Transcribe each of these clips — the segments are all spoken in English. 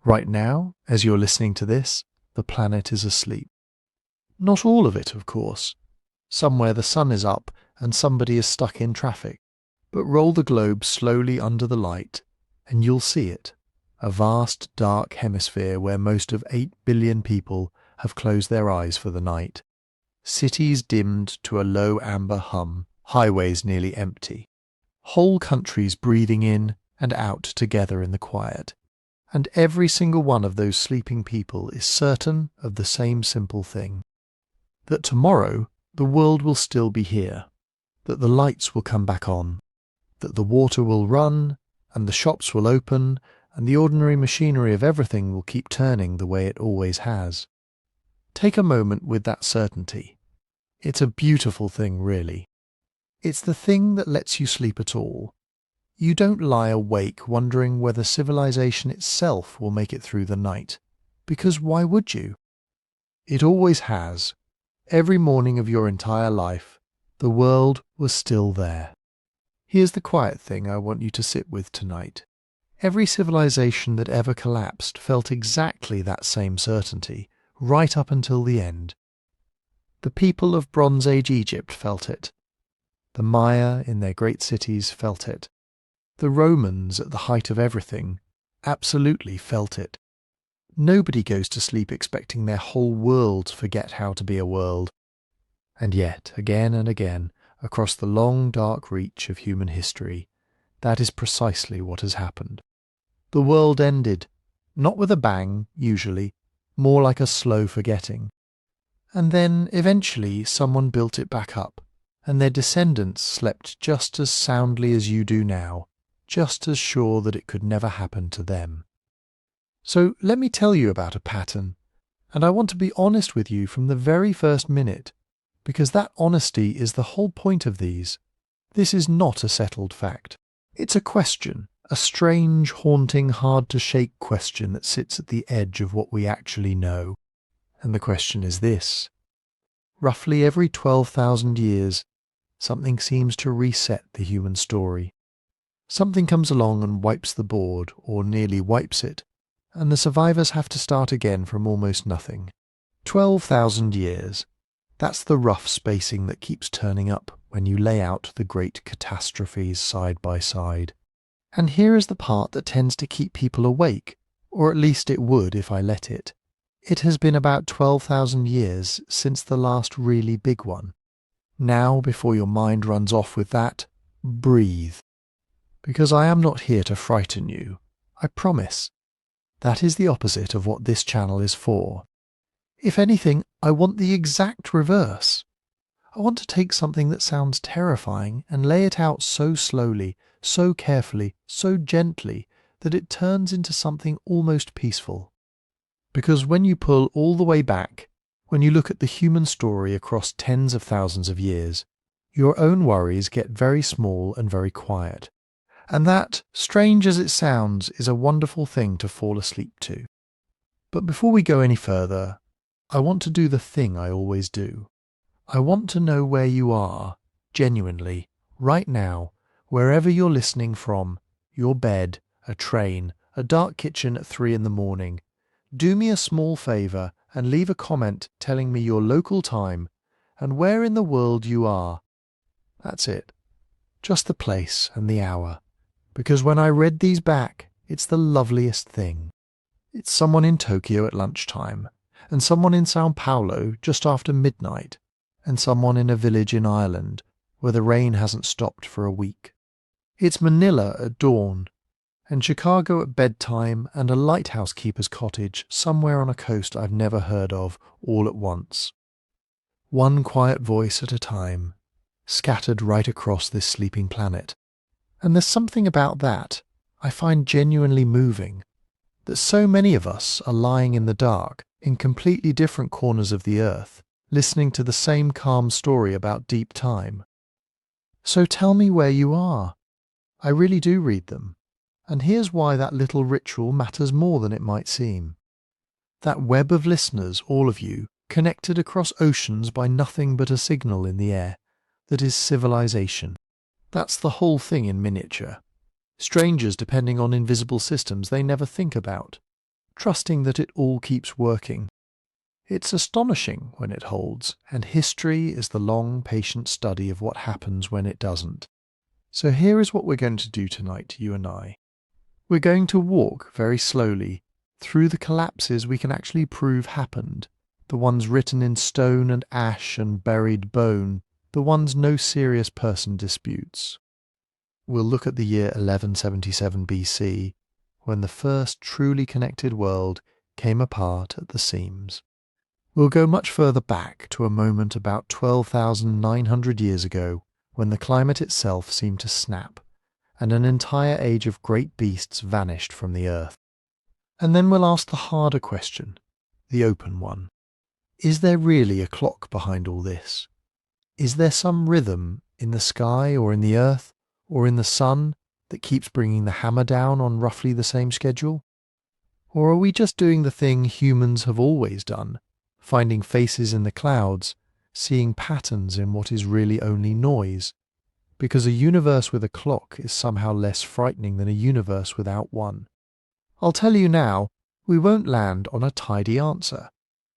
Right now, as you're listening to this, the planet is asleep. Not all of it, of course. Somewhere the sun is up and somebody is stuck in traffic. But roll the globe slowly under the light, and you'll see it. A vast dark hemisphere where most of 8 billion people have closed their eyes for the night. Cities dimmed to a low amber hum, highways nearly empty. Whole countries breathing in and out together in the quiet. And every single one of those sleeping people is certain of the same simple thing. That tomorrow the world will still be here. That the lights will come back on. That the water will run, and the shops will open, and the ordinary machinery of everything will keep turning the way it always has. Take a moment with that certainty. It's a beautiful thing, really. It's the thing that lets you sleep at all. You don't lie awake wondering whether civilization itself will make it through the night, because why would you? It always has. Every morning of your entire life, the world was still there. Here's the quiet thing I want you to sit with tonight. Every civilization that ever collapsed felt exactly that same certainty, right up until the end. The people of Bronze Age Egypt felt it. The Maya in their great cities felt it. The Romans at the height of everything absolutely felt it. Nobody goes to sleep expecting their whole world to forget how to be a world. And yet, again and again, across the long dark reach of human history, that is precisely what has happened. The world ended, not with a bang, usually, more like a slow forgetting. And then, eventually, someone built it back up, and their descendants slept just as soundly as you do now, just as sure that it could never happen to them. So let me tell you about a pattern, and I want to be honest with you from the very first minute, because that honesty is the whole point of these. This is not a settled fact. It's a question, a strange, haunting, hard-to-shake question that sits at the edge of what we actually know. And the question is this. Roughly every 12,000 years, something seems to reset the human story. Something comes along and wipes the board, or nearly wipes it, and the survivors have to start again from almost nothing. 12,000 years. That's the rough spacing that keeps turning up when you lay out the great catastrophes side by side. And here is the part that tends to keep people awake, or at least it would if I let it. It has been about 12,000 years since the last really big one. Now, before your mind runs off with that, breathe. Because I am not here to frighten you, I promise. That is the opposite of what this channel is for. If anything, I want the exact reverse. I want to take something that sounds terrifying and lay it out so slowly, so carefully, so gently, that it turns into something almost peaceful. Because when you pull all the way back, when you look at the human story across tens of thousands of years, your own worries get very small and very quiet. And that, strange as it sounds, is a wonderful thing to fall asleep to. But before we go any further, I want to do the thing I always do. I want to know where you are, genuinely, right now, wherever you're listening from, your bed, a train, a dark kitchen at 3 a.m. Do me a small favour and leave a comment telling me your local time and where in the world you are. That's it. Just the place and the hour. Because when I read these back, it's the loveliest thing. It's someone in Tokyo at lunchtime, and someone in Sao Paulo just after midnight, and someone in a village in Ireland where the rain hasn't stopped for a week. It's Manila at dawn, and Chicago at bedtime, and a lighthouse keeper's cottage somewhere on a coast I've never heard of all at once. One quiet voice at a time, scattered right across this sleeping planet. And there's something about that I find genuinely moving, that so many of us are lying in the dark in completely different corners of the earth, listening to the same calm story about deep time. So tell me where you are. I really do read them, and here's why that little ritual matters more than it might seem. That web of listeners, all of you, connected across oceans by nothing but a signal in the air, that is civilization. That's the whole thing in miniature. Strangers depending on invisible systems they never think about. trusting that it all keeps working. It's astonishing when it holds, and history is the long, patient study of what happens when it doesn't. So here is what we're going to do tonight, you and I. We're going to walk very slowly through the collapses we can actually prove happened, the ones written in stone and ash and buried bone, the ones no serious person disputes. We'll look at the year 1177 BC, when the first truly connected world came apart at the seams. We'll go much further back to a moment about 12,900 years ago, when the climate itself seemed to snap, and an entire age of great beasts vanished from the earth. And then we'll ask the harder question, the open one. Is there really a clock behind all this? Is there some rhythm in the sky or in the earth or in the sun that keeps bringing the hammer down on roughly the same schedule? Or are we just doing the thing humans have always done, finding faces in the clouds, seeing patterns in what is really only noise? Because a universe with a clock is somehow less frightening than a universe without one. I'll tell you now, we won't land on a tidy answer,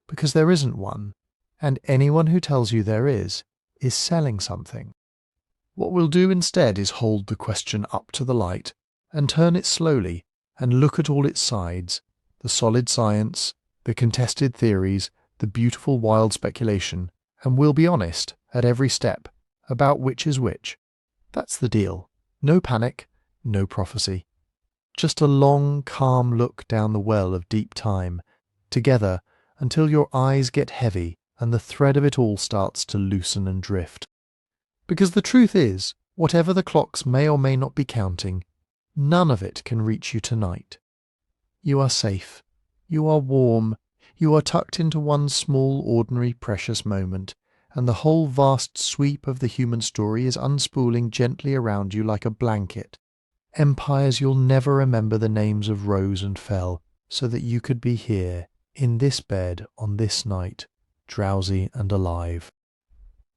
because there isn't one, and anyone who tells you there is selling something. What we'll do instead is hold the question up to the light and turn it slowly and look at all its sides, the solid science, the contested theories, the beautiful wild speculation, and we'll be honest at every step about which is which. That's the deal. No panic, no prophecy. Just a long, calm look down the well of deep time, together until your eyes get heavy and the thread of it all starts to loosen and drift. Because the truth is, whatever the clocks may or may not be counting, none of it can reach you tonight. You are safe. You are warm. You are tucked into one small, ordinary, precious moment, and the whole vast sweep of the human story is unspooling gently around you like a blanket. Empires you'll never remember the names of rose and fell, so that you could be here, in this bed, on this night, drowsy and alive.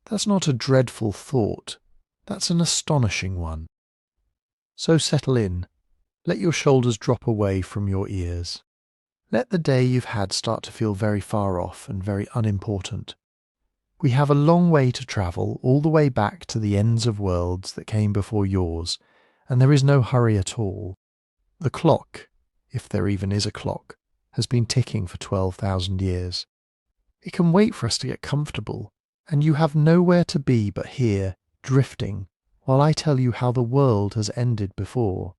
That's not a dreadful thought. That's an astonishing one. So settle in. Let your shoulders drop away from your ears. Let the day you've had start to feel very far off and very unimportant. We have a long way to travel, all the way back to the ends of worlds that came before yours, and there is no hurry at all. The clock, if there even is a clock, has been ticking for 12,000 years. It can wait for us to get comfortable, and you have nowhere to be but here, drifting, while I tell you how the world has ended before.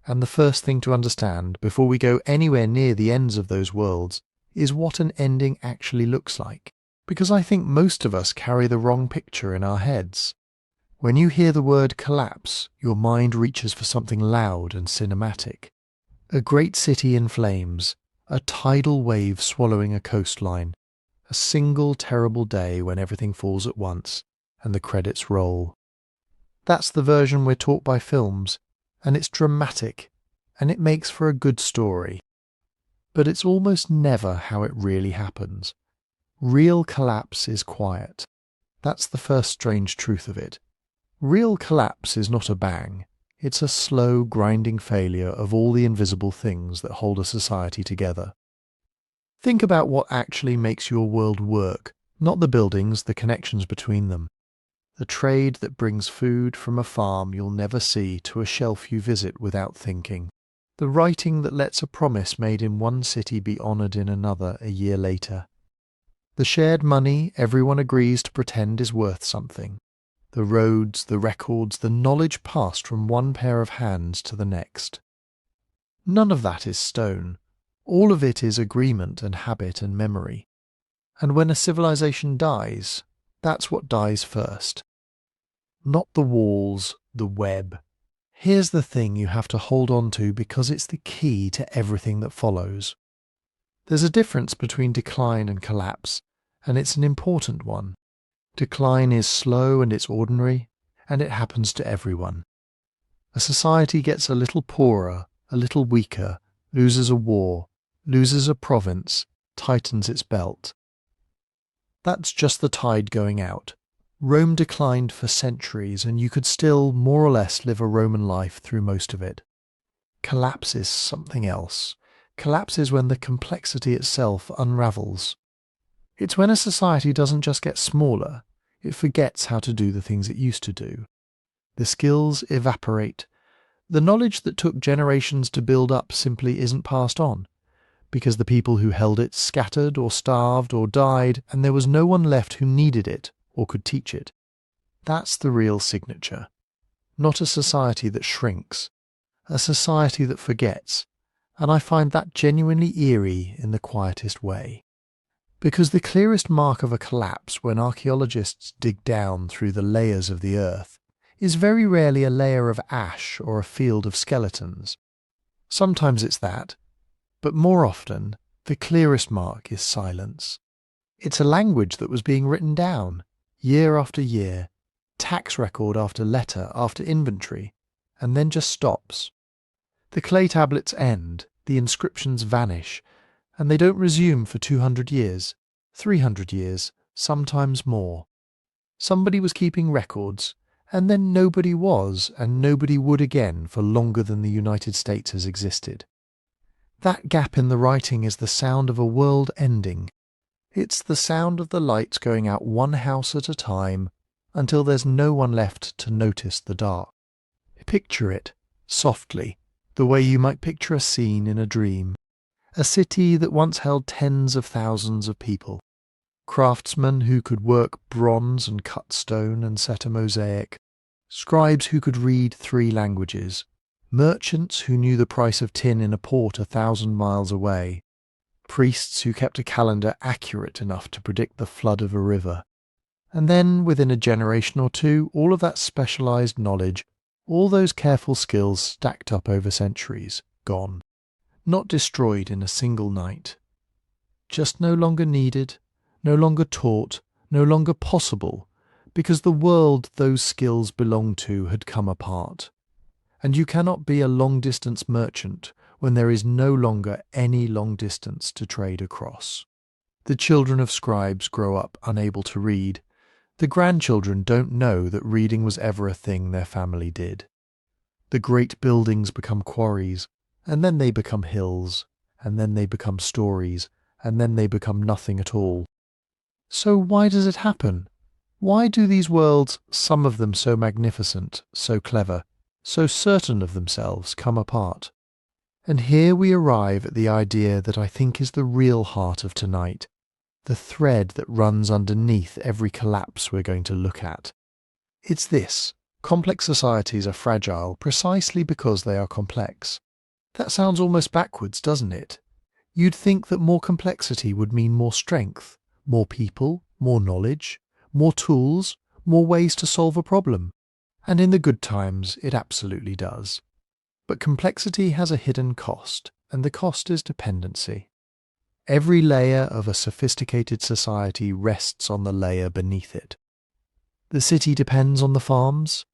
And the first thing to understand, before we go anywhere near the ends of those worlds, is what an ending actually looks like. Because I think most of us carry the wrong picture in our heads. When you hear the word collapse, your mind reaches for something loud and cinematic. A great city in flames, a tidal wave swallowing a coastline, a single terrible day when everything falls at once, and the credits roll. That's the version we're taught by films, and it's dramatic, and it makes for a good story. But it's almost never how it really happens. Real collapse is quiet. That's the first strange truth of it. Real collapse is not a bang. It's a slow, grinding failure of all the invisible things that hold a society together. Think about what actually makes your world work, not the buildings, the connections between them. The trade that brings food from a farm you'll never see to a shelf you visit without thinking. The writing that lets a promise made in one city be honoured in another a year later. The shared money everyone agrees to pretend is worth something. The roads, the records, the knowledge passed from one pair of hands to the next. None of that is stone. All of it is agreement and habit and memory. And when a civilization dies, that's what dies first. Not the walls, the web. Here's the thing you have to hold on to because it's the key to everything that follows. There's a difference between decline and collapse, and it's an important one. Decline is slow and it's ordinary, and it happens to everyone. A society gets a little poorer, a little weaker, loses a war, loses a province, tightens its belt. That's just the tide going out. Rome declined for centuries, and you could still, more or less, live a Roman life through most of it. Collapse is something else. Collapse is when the complexity itself unravels. It's when a society doesn't just get smaller, it forgets how to do the things it used to do. The skills evaporate. The knowledge that took generations to build up simply isn't passed on, because the people who held it scattered or starved or died, and there was no one left who needed it or could teach it. That's the real signature. Not a society that shrinks, a society that forgets, and I find that genuinely eerie in the quietest way. Because the clearest mark of a collapse when archaeologists dig down through the layers of the earth is very rarely a layer of ash or a field of skeletons. Sometimes it's that, but more often the clearest mark is silence. It's a language that was being written down, year after year, tax record after letter after inventory, and then just stops. The clay tablets end, the inscriptions vanish, and they don't resume for 200 years, 300 years, sometimes more. Somebody was keeping records, and then nobody was, and nobody would again for longer than the United States has existed. That gap in the writing is the sound of a world ending. It's the sound of the lights going out one house at a time until there's no one left to notice the dark. Picture it, softly, the way you might picture a scene in a dream. A city that once held tens of thousands of people. Craftsmen who could work bronze and cut stone and set a mosaic. Scribes who could read 3 languages. Merchants who knew the price of tin in a port 1,000 miles away. Priests who kept a calendar accurate enough to predict the flood of a river. And then, within a generation or two, all of that specialized knowledge, all those careful skills stacked up over centuries, gone. Not destroyed in a single night. Just no longer needed, no longer taught, no longer possible, because the world those skills belonged to had come apart. And you cannot be a long-distance merchant when there is no longer any long distance to trade across. The children of scribes grow up unable to read. The grandchildren don't know that reading was ever a thing their family did. The great buildings become quarries, and then they become hills, and then they become stories, and then they become nothing at all. So why does it happen? Why do these worlds, some of them so magnificent, so clever, so certain of themselves, come apart? And here we arrive at the idea that I think is the real heart of tonight, the thread that runs underneath every collapse we're going to look at. It's this: complex societies are fragile precisely because they are complex. That sounds almost backwards, doesn't it? You'd think that more complexity would mean more strength, more people, more knowledge, more tools, more ways to solve a problem. And in the good times, it absolutely does. But complexity has a hidden cost, and the cost is dependency. Every layer of a sophisticated society rests on the layer beneath it. The city depends on the farms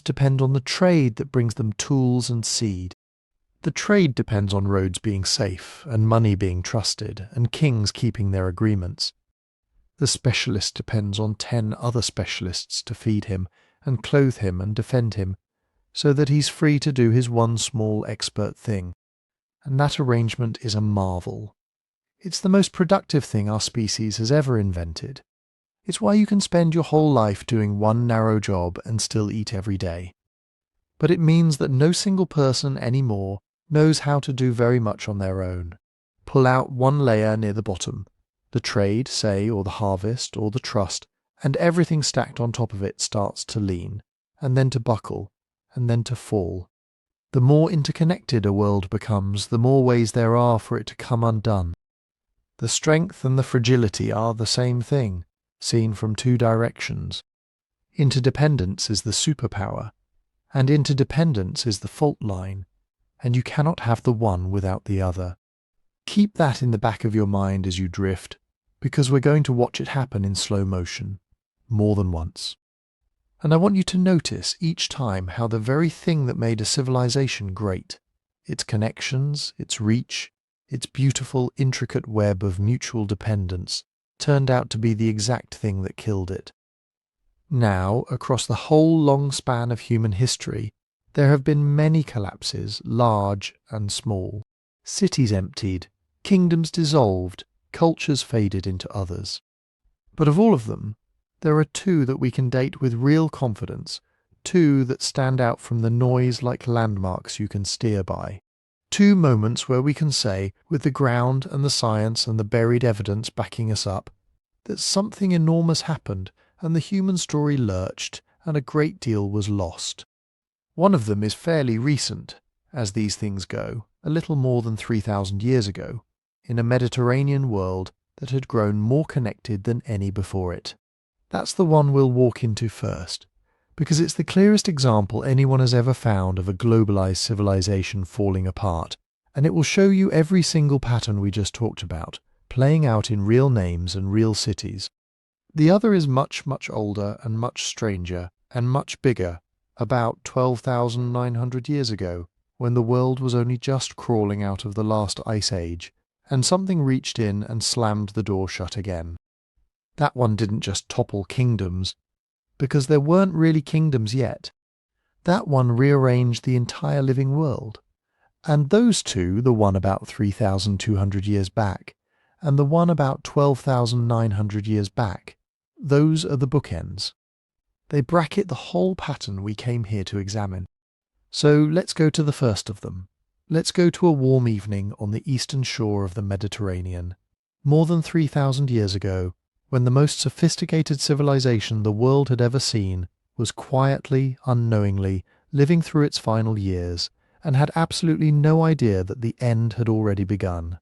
depend on the trade that brings them tools and seed. The trade depends on roads being safe, and money being trusted, and kings keeping their agreements. The specialist depends on 10 other specialists to feed him, and clothe him and defend him, so that he's free to do his one small expert thing. And that arrangement is a marvel. It's the most productive thing our species has ever invented. It's why you can spend your whole life doing one narrow job and still eat every day. But it means that no single person anymore knows how to do very much on their own. Pull out one layer near the bottom, the trade, say, or the harvest, or the trust, and everything stacked on top of it starts to lean, and then to buckle, and then to fall. The more interconnected a world becomes, the more ways there are for it to come undone. The strength and the fragility are the same thing, seen from 2 directions. Interdependence is the superpower, and interdependence is the fault line, and you cannot have the one without the other. Keep that in the back of your mind as you drift, because we're going to watch it happen in slow motion, more than once. And I want you to notice each time how the very thing that made a civilization great, its connections, its reach, its beautiful, intricate web of mutual dependence, turned out to be the exact thing that killed it. Now, across the whole long span of human history, there have been many collapses, large and small. Cities emptied, kingdoms dissolved, cultures faded into others. But of all of them, there are two that we can date with real confidence, two that stand out from the noise like landmarks you can steer by. Two moments where we can say, with the ground and the science and the buried evidence backing us up, that something enormous happened and the human story lurched and a great deal was lost. One of them is fairly recent, as these things go, a little more than 3,000 years ago, in a Mediterranean world that had grown more connected than any before it. That's the one we'll walk into first, because it's the clearest example anyone has ever found of a globalized civilization falling apart, and it will show you every single pattern we just talked about, playing out in real names and real cities. The other is much, much older and much stranger and much bigger, about 12,900 years ago, when the world was only just crawling out of the last ice age, and something reached in and slammed the door shut again. That one didn't just topple kingdoms, because there weren't really kingdoms yet. That one rearranged the entire living world. And those two, the one about 3,200 years back, and the one about 12,900 years back, those are the bookends. They bracket the whole pattern we came here to examine. So let's go to the first of them. Let's go to a warm evening on the eastern shore of the Mediterranean, more than 3,000 years ago, when the most sophisticated civilization the world had ever seen was quietly, unknowingly, living through its final years, and had absolutely no idea that the end had already begun.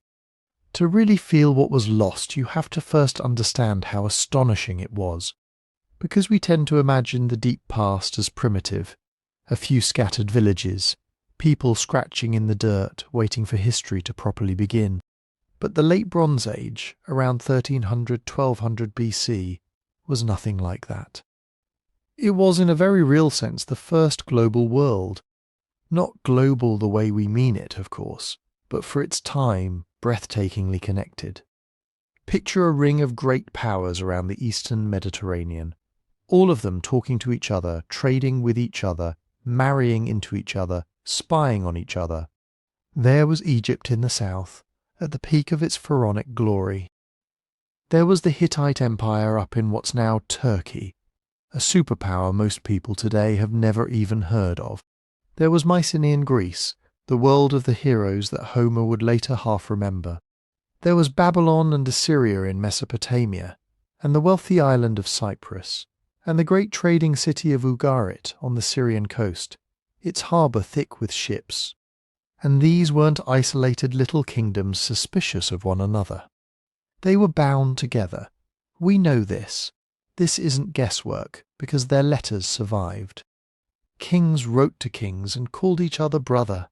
To really feel what was lost, you have to first understand how astonishing it was. Because we tend to imagine the deep past as primitive, a few scattered villages, people scratching in the dirt, waiting for history to properly begin. But the late Bronze Age, around 1300–1200 BC, was nothing like that. It was in a very real sense the first global world. Not global the way we mean it, of course, but for its time, breathtakingly connected. Picture a ring of great powers around the eastern Mediterranean, all of them talking to each other, trading with each other, marrying into each other, spying on each other. There was Egypt in the south, at the peak of its pharaonic glory. There was the Hittite Empire up in what's now Turkey, a superpower most people today have never even heard of. There was Mycenaean Greece, the world of the heroes that Homer would later half remember. There was Babylon and Assyria in Mesopotamia, and the wealthy island of Cyprus, and the great trading city of Ugarit on the Syrian coast, its harbour thick with ships. And these weren't isolated little kingdoms suspicious of one another. They were bound together. We know this. This isn't guesswork, because their letters survived. Kings wrote to kings and called each other brother.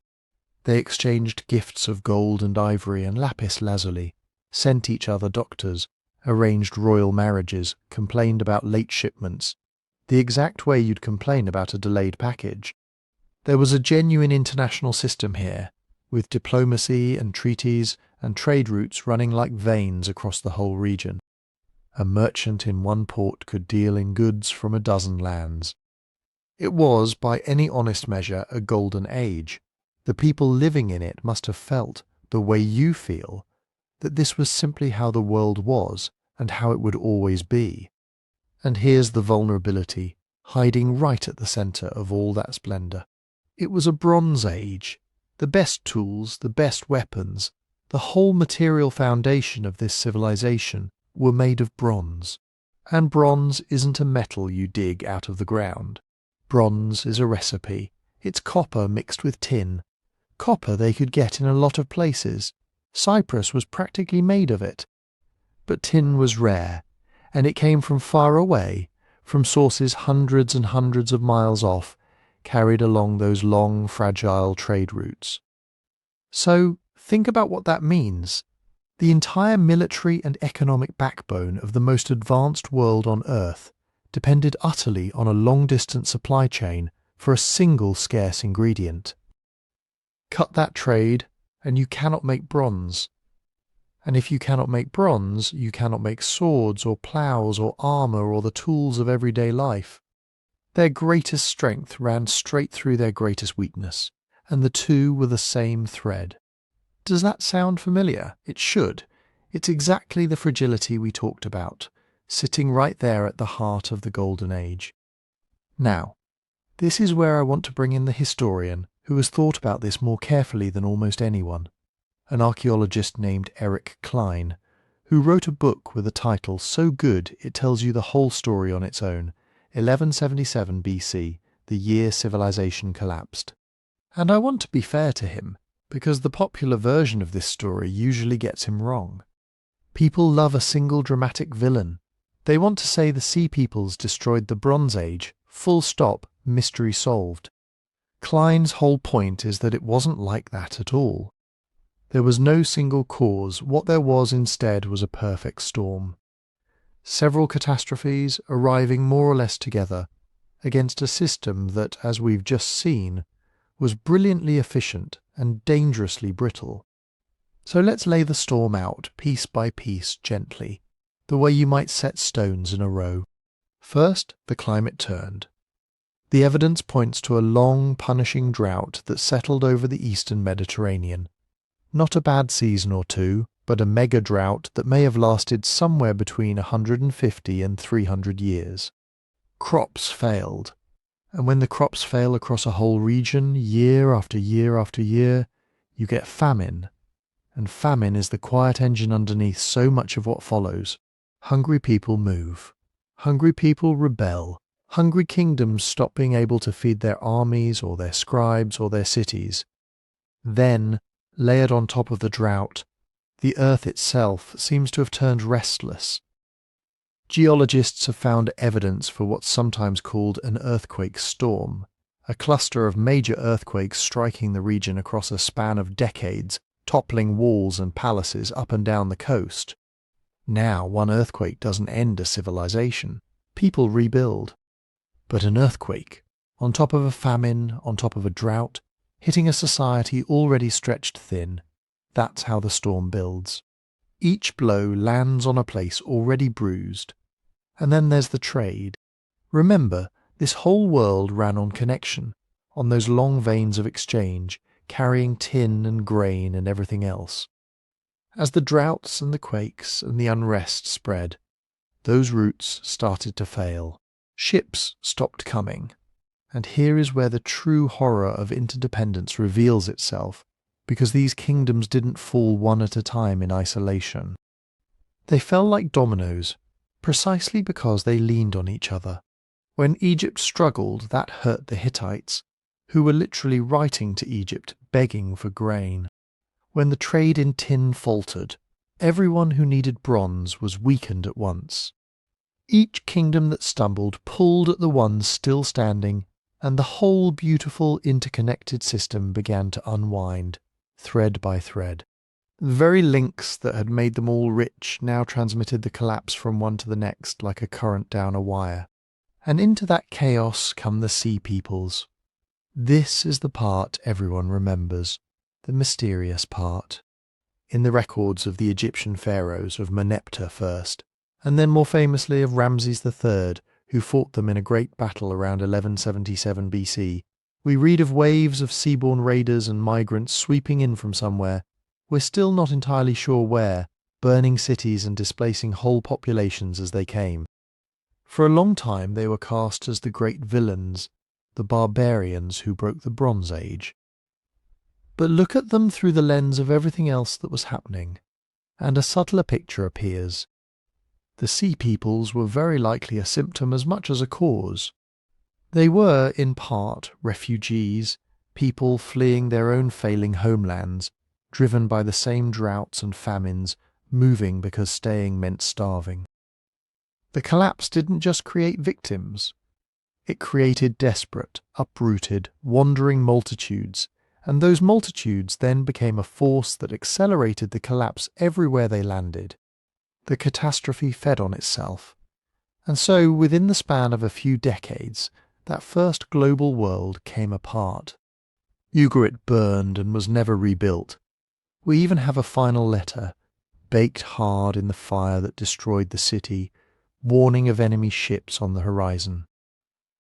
They exchanged gifts of gold and ivory and lapis lazuli, sent each other doctors, arranged royal marriages, complained about late shipments, the exact way you'd complain about a delayed package. There was a genuine international system here, with diplomacy and treaties and trade routes running like veins across the whole region. A merchant in one port could deal in goods from a dozen lands. It was, by any honest measure, a golden age. The people living in it must have felt, the way you feel, that this was simply how the world was and how it would always be. And here's the vulnerability, hiding right at the centre of all that splendour. It was a Bronze Age. The best tools, the best weapons, the whole material foundation of this civilization were made of bronze. And bronze isn't a metal you dig out of the ground. Bronze is a recipe. It's copper mixed with tin. Copper they could get in a lot of places. Cyprus was practically made of it. But tin was rare, and it came from far away, from sources hundreds and hundreds of miles off, carried along those long, fragile trade routes. So, think about what that means. The entire military and economic backbone of the most advanced world on Earth depended utterly on a long-distance supply chain for a single scarce ingredient. Cut that trade, and you cannot make bronze. And if you cannot make bronze, you cannot make swords or ploughs or armour or the tools of everyday life. Their greatest strength ran straight through their greatest weakness, and the two were the same thread. Does that sound familiar? It should. It's exactly the fragility we talked about, sitting right there at the heart of the Golden Age. Now, this is where I want to bring in the historian who has thought about this more carefully than almost anyone, an archaeologist named Eric Klein, who wrote a book with a title so good it tells you the whole story on its own, 1177 BC, the year civilization collapsed. And I want to be fair to him, because the popular version of this story usually gets him wrong. People love a single dramatic villain. They want to say the Sea Peoples destroyed the Bronze Age, full stop, mystery solved. Klein's whole point is that it wasn't like that at all. There was no single cause. What there was instead was a perfect storm. Several catastrophes arriving more or less together against a system that, as we've just seen, was brilliantly efficient and dangerously brittle. So let's lay the storm out, piece by piece, gently, the way you might set stones in a row. First, the climate turned. The evidence points to a long, punishing drought that settled over the eastern Mediterranean. Not a bad season or two, but a mega drought that may have lasted somewhere between 150 and 300 years. Crops failed. And when the crops fail across a whole region, year after year after year, you get famine. And famine is the quiet engine underneath so much of what follows. Hungry people move. Hungry people rebel. Hungry kingdoms stop being able to feed their armies or their scribes or their cities. Then, layered on top of the drought, the earth itself seems to have turned restless. Geologists have found evidence for what's sometimes called an earthquake storm, a cluster of major earthquakes striking the region across a span of decades, toppling walls and palaces up and down the coast. Now, one earthquake doesn't end a civilization. People rebuild. But an earthquake, on top of a famine, on top of a drought, hitting a society already stretched thin, that's how the storm builds. Each blow lands on a place already bruised. And then there's the trade. Remember, this whole world ran on connection, on those long veins of exchange, carrying tin and grain and everything else. As the droughts and the quakes and the unrest spread, those routes started to fail. Ships stopped coming. And here is where the true horror of interdependence reveals itself, because these kingdoms didn't fall one at a time in isolation. They fell like dominoes, precisely because they leaned on each other. When Egypt struggled, that hurt the Hittites, who were literally writing to Egypt, begging for grain. When the trade in tin faltered, everyone who needed bronze was weakened at once. Each kingdom that stumbled pulled at the ones still standing, and the whole beautiful interconnected system began to unwind, thread by thread. The very links that had made them all rich now transmitted the collapse from one to the next like a current down a wire. And into that chaos come the Sea Peoples. This is the part everyone remembers, the mysterious part. In the records of the Egyptian pharaohs, of Meneptah first, and then more famously of Ramses III, who fought them in a great battle around 1177 BC, we read of waves of seaborne raiders and migrants sweeping in from somewhere, we're still not entirely sure where, burning cities and displacing whole populations as they came. For a long time they were cast as the great villains, the barbarians who broke the Bronze Age. But look at them through the lens of everything else that was happening, and a subtler picture appears. The Sea Peoples were very likely a symptom as much as a cause. They were, in part, refugees, people fleeing their own failing homelands, driven by the same droughts and famines, moving because staying meant starving. The collapse didn't just create victims. It created desperate, uprooted, wandering multitudes, and those multitudes then became a force that accelerated the collapse everywhere they landed. The catastrophe fed on itself. And so, within the span of a few decades, that first global world came apart. Ugarit burned and was never rebuilt. We even have a final letter, baked hard in the fire that destroyed the city, warning of enemy ships on the horizon.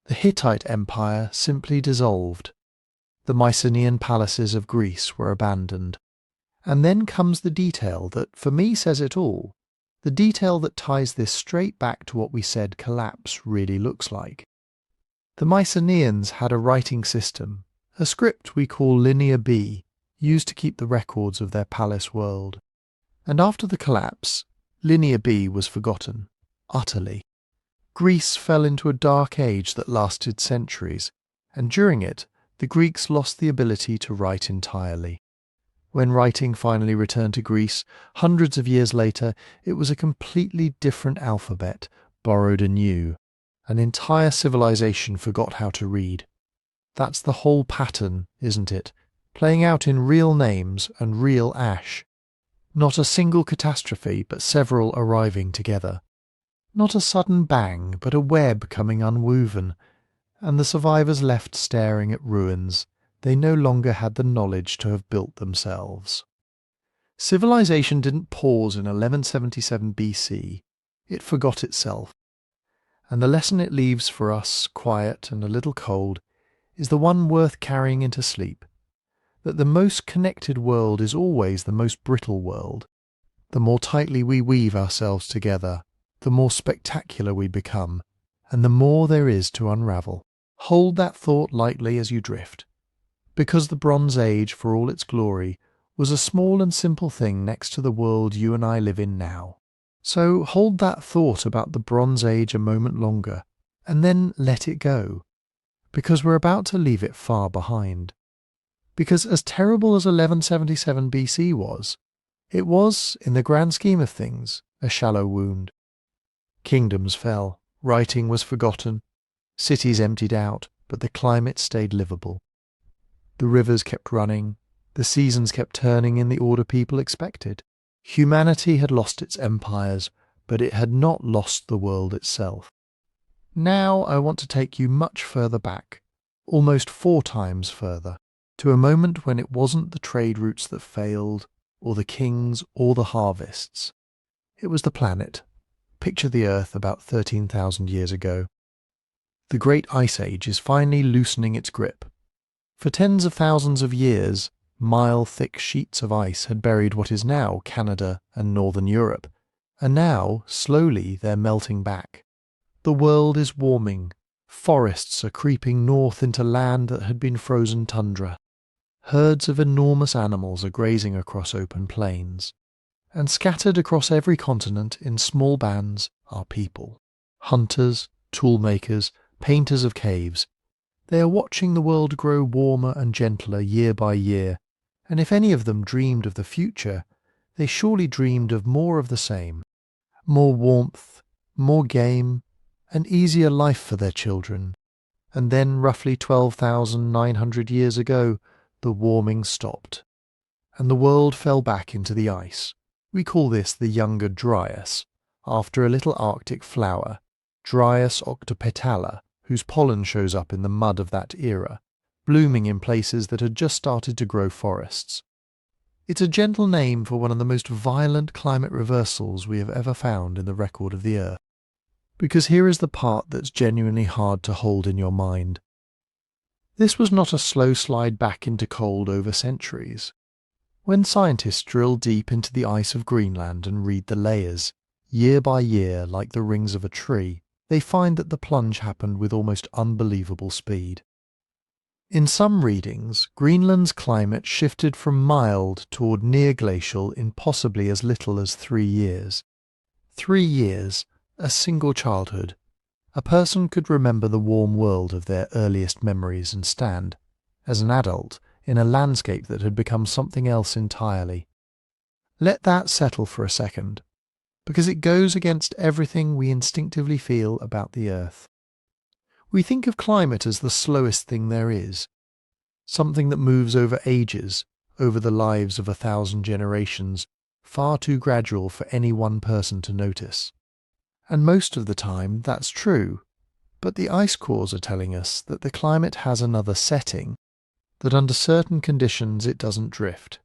The Hittite Empire simply dissolved. The Mycenaean palaces of Greece were abandoned. And then comes the detail that, for me, says it all. The detail that ties this straight back to what we said collapse really looks like. The Mycenaeans had a writing system, a script we call Linear B, used to keep the records of their palace world. And after the collapse, Linear B was forgotten, utterly. Greece fell into a dark age that lasted centuries, and during it, the Greeks lost the ability to write entirely. When writing finally returned to Greece, hundreds of years later, it was a completely different alphabet, borrowed anew. An entire civilization forgot how to read. That's the whole pattern, isn't it? Playing out in real names and real ash. Not a single catastrophe, but several arriving together. Not a sudden bang, but a web coming unwoven. And the survivors left staring at ruins they no longer had the knowledge to have built themselves. Civilization didn't pause in 1177 BC. It forgot itself. And the lesson it leaves for us, quiet and a little cold, is the one worth carrying into sleep. That the most connected world is always the most brittle world. The more tightly we weave ourselves together, the more spectacular we become, and the more there is to unravel. Hold that thought lightly as you drift. Because the Bronze Age, for all its glory, was a small and simple thing next to the world you and I live in now. So hold that thought about the Bronze Age a moment longer, and then let it go. Because we're about to leave it far behind. Because as terrible as 1177 BC was, it was, in the grand scheme of things, a shallow wound. Kingdoms fell, writing was forgotten, cities emptied out, but the climate stayed livable. The rivers kept running, the seasons kept turning in the order people expected. Humanity had lost its empires, but it had not lost the world itself. Now I want to take you much further back, almost 4 times further, to a moment when it wasn't the trade routes that failed, or the kings, or the harvests. It was the planet. Picture the Earth about 13,000 years ago. The Great Ice Age is finally loosening its grip. For tens of thousands of years, mile-thick sheets of ice had buried what is now Canada and northern Europe, and now, slowly, they're melting back. The world is warming. Forests are creeping north into land that had been frozen tundra. Herds of enormous animals are grazing across open plains. And scattered across every continent in small bands are people. Hunters, toolmakers, painters of caves. They are watching the world grow warmer and gentler year by year, and if any of them dreamed of the future, they surely dreamed of more of the same. More warmth, more game, an easier life for their children. And then, roughly 12,900 years ago, the warming stopped, and the world fell back into the ice. We call this the Younger Dryas, after a little Arctic flower, Dryas octopetala, whose pollen shows up in the mud of that era, blooming in places that had just started to grow forests. It's a gentle name for one of the most violent climate reversals we have ever found in the record of the Earth. Because here is the part that's genuinely hard to hold in your mind. This was not a slow slide back into cold over centuries. When scientists drill deep into the ice of Greenland and read the layers, year by year like the rings of a tree, they find that the plunge happened with almost unbelievable speed. In some readings, Greenland's climate shifted from mild toward near glacial in possibly as little as 3 years. 3 years, a single childhood. A person could remember the warm world of their earliest memories and stand, as an adult, in a landscape that had become something else entirely. Let that settle for a second, because it goes against everything we instinctively feel about the Earth. We think of climate as the slowest thing there is, something that moves over ages, over the lives of 1,000 generations, far too gradual for any one person to notice. And most of the time that's true, but the ice cores are telling us that the climate has another setting, that under certain conditions it doesn't drift.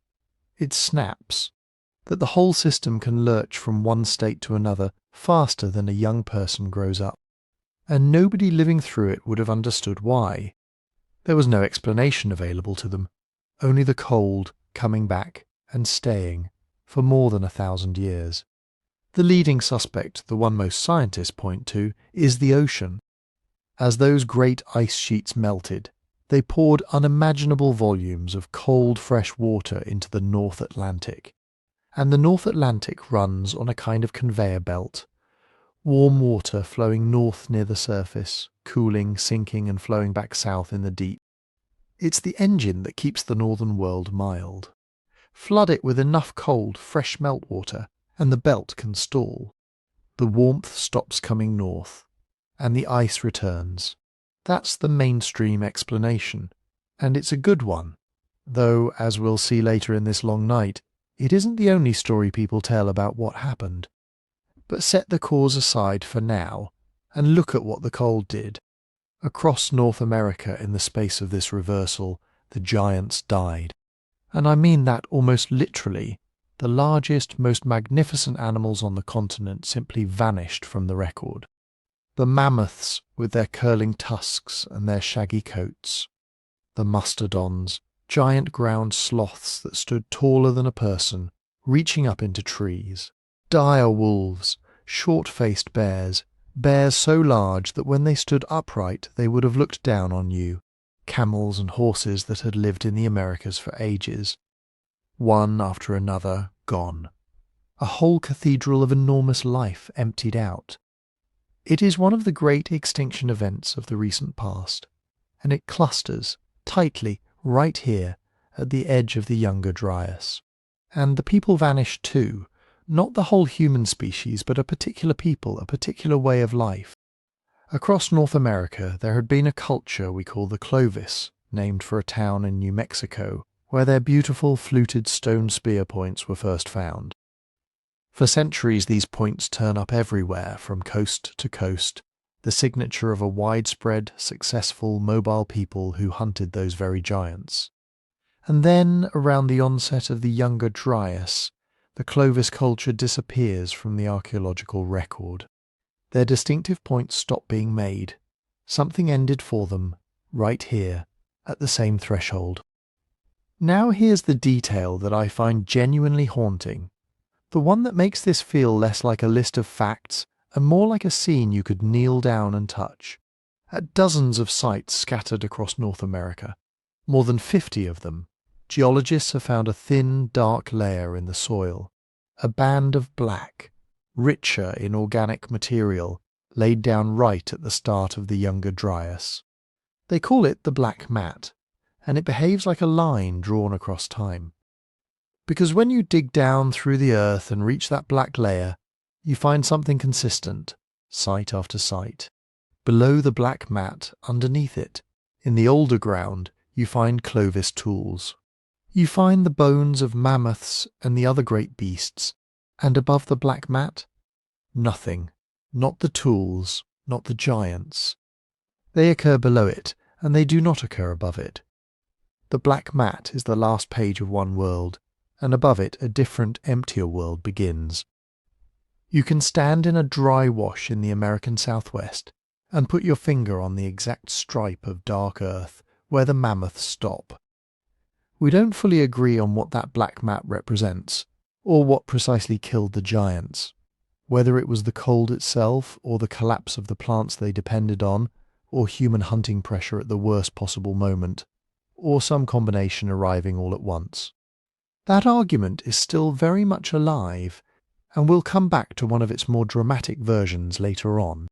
It snaps, that the whole system can lurch from one state to another faster than a young person grows up. And nobody living through it would have understood why. There was no explanation available to them, only the cold coming back and staying for more than 1,000 years. The leading suspect, the one most scientists point to, is the ocean. As those great ice sheets melted, they poured unimaginable volumes of cold, fresh water into the North Atlantic. And the North Atlantic runs on a kind of conveyor belt. Warm water flowing north near the surface, cooling, sinking and flowing back south in the deep. It's the engine that keeps the northern world mild. Flood it with enough cold, fresh meltwater, and the belt can stall. The warmth stops coming north, and the ice returns. That's the mainstream explanation, and it's a good one, though, as we'll see later in this long night, it isn't the only story people tell about what happened. But set the cause aside for now, and look at what the cold did. Across North America in the space of this reversal, the giants died. And I mean that almost literally. The largest, most magnificent animals on the continent simply vanished from the record. The mammoths with their curling tusks and their shaggy coats. The mastodons, giant ground sloths that stood taller than a person, reaching up into trees. Dire wolves, short-faced bears, bears so large that when they stood upright they would have looked down on you. Camels and horses that had lived in the Americas for ages. One after another gone. A whole cathedral of enormous life emptied out. It is one of the great extinction events of the recent past, and it clusters tightly right here at the edge of the Younger Dryas. And the people vanished too, not the whole human species, but a particular people, a particular way of life. Across North America there had been a culture we call the Clovis, named for a town in New Mexico, where their beautiful fluted stone spear points were first found. For centuries these points turn up everywhere from coast to coast, the signature of a widespread, successful, mobile people who hunted those very giants. And then, around the onset of the Younger Dryas, the Clovis culture disappears from the archaeological record. Their distinctive points stop being made. Something ended for them, right here, at the same threshold. Now here's the detail that I find genuinely haunting. The one that makes this feel less like a list of facts and more like a scene you could kneel down and touch. At dozens of sites scattered across North America, more than 50 of them, geologists have found a thin, dark layer in the soil, a band of black, richer in organic material, laid down right at the start of the Younger Dryas. They call it the black mat, and it behaves like a line drawn across time. Because when you dig down through the earth and reach that black layer, you find something consistent, site after site. Below the black mat, underneath it, in the older ground, you find Clovis tools. You find the bones of mammoths and the other great beasts, and above the black mat, nothing. Not the tools, not the giants. They occur below it, and they do not occur above it. The black mat is the last page of one world, and above it a different, emptier world begins. You can stand in a dry wash in the American Southwest and put your finger on the exact stripe of dark earth where the mammoths stop. We don't fully agree on what that black mat represents, or what precisely killed the giants, whether it was the cold itself, or the collapse of the plants they depended on, or human hunting pressure at the worst possible moment, or some combination arriving all at once. That argument is still very much alive, and we'll come back to one of its more dramatic versions later on.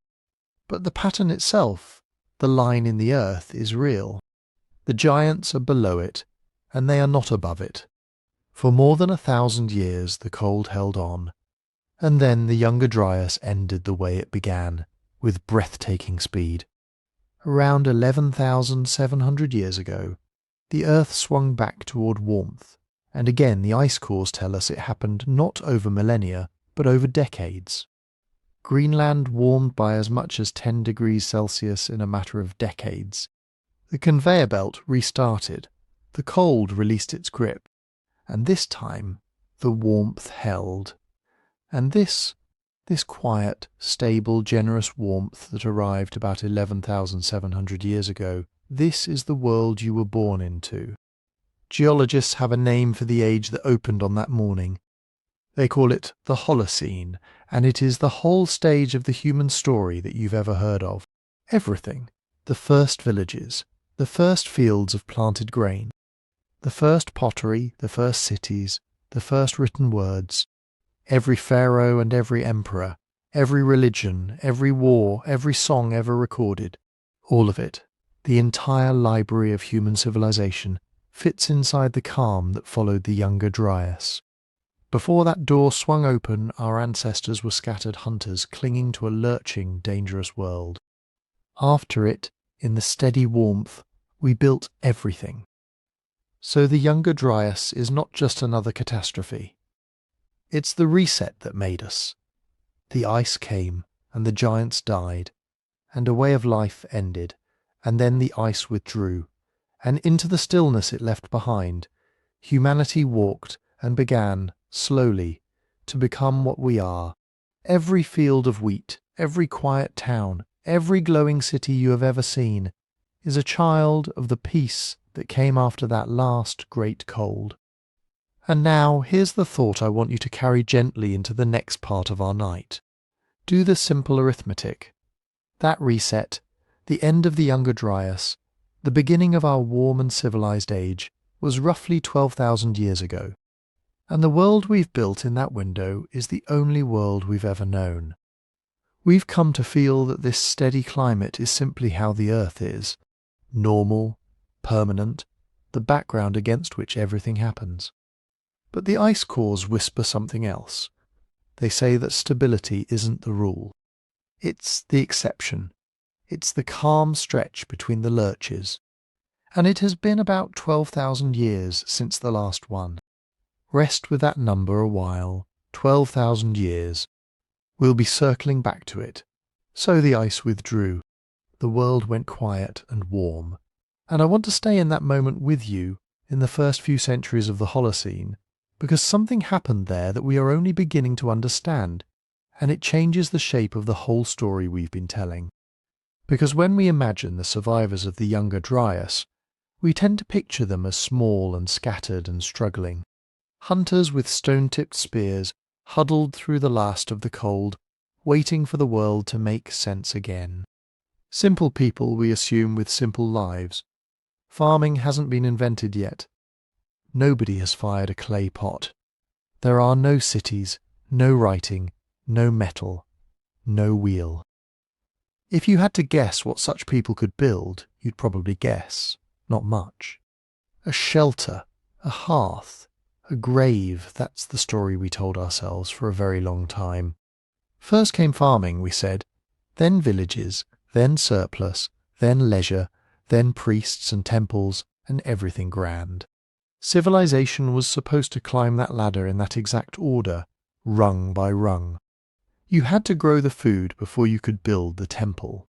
But the pattern itself, the line in the earth, is real. The giants are below it, and they are not above it. For more than 1,000 years the cold held on, and then the Younger Dryas ended the way it began, with breathtaking speed. Around 11,700 years ago, the earth swung back toward warmth, and again the ice cores tell us it happened not over millennia, but over decades. Greenland warmed by as much as 10 degrees Celsius in a matter of decades. The conveyor belt restarted, the cold released its grip, and this time the warmth held. And this quiet, stable, generous warmth that arrived about 11,700 years ago, this is the world you were born into. Geologists have a name for the age that opened on that morning. They call it the Holocene, and it is the whole stage of the human story that you've ever heard of. Everything. The first villages, the first fields of planted grain, the first pottery, the first cities, the first written words, every pharaoh and every emperor, every religion, every war, every song ever recorded, all of it, the entire library of human civilization, fits inside the calm that followed the Younger Dryas. Before that door swung open, our ancestors were scattered hunters clinging to a lurching, dangerous world. After it, in the steady warmth, we built everything. So the Younger Dryas is not just another catastrophe. It's the reset that made us. The ice came, and the giants died, and a way of life ended, and then the ice withdrew, and into the stillness it left behind, humanity walked and began, slowly, to become what we are. Every field of wheat, every quiet town, every glowing city you have ever seen is a child of the peace that came after that last great cold. And now, here's the thought I want you to carry gently into the next part of our night. Do the simple arithmetic. That reset, the end of the Younger Dryas, the beginning of our warm and civilized age, was roughly 12,000 years ago. And the world we've built in that window is the only world we've ever known. We've come to feel that this steady climate is simply how the Earth is, normal, permanent, the background against which everything happens. But the ice cores whisper something else. They say that stability isn't the rule. It's the exception. It's the calm stretch between the lurches. And it has been about 12,000 years since the last one. Rest with that number a while, 12,000 years. We'll be circling back to it. So the ice withdrew. The world went quiet and warm. And I want to stay in that moment with you in the first few centuries of the Holocene, because something happened there that we are only beginning to understand, and it changes the shape of the whole story we've been telling. Because when we imagine the survivors of the Younger Dryas, we tend to picture them as small and scattered and struggling. Hunters with stone-tipped spears, huddled through the last of the cold, waiting for the world to make sense again. Simple people, we assume, with simple lives. Farming hasn't been invented yet. Nobody has fired a clay pot. There are no cities, no writing, no metal, no wheel. If you had to guess what such people could build, you'd probably guess not much. A shelter, a hearth, a grave, that's the story we told ourselves for a very long time. First came farming, we said, then villages, then surplus, then leisure, then priests and temples, and everything grand. Civilization was supposed to climb that ladder in that exact order, rung by rung. You had to grow the food before you could build the temple.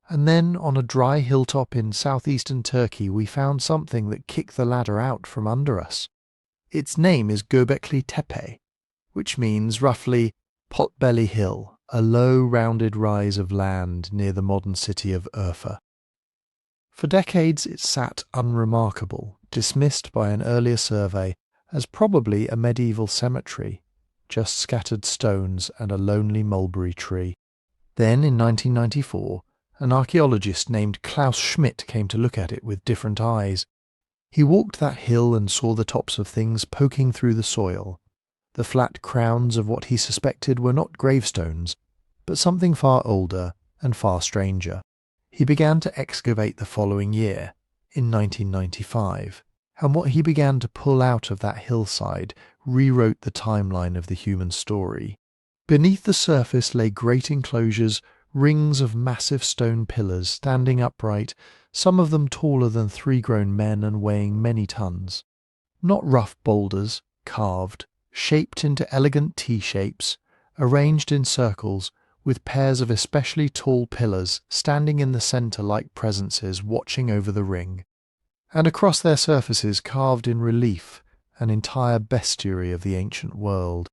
And then on a dry hilltop in southeastern Turkey we found something that kicked the ladder out from under us. Its name is Göbekli Tepe, which means roughly Potbelly Hill, a low rounded rise of land near the modern city of Urfa. For decades it sat unremarkable, dismissed by an earlier survey as probably a medieval cemetery, just scattered stones and a lonely mulberry tree. Then in 1994, an archaeologist named Klaus Schmidt came to look at it with different eyes. He walked that hill and saw the tops of things poking through the soil. The flat crowns of what he suspected were not gravestones, but something far older and far stranger. He began to excavate the following year, in 1995, and what he began to pull out of that hillside rewrote the timeline of the human story. Beneath the surface lay great enclosures, rings of massive stone pillars standing upright, some of them taller than 3 grown men and weighing many tons. Not rough boulders, carved, shaped into elegant T-shapes, arranged in circles, with pairs of especially tall pillars standing in the centre like presences watching over the ring, and across their surfaces carved in relief an entire bestiary of the ancient world.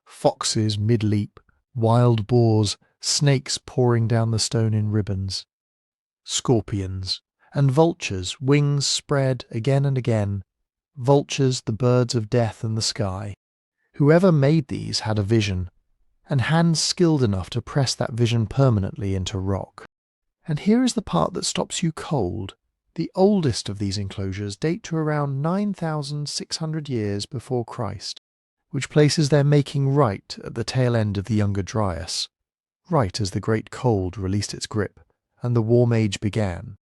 Foxes mid-leap, wild boars, snakes pouring down the stone in ribbons, scorpions, and vultures, wings spread again and again, vultures, the birds of death and the sky. Whoever made these had a vision, and hands skilled enough to press that vision permanently into rock. And here is the part that stops you cold. The oldest of these enclosures date to around 9,600 years before Christ, which places their making right at the tail end of the Younger Dryas, right as the Great Cold released its grip and the Warm Age began.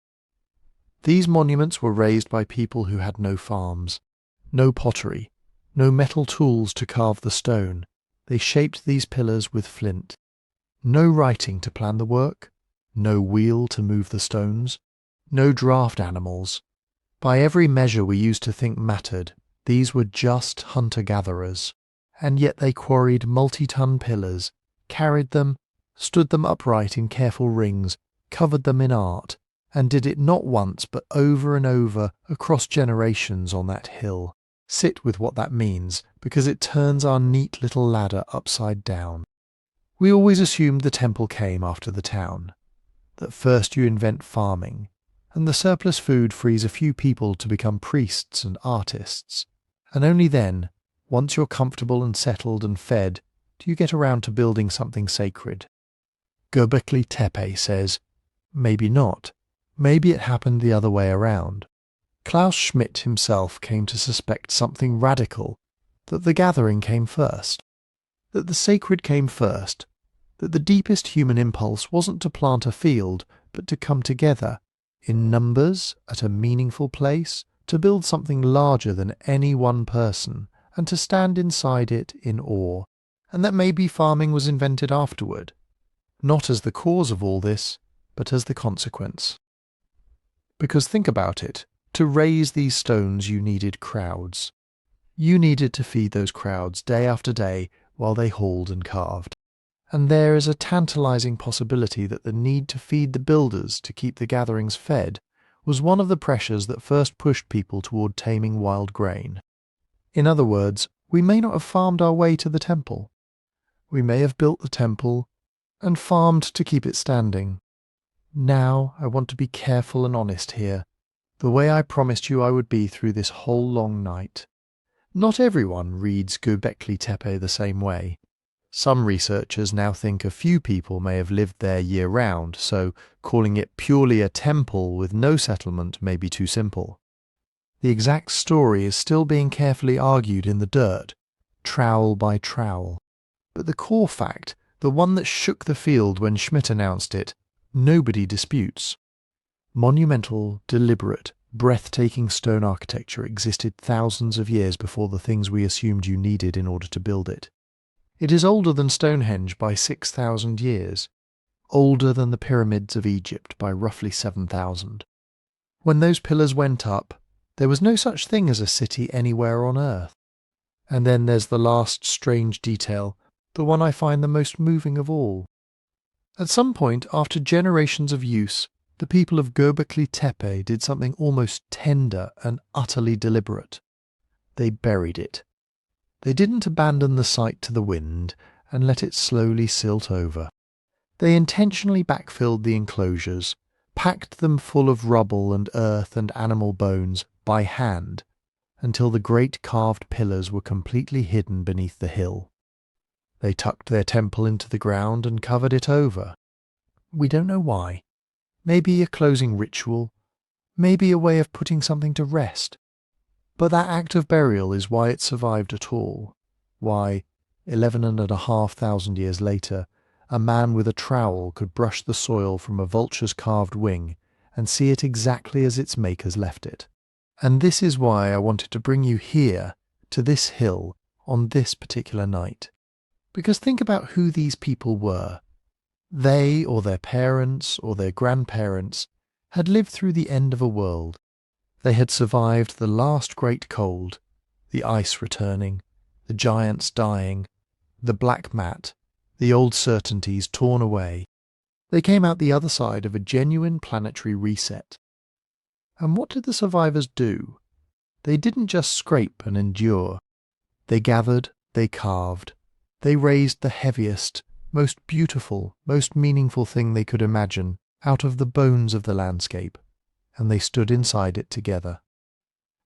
These monuments were raised by people who had no farms, no pottery, no metal tools to carve the stone. They shaped these pillars with flint. No writing to plan the work, no wheel to move the stones, no draft animals. By every measure we used to think mattered, these were just hunter-gatherers. And yet they quarried multi-ton pillars, carried them, stood them upright in careful rings, covered them in art, and did it not once but over and over across generations on that hill. Sit with what that means, because it turns our neat little ladder upside down. We always assumed the temple came after the town, that first you invent farming, and the surplus food frees a few people to become priests and artists, and only then, once you're comfortable and settled and fed, do you get around to building something sacred. Göbekli Tepe says, maybe not, maybe it happened the other way around. Klaus Schmidt himself came to suspect something radical, that the gathering came first, that the sacred came first, that the deepest human impulse wasn't to plant a field, but to come together, in numbers, at a meaningful place, to build something larger than any one person, and to stand inside it in awe, and that maybe farming was invented afterward, not as the cause of all this, but as the consequence. Because think about it, to raise these stones you needed crowds. You needed to feed those crowds day after day while they hauled and carved. And there is a tantalizing possibility that the need to feed the builders to keep the gatherings fed was one of the pressures that first pushed people toward taming wild grain. In other words, we may not have farmed our way to the temple. We may have built the temple and farmed to keep it standing. Now I want to be careful and honest here, the way I promised you I would be through this whole long night. Not everyone reads Göbekli Tepe the same way. Some researchers now think a few people may have lived there year-round, so calling it purely a temple with no settlement may be too simple. The exact story is still being carefully argued in the dirt, trowel by trowel. But the core fact, the one that shook the field when Schmidt announced it, nobody disputes. Monumental, deliberate, breathtaking stone architecture existed thousands of years before the things we assumed you needed in order to build it. It is older than Stonehenge by 6,000 years, older than the pyramids of Egypt by roughly 7,000. When those pillars went up, there was no such thing as a city anywhere on earth. And then there's the last strange detail, the one I find the most moving of all. At some point, after generations of use, the people of Göbekli Tepe did something almost tender and utterly deliberate. They buried it. They didn't abandon the site to the wind and let it slowly silt over. They intentionally backfilled the enclosures, packed them full of rubble and earth and animal bones by hand, until the great carved pillars were completely hidden beneath the hill. They tucked their temple into the ground and covered it over. We don't know why. Maybe a closing ritual, maybe a way of putting something to rest. But that act of burial is why it survived at all, why, 11,500 years later, a man with a trowel could brush the soil from a vulture's carved wing and see it exactly as its makers left it. And this is why I wanted to bring you here, to this hill, on this particular night. Because think about who these people were. They, or their parents, or their grandparents, had lived through the end of a world. They had survived the last great cold, the ice returning, the giants dying, the black mat, the old certainties torn away. They came out the other side of a genuine planetary reset. And what did the survivors do? They didn't just scrape and endure. They gathered, they carved, they raised the heaviest, most beautiful, most meaningful thing they could imagine out of the bones of the landscape, and they stood inside it together.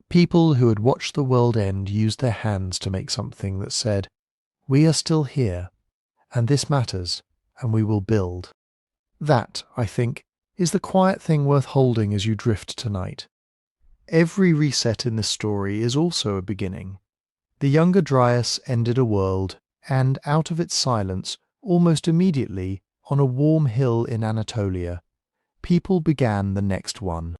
People who had watched the world end used their hands to make something that said, "We are still here, and this matters, and we will build." That, I think, is the quiet thing worth holding as you drift tonight. Every reset in this story is also a beginning. The Younger Dryas ended a world, and out of its silence, almost immediately, on a warm hill in Anatolia, people began the next one.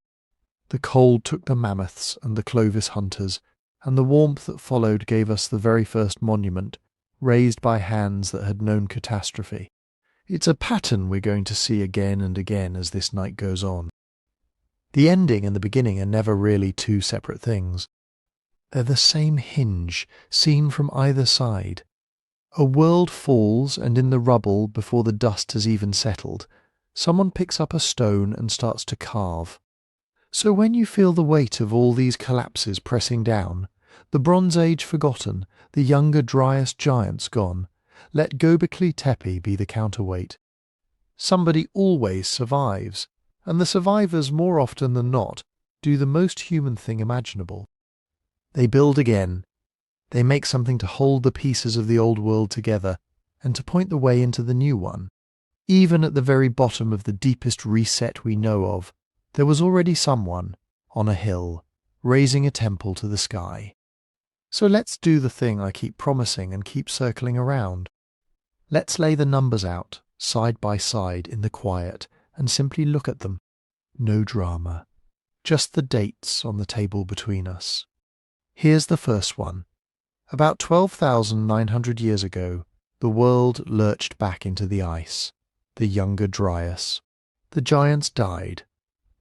The cold took the mammoths and the Clovis hunters, and the warmth that followed gave us the very first monument, raised by hands that had known catastrophe. It's a pattern we're going to see again and again as this night goes on. The ending and the beginning are never really two separate things. They're the same hinge, seen from either side. A world falls, and in the rubble, before the dust has even settled, someone picks up a stone and starts to carve. So when you feel the weight of all these collapses pressing down, the Bronze Age forgotten, the Younger Dryas giants gone, let Göbekli Tepe be the counterweight. Somebody always survives, and the survivors more often than not do the most human thing imaginable. They build again. They make something to hold the pieces of the old world together and to point the way into the new one. Even at the very bottom of the deepest reset we know of, there was already someone, on a hill, raising a temple to the sky. So let's do the thing I keep promising and keep circling around. Let's lay the numbers out, side by side in the quiet, and simply look at them. No drama. Just the dates on the table between us. Here's the first one. About 12,900 years ago, the world lurched back into the ice. The Younger Dryas. The giants died.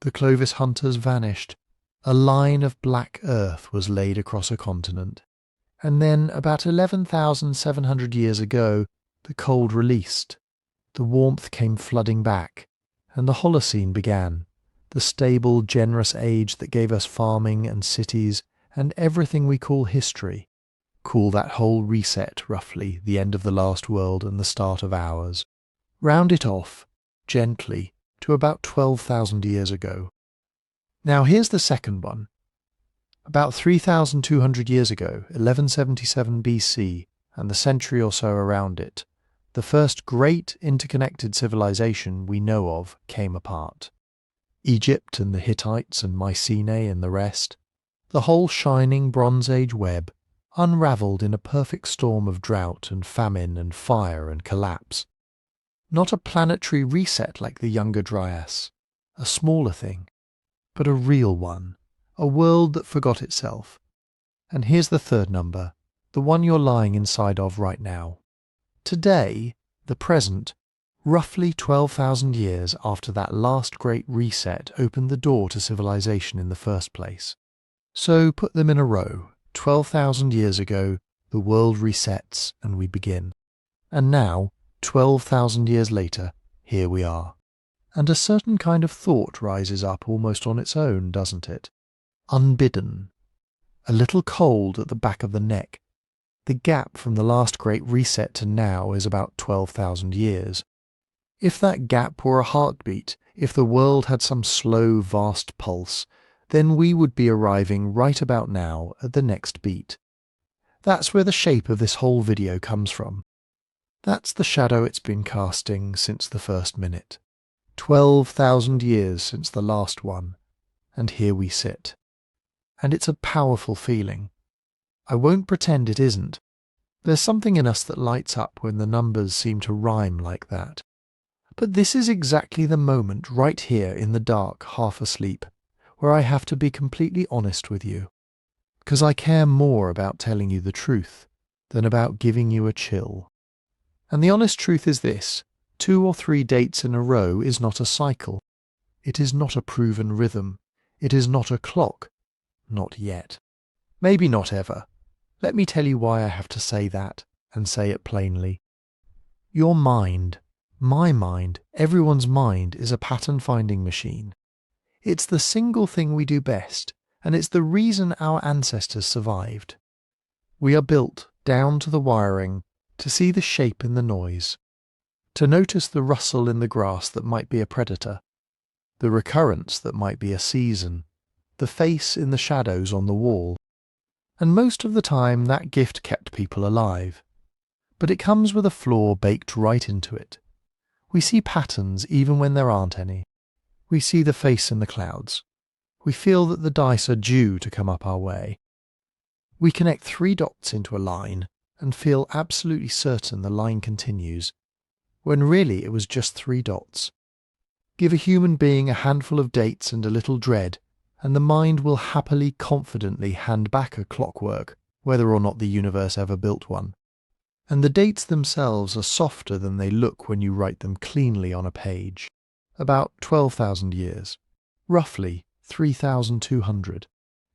The Clovis hunters vanished. A line of black earth was laid across a continent. And then, about 11,700 years ago, the cold released. The warmth came flooding back, and the Holocene began, the stable, generous age that gave us farming and cities and everything we call history. Call that whole reset, roughly, the end of the last world and the start of ours. Round it off, gently, to about 12,000 years ago. Now here's the second one. About 3,200 years ago, 1177 BC, and the century or so around it, the first great interconnected civilization we know of came apart. Egypt and the Hittites and Mycenae and the rest, the whole shining Bronze Age web, unravelled in a perfect storm of drought and famine and fire and collapse. Not a planetary reset like the Younger Dryas, a smaller thing, but a real one, a world that forgot itself. And here's the third number, the one you're lying inside of right now. Today, the present, roughly 12,000 years after that last great reset opened the door to civilization in the first place. So put them in a row. 12,000 years ago, the world resets and we begin. And now, 12,000 years later, here we are. And a certain kind of thought rises up almost on its own, doesn't it? Unbidden. A little cold at the back of the neck. The gap from the last great reset to now is about 12,000 years. If that gap were a heartbeat, if the world had some slow, vast pulse, then we would be arriving right about now at the next beat. That's where the shape of this whole video comes from. That's the shadow it's been casting since the first minute. 12,000 years since the last one, and here we sit. And it's a powerful feeling. I won't pretend it isn't. There's something in us that lights up when the numbers seem to rhyme like that. But this is exactly the moment right here in the dark, half asleep, where I have to be completely honest with you. Because I care more about telling you the truth than about giving you a chill. And the honest truth is this: 2 or 3 dates in a row is not a cycle. It is not a proven rhythm. It is not a clock. Not yet. Maybe not ever. Let me tell you why I have to say that, and say it plainly. Your mind, my mind, everyone's mind is a pattern-finding machine. It's the single thing we do best, and it's the reason our ancestors survived. We are built, down to the wiring, to see the shape in the noise, to notice the rustle in the grass that might be a predator, the recurrence that might be a season, the face in the shadows on the wall. And most of the time that gift kept people alive. But it comes with a flaw baked right into it. We see patterns even when there aren't any. We see the face in the clouds. We feel that the dice are due to come up our way. We connect 3 dots into a line and feel absolutely certain the line continues, when really it was just 3 dots. Give a human being a handful of dates and a little dread, and the mind will happily, confidently hand back a clockwork, whether or not the universe ever built one. And the dates themselves are softer than they look when you write them cleanly on a page. About 12,000 years. Roughly 3,200.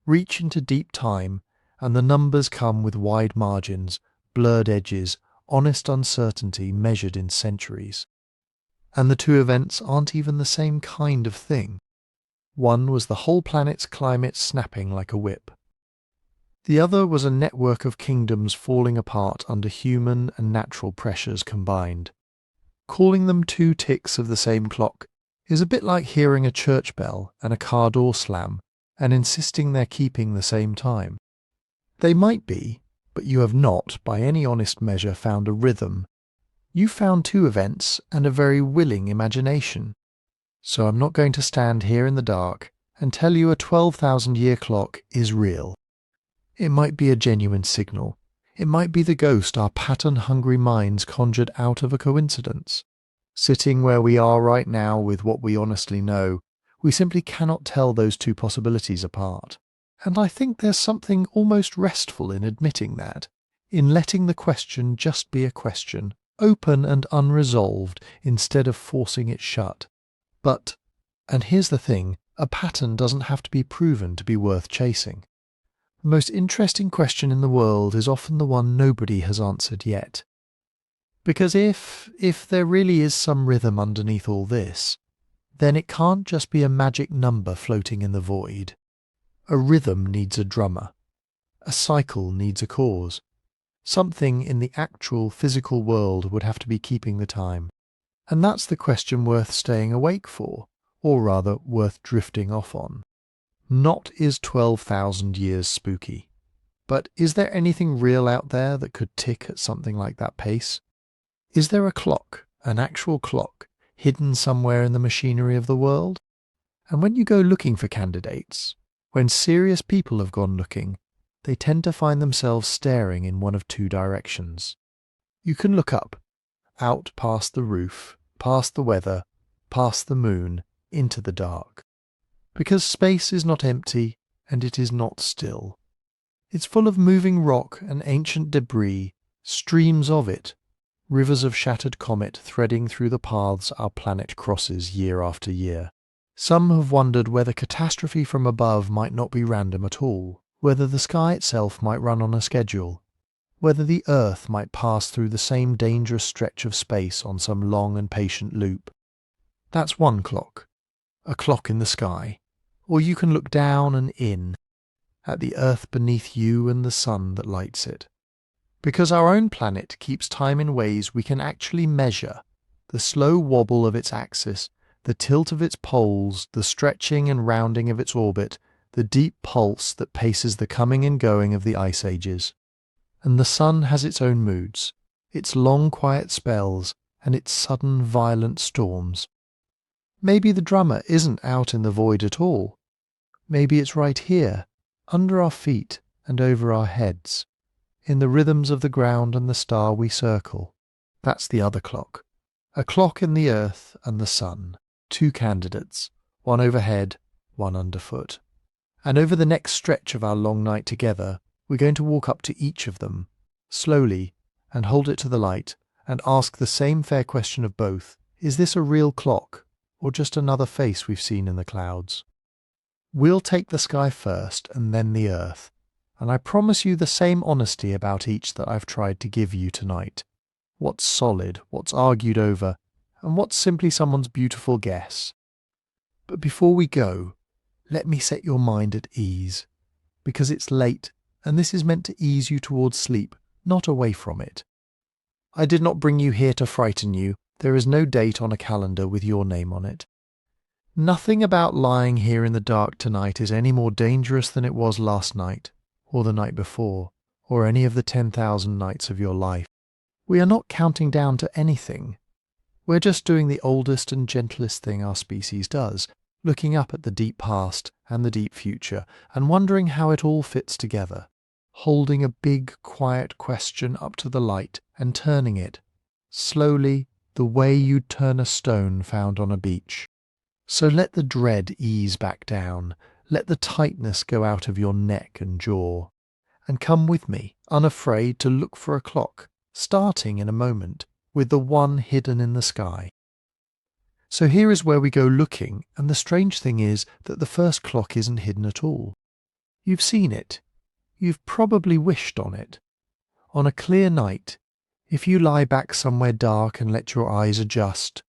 Reach into deep time, and the numbers come with wide margins, blurred edges, honest uncertainty measured in centuries. And the 2 events aren't even the same kind of thing. One was the whole planet's climate snapping like a whip. The other was a network of kingdoms falling apart under human and natural pressures combined. Calling them 2 ticks of the same clock is a bit like hearing a church bell and a car door slam and insisting they're keeping the same time. They might be, but you have not, by any honest measure, found a rhythm. You found 2 events and a very willing imagination. So I'm not going to stand here in the dark and tell you a 12,000-year clock is real. It might be a genuine signal. It might be the ghost our pattern-hungry minds conjured out of a coincidence. Sitting where we are right now with what we honestly know, we simply cannot tell those 2 possibilities apart. And I think there's something almost restful in admitting that, in letting the question just be a question, open and unresolved instead of forcing it shut. But, and here's the thing, a pattern doesn't have to be proven to be worth chasing. The most interesting question in the world is often the one nobody has answered yet. Because if there really is some rhythm underneath all this, then it can't just be a magic number floating in the void. A rhythm needs a drummer. A cycle needs a cause. Something in the actual physical world would have to be keeping the time. And that's the question worth staying awake for, or rather worth drifting off on. Not is 12,000 years spooky, but is there anything real out there that could tick at something like that pace? Is there a clock, an actual clock, hidden somewhere in the machinery of the world? And when you go looking for candidates, when serious people have gone looking, they tend to find themselves staring in one of 2 directions. You can look up, out past the roof, past the weather, past the moon, into the dark. Because space is not empty, and it is not still. It's full of moving rock and ancient debris, streams of it, rivers of shattered comet threading through the paths our planet crosses year after year. Some have wondered whether catastrophe from above might not be random at all, whether the sky itself might run on a schedule, whether the Earth might pass through the same dangerous stretch of space on some long and patient loop. That's one clock, a clock in the sky, or you can look down and in, at the Earth beneath you and the sun that lights it. Because our own planet keeps time in ways we can actually measure, the slow wobble of its axis, the tilt of its poles, the stretching and rounding of its orbit, the deep pulse that paces the coming and going of the ice ages. And the sun has its own moods, its long quiet spells, and its sudden violent storms. Maybe the drummer isn't out in the void at all. Maybe it's right here, under our feet and over our heads, in the rhythms of the ground and the star we circle. That's the other clock. A clock in the earth and the sun. 2 candidates, one overhead, one underfoot. And over the next stretch of our long night together, we're going to walk up to each of them, slowly, and hold it to the light, and ask the same fair question of both. Is this a real clock, or just another face we've seen in the clouds? We'll take the sky first, and then the earth, and I promise you the same honesty about each that I've tried to give you tonight. What's solid, what's argued over, and what's simply someone's beautiful guess. But before we go, let me set your mind at ease, because it's late, and this is meant to ease you towards sleep, not away from it. I did not bring you here to frighten you. There is no date on a calendar with your name on it. Nothing about lying here in the dark tonight is any more dangerous than it was last night, or the night before, or any of the 10,000 nights of your life. We are not counting down to anything. We're just doing the oldest and gentlest thing our species does, looking up at the deep past and the deep future, and wondering how it all fits together, holding a big, quiet question up to the light and turning it, slowly, the way you'd turn a stone found on a beach. So let the dread ease back down, let the tightness go out of your neck and jaw, and come with me, unafraid, to look for a clock, starting in a moment, with the one hidden in the sky. So here is where we go looking, and the strange thing is that the first clock isn't hidden at all. You've seen it. You've probably wished on it. On a clear night, if you lie back somewhere dark and let your eyes adjust,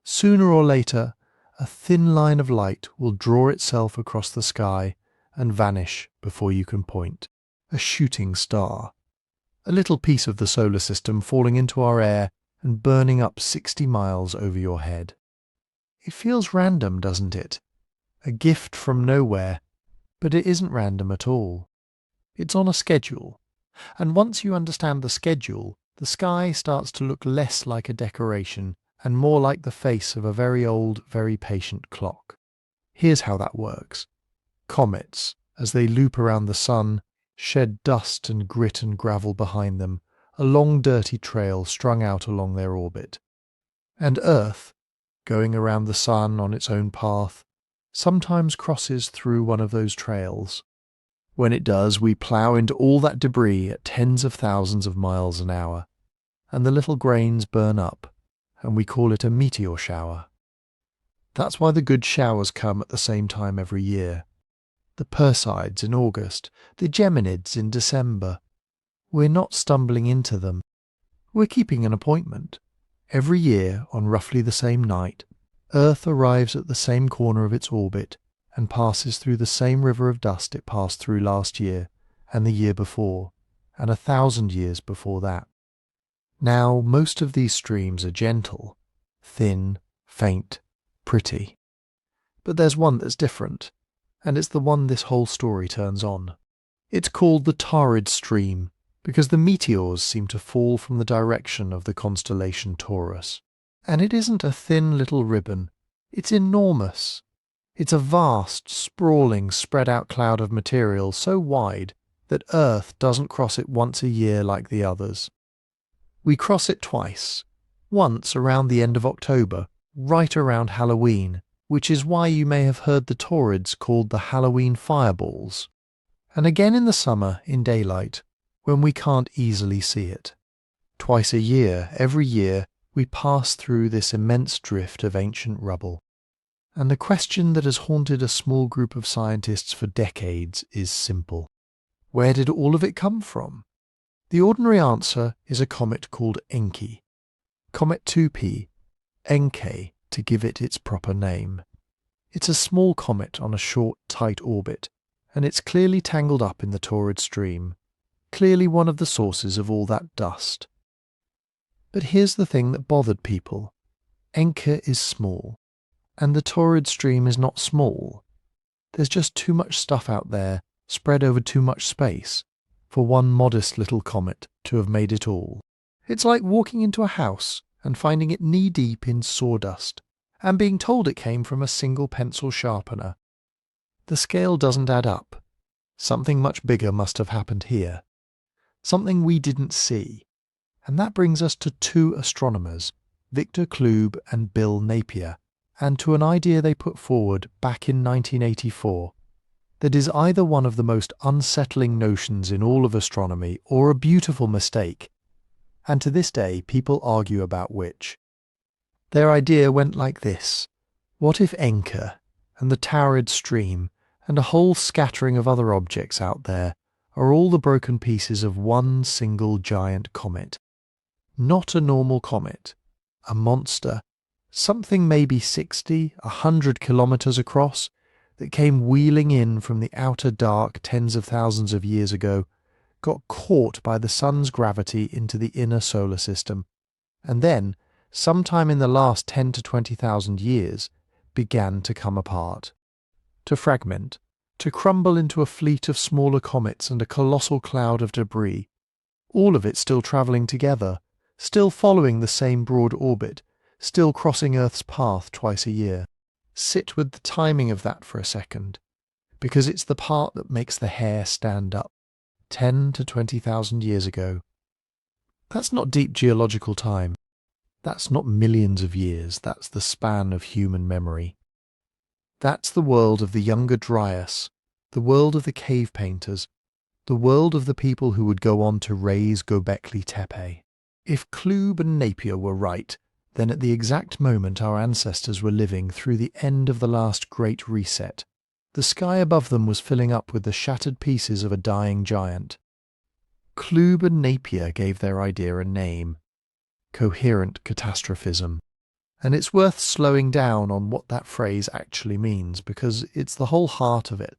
sooner or later, a thin line of light will draw itself across the sky and vanish before you can point. A shooting star. A little piece of the solar system falling into our air and burning up 60 miles over your head. It feels random, doesn't it? A gift from nowhere, but it isn't random at all. It's on a schedule, and once you understand the schedule, the sky starts to look less like a decoration and more like the face of a very old, very patient clock. Here's how that works. Comets, as they loop around the sun, shed dust and grit and gravel behind them, a long dirty trail strung out along their orbit. And Earth, going around the sun on its own path, sometimes crosses through one of those trails. When it does, we plough into all that debris at tens of thousands of miles an hour, and the little grains burn up, and we call it a meteor shower. That's why the good showers come at the same time every year. The Perseids in August, the Geminids in December. We're not stumbling into them. We're keeping an appointment. Every year, on roughly the same night, Earth arrives at the same corner of its orbit and passes through the same river of dust it passed through last year, and the year before, and 1,000 years before that. Now, most of these streams are gentle, thin, faint, pretty. But there's one that's different, and it's the one this whole story turns on. It's called the Taurid stream, because the meteors seem to fall from the direction of the constellation Taurus. And it isn't a thin little ribbon, it's enormous. It's a vast, sprawling, spread-out cloud of material so wide that Earth doesn't cross it once a year like the others. We cross it twice, once around the end of October, right around Halloween, which is why you may have heard the Taurids called the Halloween fireballs, and again in the summer in daylight, when we can't easily see it. Twice a year, every year, we pass through this immense drift of ancient rubble. And the question that has haunted a small group of scientists for decades is simple. Where did all of it come from? The ordinary answer is a comet called Encke. Comet 2P, Encke to give it its proper name. It's a small comet on a short, tight orbit, and it's clearly tangled up in the Taurid stream, clearly one of the sources of all that dust. But here's the thing that bothered people. Encke is small, and the Taurid stream is not small. There's just too much stuff out there, spread over too much space, for one modest little comet to have made it all. It's like walking into a house and finding it knee-deep in sawdust, and being told it came from a single pencil sharpener. The scale doesn't add up. Something much bigger must have happened here. Something we didn't see. And that brings us to two astronomers, Victor Klube and Bill Napier, and to an idea they put forward back in 1984 that is either one of the most unsettling notions in all of astronomy or a beautiful mistake, and to this day people argue about which. Their idea went like this. What if Encke and the Taurid stream and a whole scattering of other objects out there are all the broken pieces of one single giant comet? Not a normal comet, a monster, something maybe 60, 100 kilometers across, that came wheeling in from the outer dark tens of thousands of years ago, got caught by the sun's gravity into the inner solar system, and then, sometime in the last 10 to 20,000 years, began to come apart, to fragment, to crumble into a fleet of smaller comets and a colossal cloud of debris, all of it still travelling together, still following the same broad orbit, still crossing Earth's path twice a year. Sit with the timing of that for a second, because it's the part that makes the hair stand up. 10 to 20,000 years ago. That's not deep geological time. That's not millions of years. That's the span of human memory. That's the world of the Younger Dryas, the world of the cave painters, the world of the people who would go on to raise Göbekli Tepe. If Klube and Napier were right, then at the exact moment our ancestors were living through the end of the last Great Reset, the sky above them was filling up with the shattered pieces of a dying giant. Klube and Napier gave their idea a name: coherent catastrophism. And it's worth slowing down on what that phrase actually means, because it's the whole heart of it.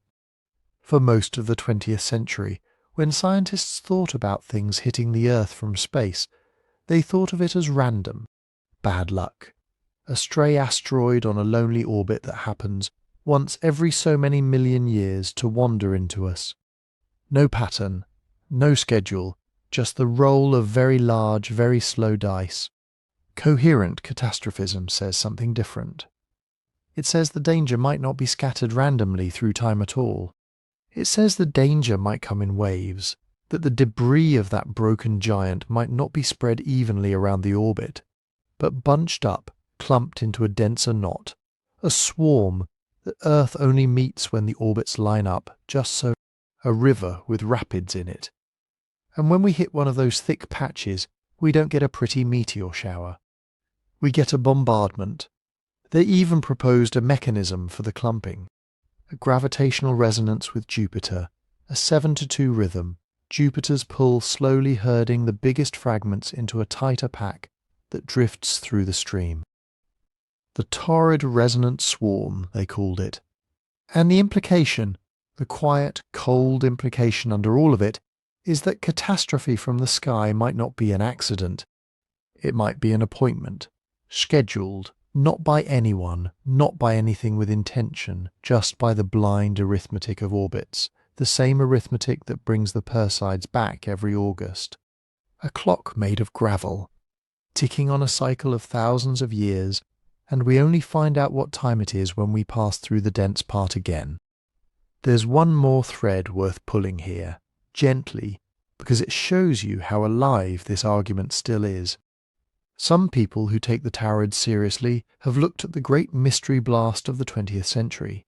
For most of the 20th century, when scientists thought about things hitting the Earth from space, they thought of it as random, bad luck, a stray asteroid on a lonely orbit that happens once every so many million years to wander into us. No pattern, no schedule, just the roll of very large, very slow dice. Coherent catastrophism says something different. It says the danger might not be scattered randomly through time at all. It says the danger might come in waves, that the debris of that broken giant might not be spread evenly around the orbit, but bunched up, clumped into a denser knot, a swarm that Earth only meets when the orbits line up, just so, a river with rapids in it. And when we hit one of those thick patches, we don't get a pretty meteor shower. We get a bombardment. They even proposed a mechanism for the clumping, a gravitational resonance with Jupiter, a 7-2 rhythm, Jupiter's pull slowly herding the biggest fragments into a tighter pack that drifts through the stream. The Taurid resonant swarm, they called it. And the implication, the quiet, cold implication under all of it, is that catastrophe from the sky might not be an accident. It might be an appointment, scheduled, not by anyone, not by anything with intention, just by the blind arithmetic of orbits, the same arithmetic that brings the Perseids back every August. A clock made of gravel, ticking on a cycle of thousands of years, and we only find out what time it is when we pass through the dense part again. There's one more thread worth pulling here, gently, because it shows you how alive this argument still is. Some people who take the Taurid seriously have looked at the great mystery blast of the 20th century,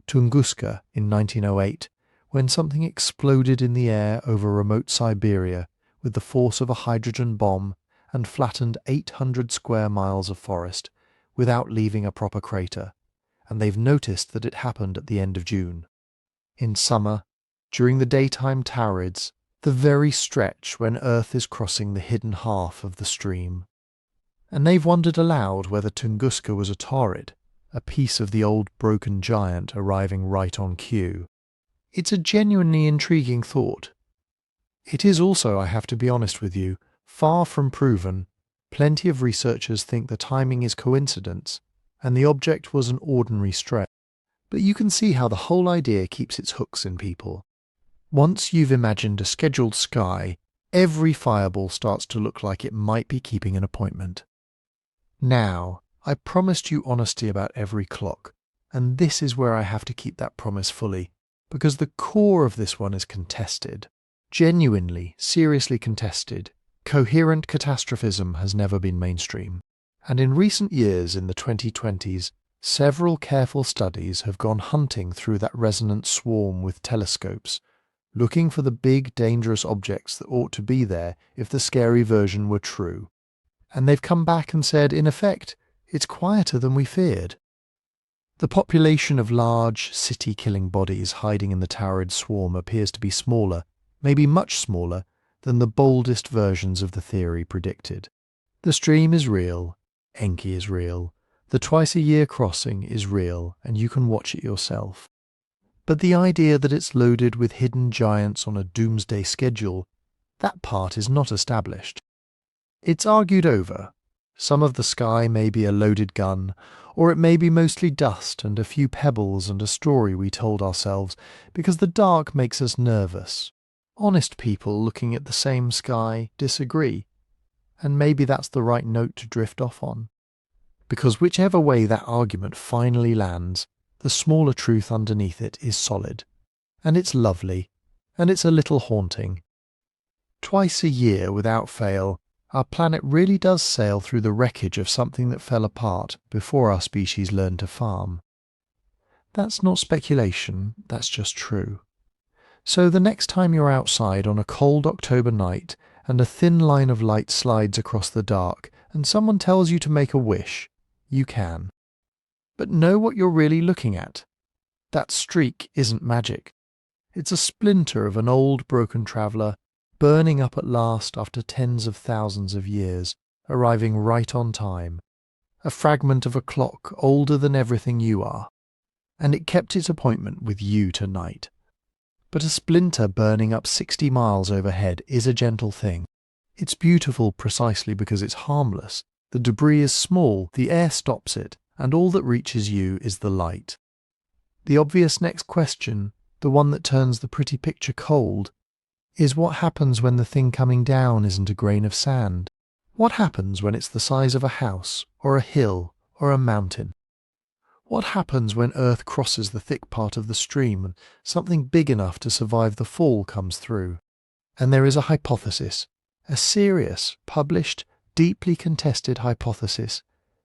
Tunguska in 1908, when something exploded in the air over remote Siberia with the force of a hydrogen bomb and flattened 800 square miles of forest without leaving a proper crater, and they've noticed that it happened at the end of June. In summer, during the daytime Taurids, the very stretch when Earth is crossing the hidden half of the stream. And they've wondered aloud whether Tunguska was a Taurid, a piece of the old broken giant arriving right on cue. It's a genuinely intriguing thought. It is also, I have to be honest with you, far from proven. Plenty of researchers think the timing is coincidence, and the object was an ordinary stretch. But you can see how the whole idea keeps its hooks in people. Once you've imagined a scheduled sky, every fireball starts to look like it might be keeping an appointment. Now, I promised you honesty about every clock, and this is where I have to keep that promise fully, because the core of this one is contested. Genuinely, seriously contested. Coherent catastrophism has never been mainstream. And in recent years, in the 2020s, several careful studies have gone hunting through that resonant swarm with telescopes, looking for the big, dangerous objects that ought to be there if the scary version were true. And they've come back and said, in effect, it's quieter than we feared. The population of large, city-killing bodies hiding in the Taurid swarm appears to be smaller, maybe much smaller, than the boldest versions of the theory predicted. The stream is real, Enki is real, the twice-a-year crossing is real, and you can watch it yourself. But the idea that it's loaded with hidden giants on a doomsday schedule, that part is not established. It's argued over, Some of the sky may be a loaded gun, or it may be mostly dust and a few pebbles and a story we told ourselves because the dark makes us nervous. Honest people looking at the same sky disagree, and maybe that's the right note to drift off on. Because whichever way that argument finally lands, the smaller truth underneath it is solid, and it's lovely, and it's a little haunting. Twice a year, without fail, our planet really does sail through the wreckage of something that fell apart before our species learned to farm. That's not speculation, that's just true. So the next time you're outside on a cold October night and a thin line of light slides across the dark and someone tells you to make a wish, you can. But know what you're really looking at. That streak isn't magic. It's a splinter of an old broken traveller burning up at last after tens of thousands of years, arriving right on time. A fragment of a clock older than everything you are. And it kept its appointment with you tonight. But a splinter burning up 60 miles overhead is a gentle thing. It's beautiful precisely because it's harmless. The debris is small, the air stops it, and all that reaches you is the light. The obvious next question, the one that turns the pretty picture cold, is what happens when the thing coming down isn't a grain of sand? What happens when it's the size of a house, or a hill, or a mountain? What happens when Earth crosses the thick part of the stream and something big enough to survive the fall comes through? And there is a hypothesis, a serious, published, deeply contested hypothesis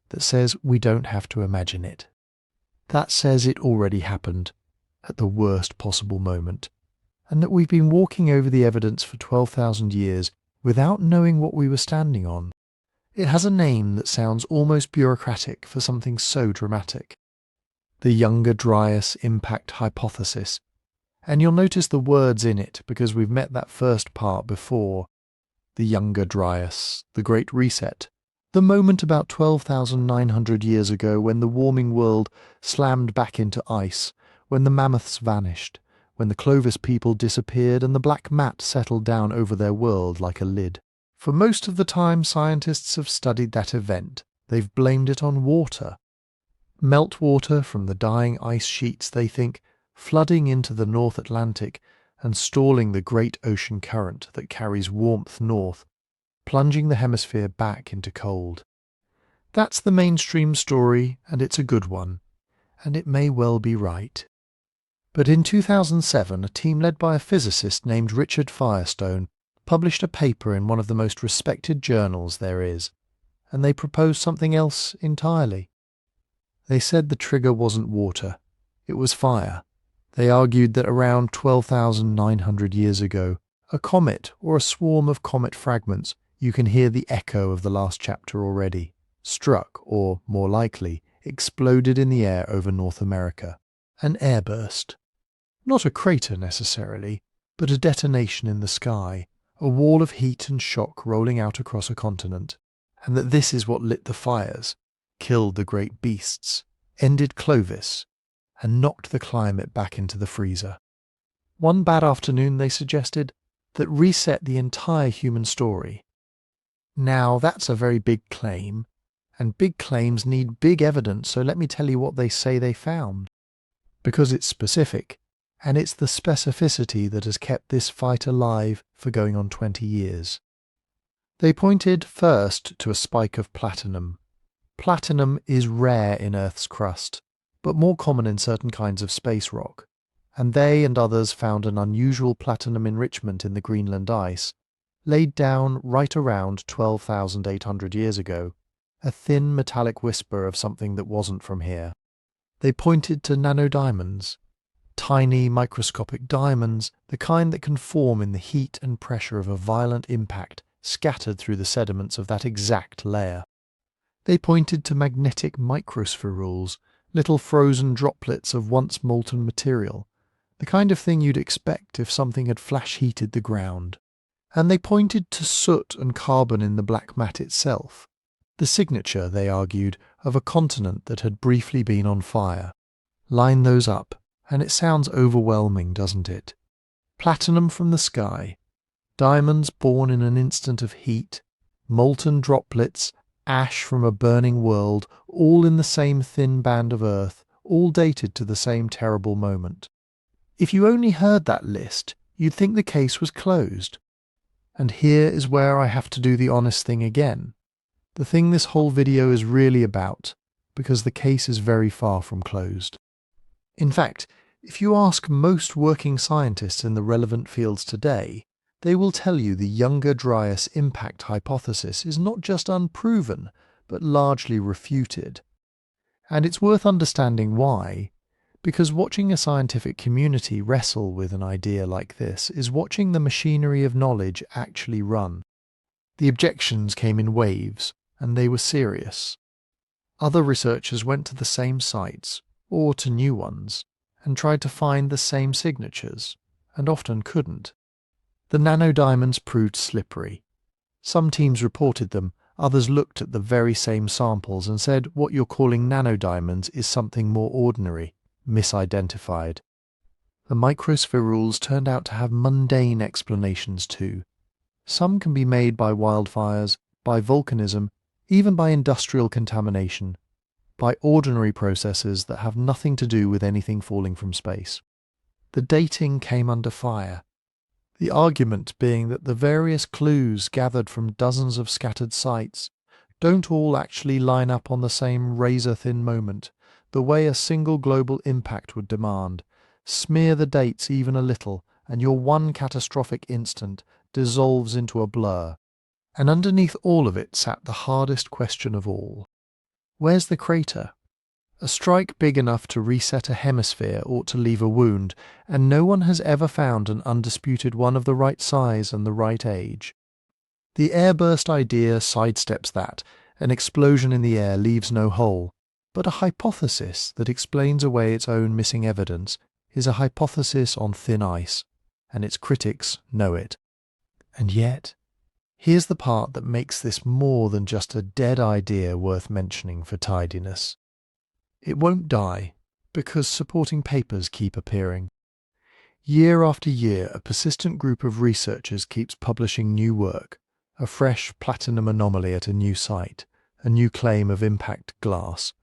that says we don't have to imagine it. That says it already happened, at the worst possible moment, and that we've been walking over the evidence for 12,000 years without knowing what we were standing on. It has a name that sounds almost bureaucratic for something so dramatic. The Younger Dryas Impact Hypothesis. And you'll notice the words in it because we've met that first part before. The Younger Dryas, the Great Reset, the moment about 12,900 years ago when the warming world slammed back into ice, when the mammoths vanished, when the Clovis people disappeared and the black mat settled down over their world like a lid. For most of the time scientists have studied that event, they've blamed it on water. Meltwater from the dying ice sheets, they think, flooding into the North Atlantic and stalling the great ocean current that carries warmth north, plunging the hemisphere back into cold. That's the mainstream story, and it's a good one, and it may well be right. But in 2007, a team led by a physicist named Richard Firestone published a paper in one of the most respected journals there is, and they proposed something else entirely. They said the trigger wasn't water, it was fire. They argued that around 12,900 years ago, a comet or a swarm of comet fragments, you can hear the echo of the last chapter already, struck, or more likely, exploded in the air over North America. An airburst. Not a crater necessarily, but a detonation in the sky, a wall of heat and shock rolling out across a continent, and that this is what lit the fires, killed the great beasts, ended Clovis, and knocked the climate back into the freezer. One bad afternoon, they suggested, that reset the entire human story. Now, that's a very big claim, and big claims need big evidence, so let me tell you what they say they found. Because it's specific, and it's the specificity that has kept this fight alive for going on 20 years. They pointed first to a spike of platinum. Platinum is rare in Earth's crust, but more common in certain kinds of space rock, and they and others found an unusual platinum enrichment in the Greenland ice, laid down right around 12,800 years ago, a thin metallic whisper of something that wasn't from here. They pointed to nanodiamonds, tiny microscopic diamonds, the kind that can form in the heat and pressure of a violent impact scattered through the sediments of that exact layer. They pointed to magnetic microspherules, little frozen droplets of once molten material, the kind of thing you'd expect if something had flash-heated the ground. And they pointed to soot and carbon in the black mat itself, the signature, they argued, of a continent that had briefly been on fire. Line those up, and it sounds overwhelming, doesn't it? Platinum from the sky, diamonds born in an instant of heat, molten droplets, ash from a burning world, all in the same thin band of earth, all dated to the same terrible moment. If you only heard that list, you'd think the case was closed. And here is where I have to do the honest thing again. The thing this whole video is really about, because the case is very far from closed. In fact, if you ask most working scientists in the relevant fields today, they will tell you the Younger Dryas Impact Hypothesis is not just unproven, but largely refuted. And it's worth understanding why, because watching a scientific community wrestle with an idea like this is watching the machinery of knowledge actually run. The objections came in waves, and they were serious. Other researchers went to the same sites, or to new ones, and tried to find the same signatures, and often couldn't. The nanodiamonds proved slippery. Some teams reported them, others looked at the very same samples and said what you're calling nanodiamonds is something more ordinary, misidentified. The microspherules turned out to have mundane explanations too. Some can be made by wildfires, by volcanism, even by industrial contamination, by ordinary processes that have nothing to do with anything falling from space. The dating came under fire. The argument being that the various clues gathered from dozens of scattered sites don't all actually line up on the same razor-thin moment, the way a single global impact would demand. Smear the dates even a little, and your one catastrophic instant dissolves into a blur. And underneath all of it sat the hardest question of all. Where's the crater? A strike big enough to reset a hemisphere ought to leave a wound, and no one has ever found an undisputed one of the right size and the right age. The airburst idea sidesteps that. An explosion in the air leaves no hole. But a hypothesis that explains away its own missing evidence is a hypothesis on thin ice, and its critics know it. And yet, here's the part that makes this more than just a dead idea worth mentioning for tidiness. It won't die, because supporting papers keep appearing. Year after year, a persistent group of researchers keeps publishing new work, a fresh platinum anomaly at a new site, a new claim of impact glass,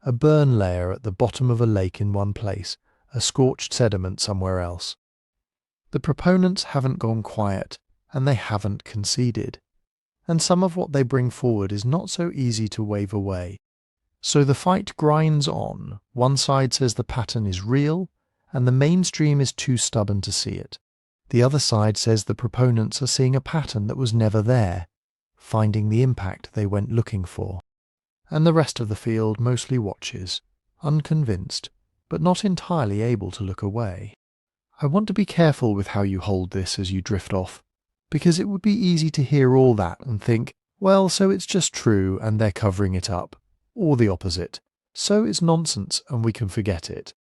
a burn layer at the bottom of a lake in one place, a scorched sediment somewhere else. The proponents haven't gone quiet, and they haven't conceded. And some of what they bring forward is not so easy to wave away. So the fight grinds on. One side says the pattern is real, and the mainstream is too stubborn to see it. The other side says the proponents are seeing a pattern that was never there, finding the impact they went looking for. And the rest of the field mostly watches, unconvinced, but not entirely able to look away. I want to be careful with how you hold this as you drift off, because it would be easy to hear all that and think, well, so it's just true and they're covering it up. Or the opposite. So it's nonsense and we can forget it.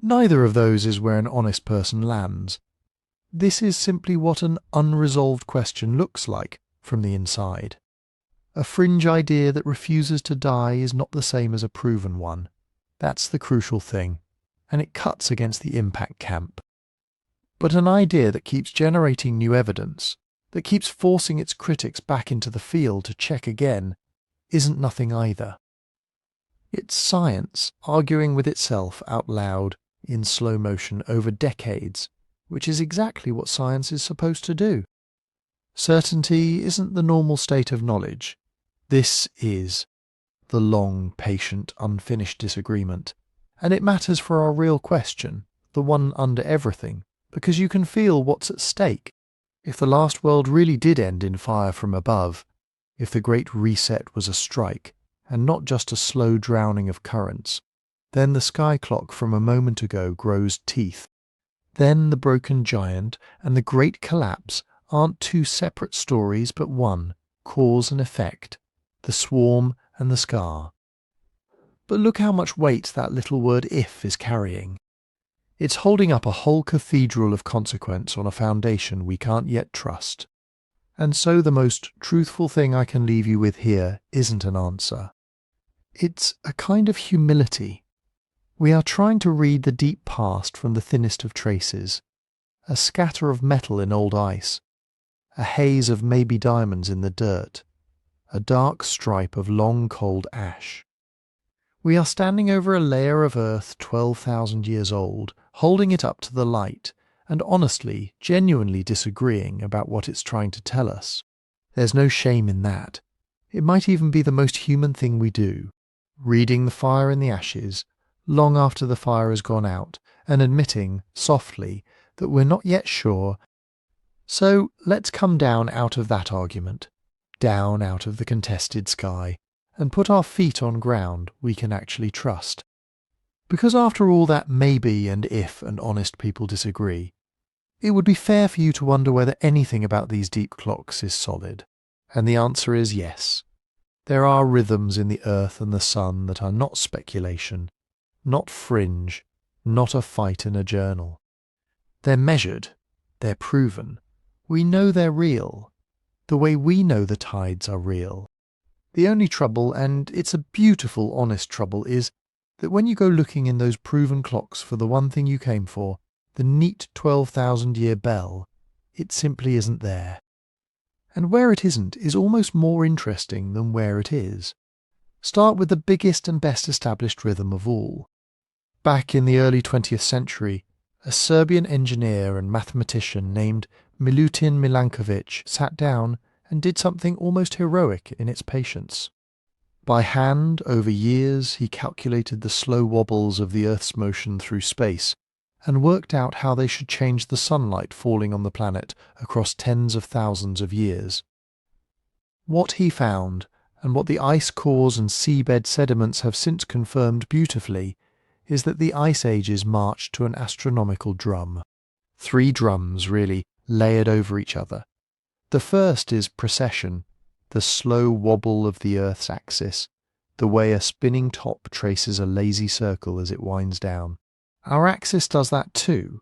Neither of those is where an honest person lands. This is simply what an unresolved question looks like from the inside. A fringe idea that refuses to die is not the same as a proven one. That's the crucial thing, and it cuts against the impact camp. But an idea that keeps generating new evidence, that keeps forcing its critics back into the field to check again, isn't nothing either. It's science arguing with itself out loud, in slow motion over decades, which is exactly what science is supposed to do. Certainty isn't the normal state of knowledge. This is the long, patient, unfinished disagreement. And it matters for our real question, the one under everything, because you can feel what's at stake. If the last world really did end in fire from above, if the Great Reset was a strike, and not just a slow drowning of currents, then the sky clock from a moment ago grows teeth. Then the broken giant and the great collapse aren't two separate stories but one, cause and effect, the swarm and the scar. But look how much weight that little word if is carrying. It's holding up a whole cathedral of consequence on a foundation we can't yet trust. And so the most truthful thing I can leave you with here isn't an answer. It's a kind of humility. We are trying to read the deep past from the thinnest of traces, a scatter of metal in old ice, a haze of maybe diamonds in the dirt, a dark stripe of long cold ash. We are standing over a layer of earth 12,000 years old, holding it up to the light, and honestly, genuinely disagreeing about what it's trying to tell us. There's no shame in that. It might even be the most human thing we do, reading the fire in the ashes, long after the fire has gone out, and admitting, softly, that we're not yet sure. So let's come down out of that argument, down out of the contested sky, and put our feet on ground we can actually trust. Because after all that maybe and if and honest people disagree, it would be fair for you to wonder whether anything about these deep clocks is solid. And the answer is yes. There are rhythms in the earth and the sun that are not speculation, not fringe, not a fight in a journal. They're measured, they're proven. We know they're real, the way we know the tides are real. The only trouble, and it's a beautiful, honest trouble, is that when you go looking in those proven clocks for the one thing you came for, the neat 12,000-year bell, it simply isn't there. And where it isn't is almost more interesting than where it is. Start with the biggest and best established rhythm of all. Back in the early 20th century, a Serbian engineer and mathematician named Milankovitch sat down and did something almost heroic in its patience. By hand, over years, he calculated the slow wobbles of the Earth's motion through space and worked out how they should change the sunlight falling on the planet across tens of thousands of years. What he found, and what the ice cores and seabed sediments have since confirmed beautifully, is that the ice ages marched to an astronomical drum. 3 drums, really, layered over each other. The first is precession, the slow wobble of the Earth's axis, the way a spinning top traces a lazy circle as it winds down. Our axis does that too,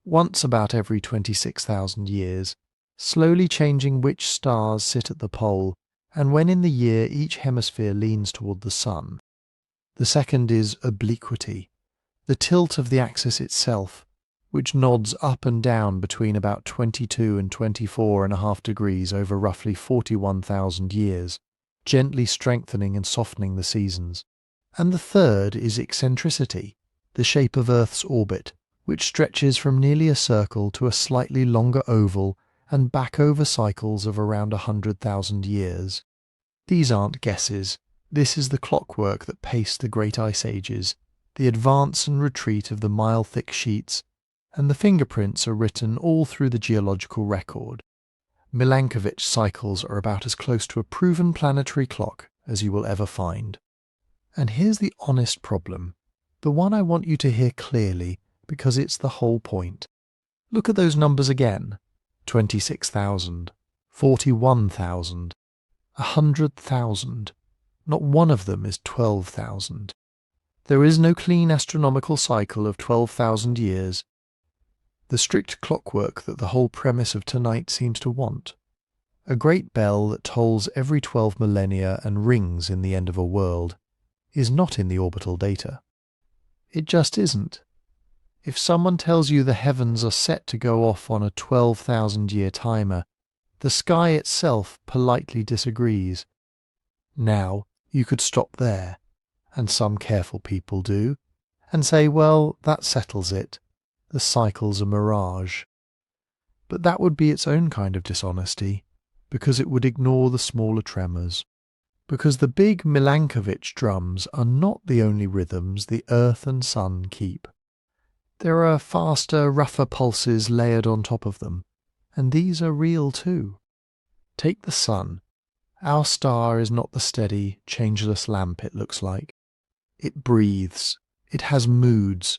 once about every 26,000 years, slowly changing which stars sit at the pole and when in the year each hemisphere leans toward the sun. The second is obliquity, the tilt of the axis itself, which nods up and down between about 22 and 24.5 degrees over roughly 41,000 years, gently strengthening and softening the seasons. And the third is eccentricity, the shape of Earth's orbit, which stretches from nearly a circle to a slightly longer oval and back over cycles of around 100,000 years. These aren't guesses. This is the clockwork that paced the great ice ages, the advance and retreat of the mile-thick sheets, and the fingerprints are written all through the geological record. Milankovitch cycles are about as close to a proven planetary clock as you will ever find. And here's the honest problem, the one I want you to hear clearly because it's the whole point. Look at those numbers again. 26,000, 41,000, 100,000. Not one of them is 12,000. There is no clean astronomical cycle of 12,000 years. The strict clockwork that the whole premise of tonight seems to want. A great bell that tolls every 12 millennia and rings in the end of a world is not in the orbital data. It just isn't. If someone tells you the heavens are set to go off on a 12,000-year timer, the sky itself politely disagrees. Now, you could stop there, and some careful people do, and say, well, that settles it. The cycle's a mirage. But that would be its own kind of dishonesty, because it would ignore the smaller tremors. Because the big Milankovitch drums are not the only rhythms the Earth and Sun keep. There are faster, rougher pulses layered on top of them, and these are real too. Take the Sun. Our star is not the steady, changeless lamp it looks like. It breathes, it has moods,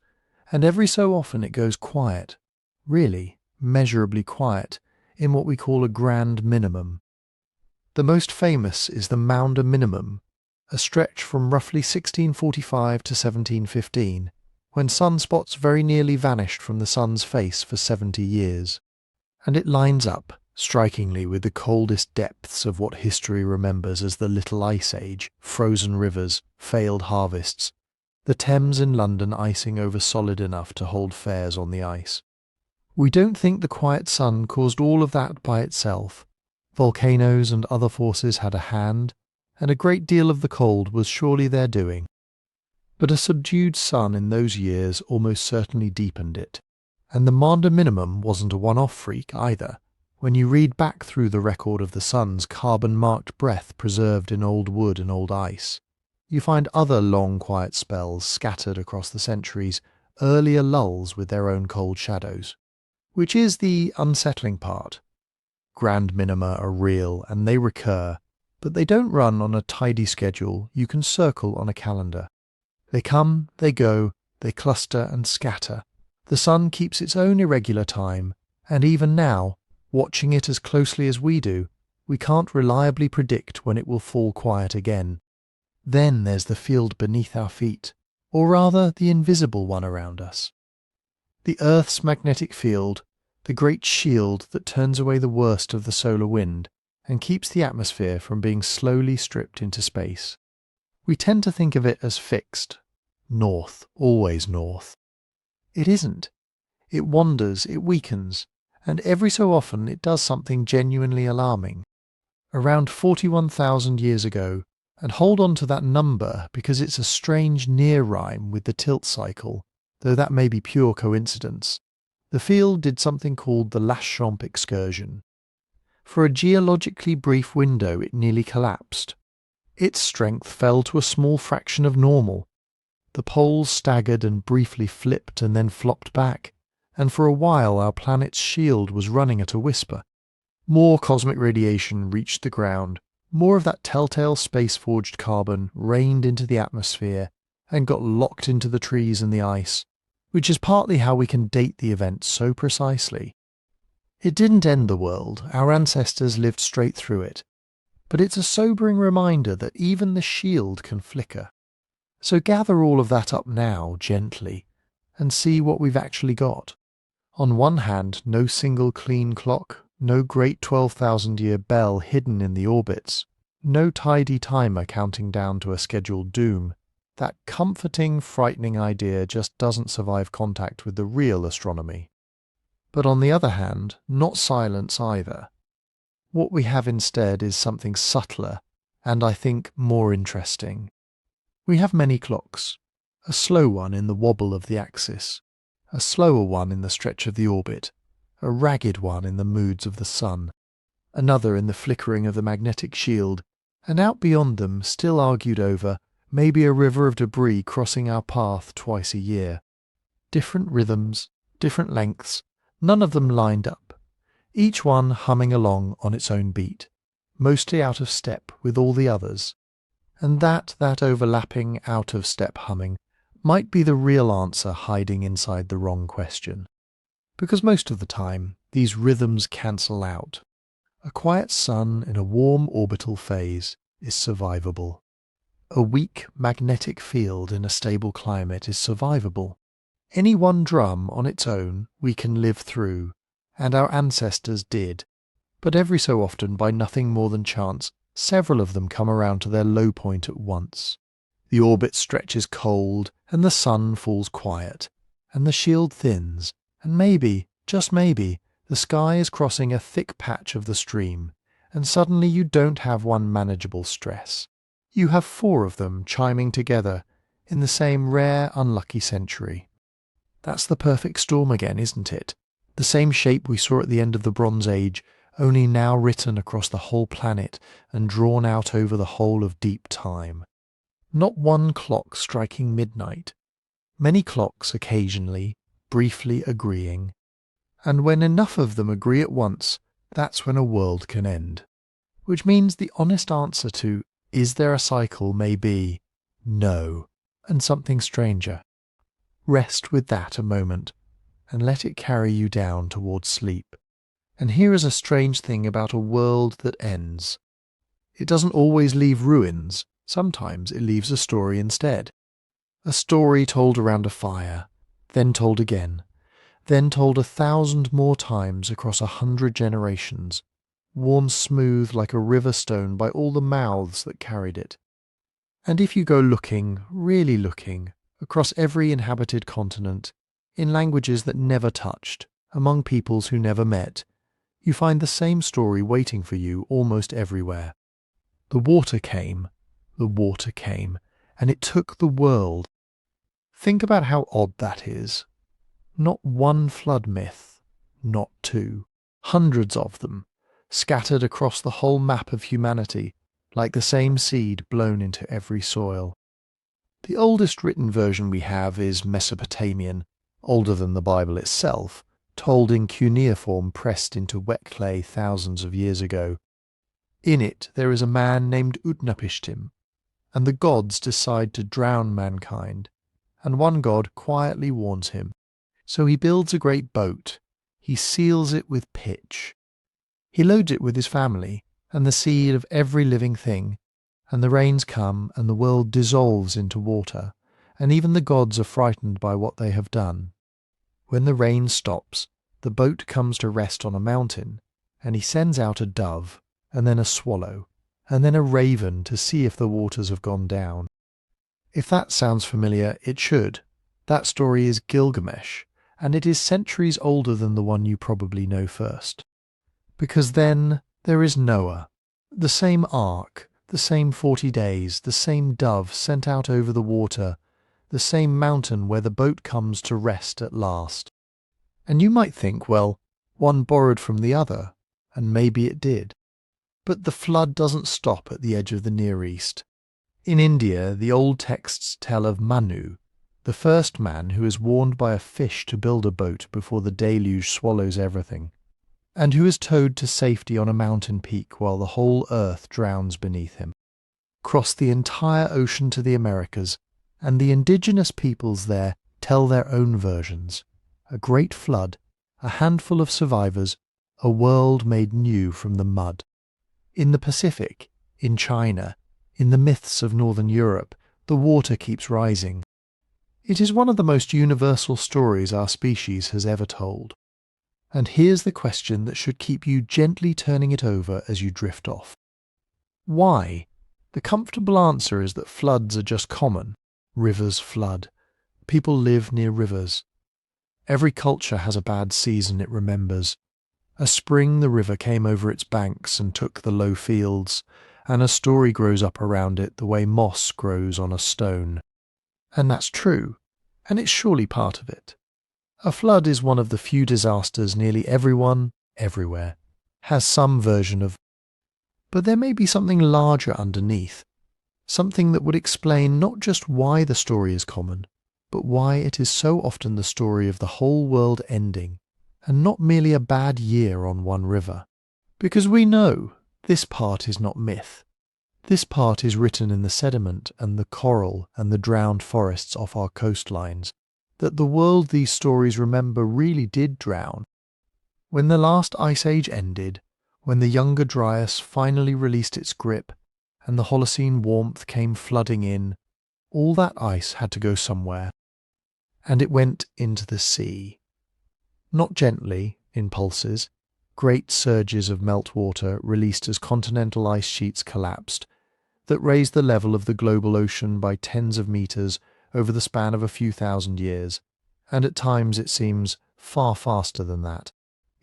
and every so often it goes quiet, really, measurably quiet, in what we call a grand minimum. The most famous is the Maunder minimum, a stretch from roughly 1645 to 1715, when sunspots very nearly vanished from the sun's face for 70 years. And it lines up, strikingly, with the coldest depths of what history remembers as the Little Ice Age, frozen rivers, failed harvests, the Thames in London icing over solid enough to hold fairs on the ice. We don't think the quiet sun caused all of that by itself. Volcanoes and other forces had a hand, and a great deal of the cold was surely their doing. But a subdued sun in those years almost certainly deepened it. And the Maunder minimum wasn't a one-off freak either. When you read back through the record of the sun's carbon-marked breath preserved in old wood and old ice, you find other long quiet spells scattered across the centuries, earlier lulls with their own cold shadows. Which is the unsettling part. Grand minima are real and they recur, but they don't run on a tidy schedule you can circle on a calendar. They come, they go, they cluster and scatter. The sun keeps its own irregular time, and even now, watching it as closely as we do, we can't reliably predict when it will fall quiet again. Then there's the field beneath our feet, or rather the invisible one around us. The Earth's magnetic field, the great shield that turns away the worst of the solar wind and keeps the atmosphere from being slowly stripped into space. We tend to think of it as fixed. North, always north. It isn't. It wanders, it weakens, and every so often it does something genuinely alarming. Around 41,000 years ago, and hold on to that number because it's a strange near rhyme with the tilt cycle, though that may be pure coincidence, the field did something called the Lachamp excursion. For a geologically brief window it nearly collapsed. Its strength fell to a small fraction of normal. The poles staggered and briefly flipped and then flopped back, and for a while our planet's shield was running at a whisper. More cosmic radiation reached the ground, more of that telltale space-forged carbon rained into the atmosphere and got locked into the trees and the ice, which is partly how we can date the event so precisely. It didn't end the world, our ancestors lived straight through it, but it's a sobering reminder that even the shield can flicker. So gather all of that up now, gently, and see what we've actually got. On one hand, no single clean clock, no great 12,000-year bell hidden in the orbits, no tidy timer counting down to a scheduled doom. That comforting, frightening idea just doesn't survive contact with the real astronomy. But on the other hand, not silence either. What we have instead is something subtler, and I think more interesting. We have many clocks, a slow one in the wobble of the axis, a slower one in the stretch of the orbit, a ragged one in the moods of the sun, another in the flickering of the magnetic shield, and out beyond them, still argued over, maybe a river of debris crossing our path twice a year. Different rhythms, different lengths, none of them lined up, each one humming along on its own beat, mostly out of step with all the others. And that overlapping out-of-step humming might be the real answer hiding inside the wrong question. Because most of the time, these rhythms cancel out. A quiet sun in a warm orbital phase is survivable. A weak magnetic field in a stable climate is survivable. Any one drum on its own we can live through, and our ancestors did. But every so often, by nothing more than chance, several of them come around to their low point at once. The orbit stretches cold, and the sun falls quiet, and the shield thins, and maybe, just maybe, the sky is crossing a thick patch of the stream, and suddenly you don't have one manageable stress. You have four of them chiming together in the same rare, unlucky century. That's the perfect storm again, isn't it? The same shape we saw at the end of the Bronze Age, only now written across the whole planet and drawn out over the whole of deep time. Not one clock striking midnight. Many clocks occasionally, briefly agreeing. And when enough of them agree at once, that's when a world can end. Which means the honest answer to, is there a cycle, may be, no, and something stranger. Rest with that a moment, and let it carry you down towards sleep. And here is a strange thing about a world that ends. It doesn't always leave ruins, sometimes it leaves a story instead. A story told around a fire, then told again, then told 1,000 more times across 100 generations, worn smooth like a river stone by all the mouths that carried it. And if you go looking, really looking, across every inhabited continent, in languages that never touched, among peoples who never met, you find the same story waiting for you almost everywhere. The water came, and it took the world. Think about how odd that is. Not one flood myth, not two, hundreds of them, scattered across the whole map of humanity, like the same seed blown into every soil. The oldest written version we have is Mesopotamian, older than the Bible itself, told in cuneiform pressed into wet clay thousands of years ago. In it there is a man named Utnapishtim, and the gods decide to drown mankind, and one god quietly warns him. So he builds a great boat. He seals it with pitch. He loads it with his family and the seed of every living thing, and the rains come and the world dissolves into water, and even the gods are frightened by what they have done. When the rain stops, the boat comes to rest on a mountain, and he sends out a dove, and then a swallow, and then a raven to see if the waters have gone down. If that sounds familiar, it should. That story is Gilgamesh, and it is centuries older than the one you probably know first. Because then there is Noah, the same ark, the same 40 days, the same dove sent out over the water, the same mountain where the boat comes to rest at last. And you might think, well, one borrowed from the other, and maybe it did. But the flood doesn't stop at the edge of the Near East. In India, the old texts tell of Manu, the first man who is warned by a fish to build a boat before the deluge swallows everything, and who is towed to safety on a mountain peak while the whole earth drowns beneath him. Cross the entire ocean to the Americas, and the indigenous peoples there tell their own versions. A great flood, a handful of survivors, a world made new from the mud. In the Pacific, in China, in the myths of Northern Europe, the water keeps rising. It is one of the most universal stories our species has ever told. And here's the question that should keep you gently turning it over as you drift off. Why? The comfortable answer is that floods are just common. Rivers flood. People live near rivers. Every culture has a bad season it remembers. A spring the river came over its banks and took the low fields, and a story grows up around it the way moss grows on a stone. And that's true, and it's surely part of it. A flood is one of the few disasters nearly everyone, everywhere, has some version of. But there may be something larger underneath, something that would explain not just why the story is common, but why it is so often the story of the whole world ending, and not merely a bad year on one river. Because we know this part is not myth. This part is written in the sediment and the coral and the drowned forests off our coastlines, that the world these stories remember really did drown. When the last ice age ended, when the Younger Dryas finally released its grip, and the Holocene warmth came flooding in, all that ice had to go somewhere. And it went into the sea. Not gently, in pulses, great surges of meltwater released as continental ice sheets collapsed, that raised the level of the global ocean by tens of meters over the span of a few thousand years, and at times it seems far faster than that.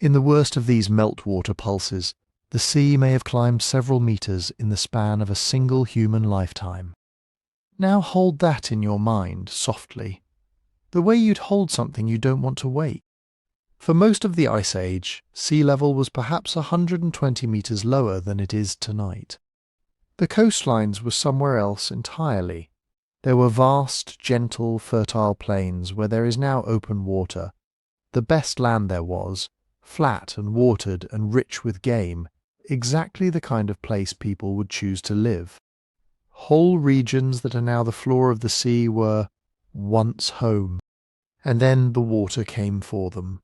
In the worst of these meltwater pulses, the sea may have climbed several meters in the span of a single human lifetime. Now hold that in your mind, softly, the way you'd hold something you don't want to wake. For most of the Ice Age, sea level was perhaps 120 meters lower than it is tonight. The coastlines were somewhere else entirely. There were vast, gentle, fertile plains where there is now open water. The best land there was, flat and watered and rich with game, exactly the kind of place people would choose to live. Whole regions that are now the floor of the sea were once home. And then the water came for them.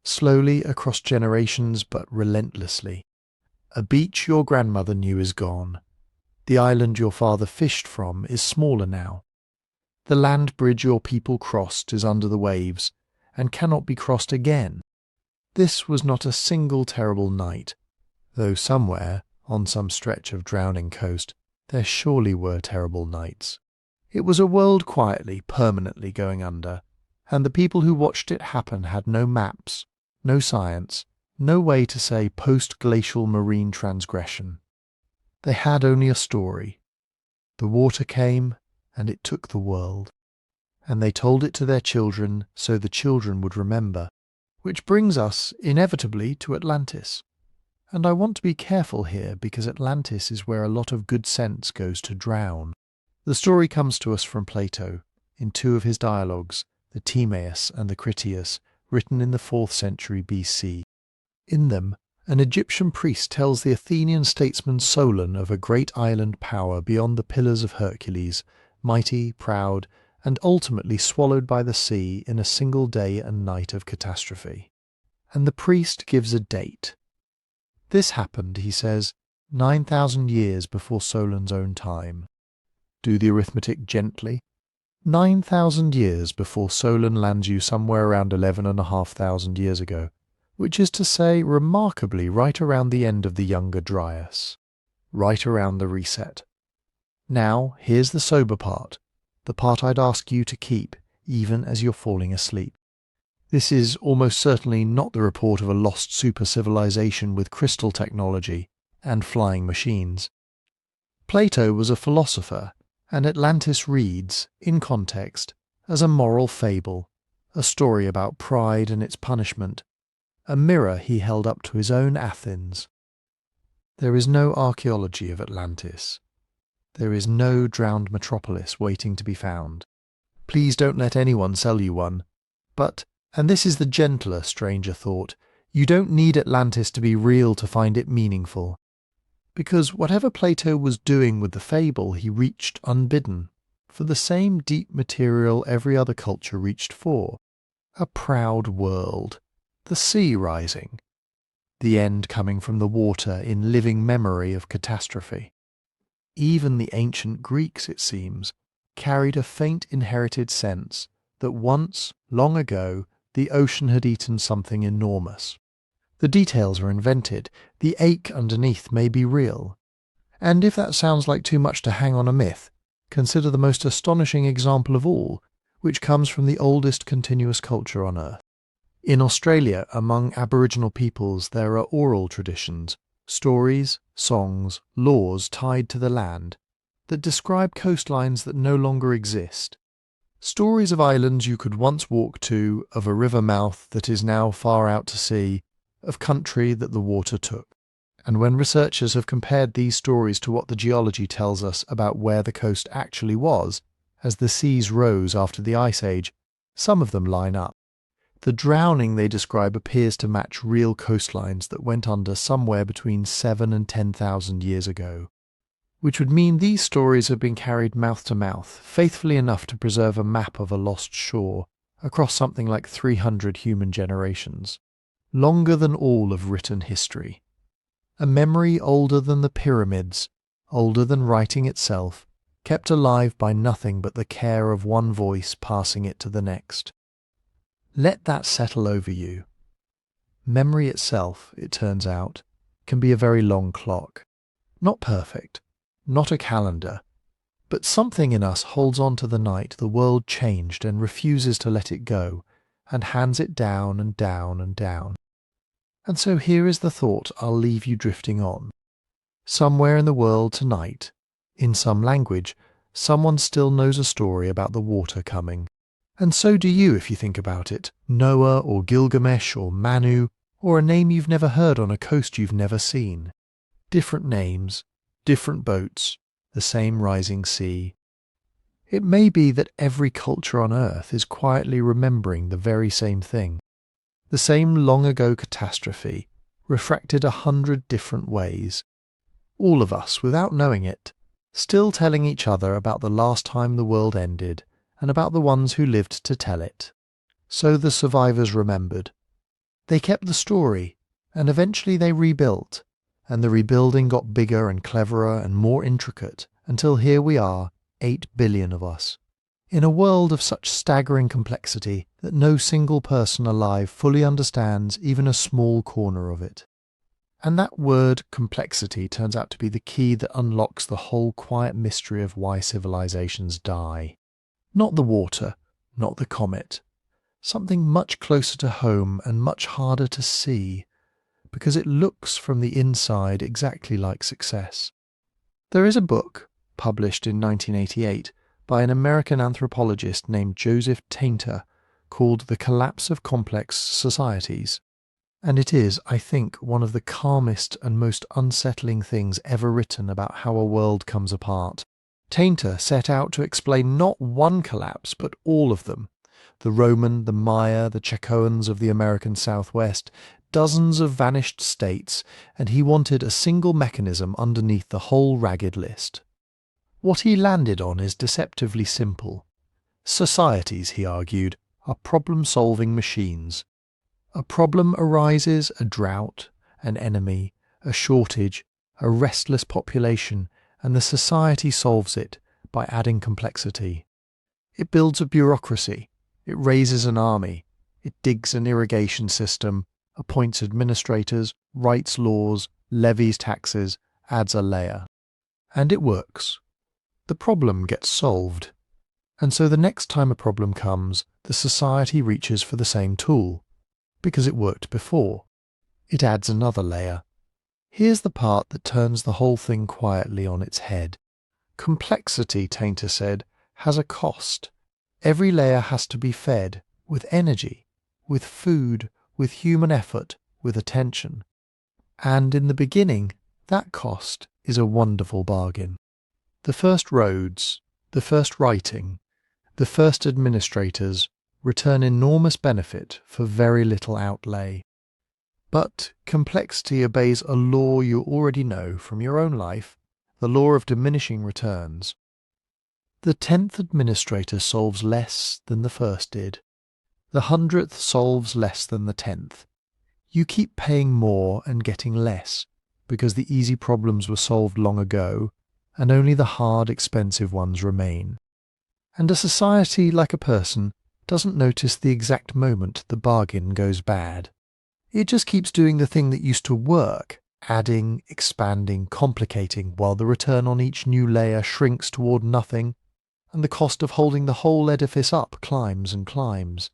Slowly across generations, but relentlessly. A beach your grandmother knew is gone. The island your father fished from is smaller now. The land bridge your people crossed is under the waves, and cannot be crossed again. This was not a single terrible night, though somewhere, on some stretch of drowning coast, there surely were terrible nights. It was a world quietly, permanently going under, and the people who watched it happen had no maps, no science, no way to say post-glacial marine transgression. They had only a story. The water came, and it took the world. And they told it to their children so the children would remember. Which brings us, inevitably, to Atlantis. And I want to be careful here because Atlantis is where a lot of good sense goes to drown. The story comes to us from Plato, in two of his dialogues, the Timaeus and the Critias, written in the 4th century BC. In them, an Egyptian priest tells the Athenian statesman Solon of a great island power beyond the Pillars of Hercules, mighty, proud, and ultimately swallowed by the sea in a single day and night of catastrophe. And the priest gives a date. This happened, he says, 9,000 years before Solon's own time. Do the arithmetic gently. 9,000 years before Solon lands you somewhere around 11,500 years ago, which is to say, remarkably, right around the end of the Younger Dryas. Right around the reset. Now, here's the sober part. The part I'd ask you to keep, even as you're falling asleep. This is almost certainly not the report of a lost super-civilization with crystal technology and flying machines. Plato was a philosopher, and Atlantis reads, in context, as a moral fable, a story about pride and its punishment, a mirror he held up to his own Athens. There is no archaeology of Atlantis. There is no drowned metropolis waiting to be found. Please don't let anyone sell you one. But, and this is the gentler, stranger thought, you don't need Atlantis to be real to find it meaningful. Because whatever Plato was doing with the fable, he reached unbidden, for the same deep material every other culture reached for. A proud world, the sea rising, the end coming from the water in living memory of catastrophe. Even the ancient Greeks, it seems, carried a faint inherited sense that once, long ago, the ocean had eaten something enormous. The details are invented, the ache underneath may be real. And if that sounds like too much to hang on a myth, consider the most astonishing example of all, which comes from the oldest continuous culture on Earth. In Australia, among Aboriginal peoples, there are oral traditions, stories, songs, laws tied to the land, that describe coastlines that no longer exist. Stories of islands you could once walk to, of a river mouth that is now far out to sea, of country that the water took. And when researchers have compared these stories to what the geology tells us about where the coast actually was, as the seas rose after the Ice Age, some of them line up. The drowning they describe appears to match real coastlines that went under somewhere between 7,000 and 10,000 years ago, which would mean these stories have been carried mouth to mouth, faithfully enough to preserve a map of a lost shore across something like 300 human generations, longer than all of written history. A memory older than the pyramids, older than writing itself, kept alive by nothing but the care of one voice passing it to the next. Let that settle over you. Memory itself, it turns out, can be a very long clock. Not perfect, not a calendar, but something in us holds on to the night the world changed and refuses to let it go, and hands it down and down and down. And so here is the thought I'll leave you drifting on. Somewhere in the world tonight, in some language, someone still knows a story about the water coming. And so do you if you think about it. Noah or Gilgamesh or Manu, or a name you've never heard on a coast you've never seen. Different names, different boats, the same rising sea. It may be that every culture on Earth is quietly remembering the very same thing. The same long-ago catastrophe, refracted 100 different ways. All of us, without knowing it, still telling each other about the last time the world ended, and about the ones who lived to tell it. So the survivors remembered. They kept the story, and eventually they rebuilt, and the rebuilding got bigger and cleverer and more intricate, until here we are, 8 billion of us, in a world of such staggering complexity that no single person alive fully understands even a small corner of it. And that word complexity turns out to be the key that unlocks the whole quiet mystery of why civilizations die. Not the water, not the comet. Something much closer to home and much harder to see. because it looks from the inside exactly like success. There is a book, published in 1988, by an American anthropologist named Joseph Tainter, called The Collapse of Complex Societies. And it is, I think, one of the calmest and most unsettling things ever written about how a world comes apart. Tainter set out to explain not one collapse, but all of them. The Roman, the Maya, the Chacoans of the American Southwest, dozens of vanished states, and he wanted a single mechanism underneath the whole ragged list. What he landed on is deceptively simple. Societies, he argued, are problem-solving machines. A problem arises, a drought, an enemy, a shortage, a restless population, and the society solves it by adding complexity. It builds a bureaucracy, it raises an army, it digs an irrigation system, appoints administrators, writes laws, levies taxes, adds a layer. And it works. The problem gets solved. And so the next time a problem comes, the society reaches for the same tool, because it worked before. It adds another layer. Here's the part that turns the whole thing quietly on its head. Complexity, Tainter said, has a cost. Every layer has to be fed with energy, with food, with human effort, with attention. And in the beginning, that cost is a wonderful bargain. The first roads, the first writing, the first administrators return enormous benefit for very little outlay. But complexity obeys a law you already know from your own life, the law of diminishing returns. The 10th administrator solves less than the first did. The 100th solves less than the 10th. You keep paying more and getting less, because the easy problems were solved long ago, and only the hard, expensive ones remain. And a society, like a person, doesn't notice the exact moment the bargain goes bad. It just keeps doing the thing that used to work, adding, expanding, complicating, while the return on each new layer shrinks toward nothing, and the cost of holding the whole edifice up climbs and climbs.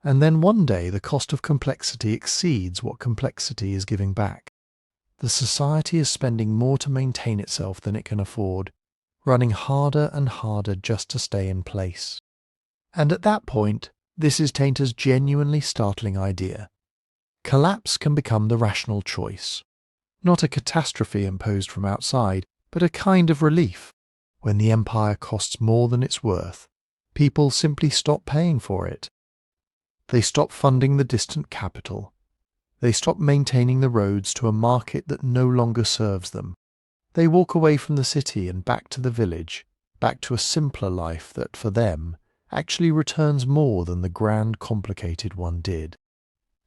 And then one day the cost of complexity exceeds what complexity is giving back. The society is spending more to maintain itself than it can afford, running harder and harder just to stay in place. And at that point, this is Tainter's genuinely startling idea. Collapse can become the rational choice. Not a catastrophe imposed from outside, but a kind of relief. When the empire costs more than it's worth, people simply stop paying for it. They stop funding the distant capital. They stop maintaining the roads to a market that no longer serves them. They walk away from the city and back to the village, back to a simpler life that, for them, actually returns more than the grand, complicated one did.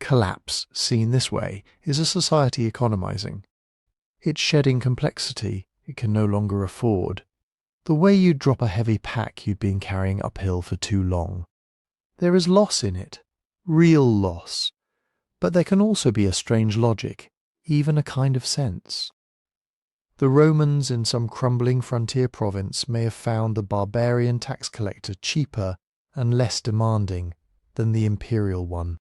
Collapse, seen this way, is a society economizing. It's shedding complexity it can no longer afford. The way you drop a heavy pack you'd been carrying uphill for too long. There is loss in it, real loss. But there can also be a strange logic, even a kind of sense. The Romans in some crumbling frontier province may have found the barbarian tax collector cheaper and less demanding than the imperial one.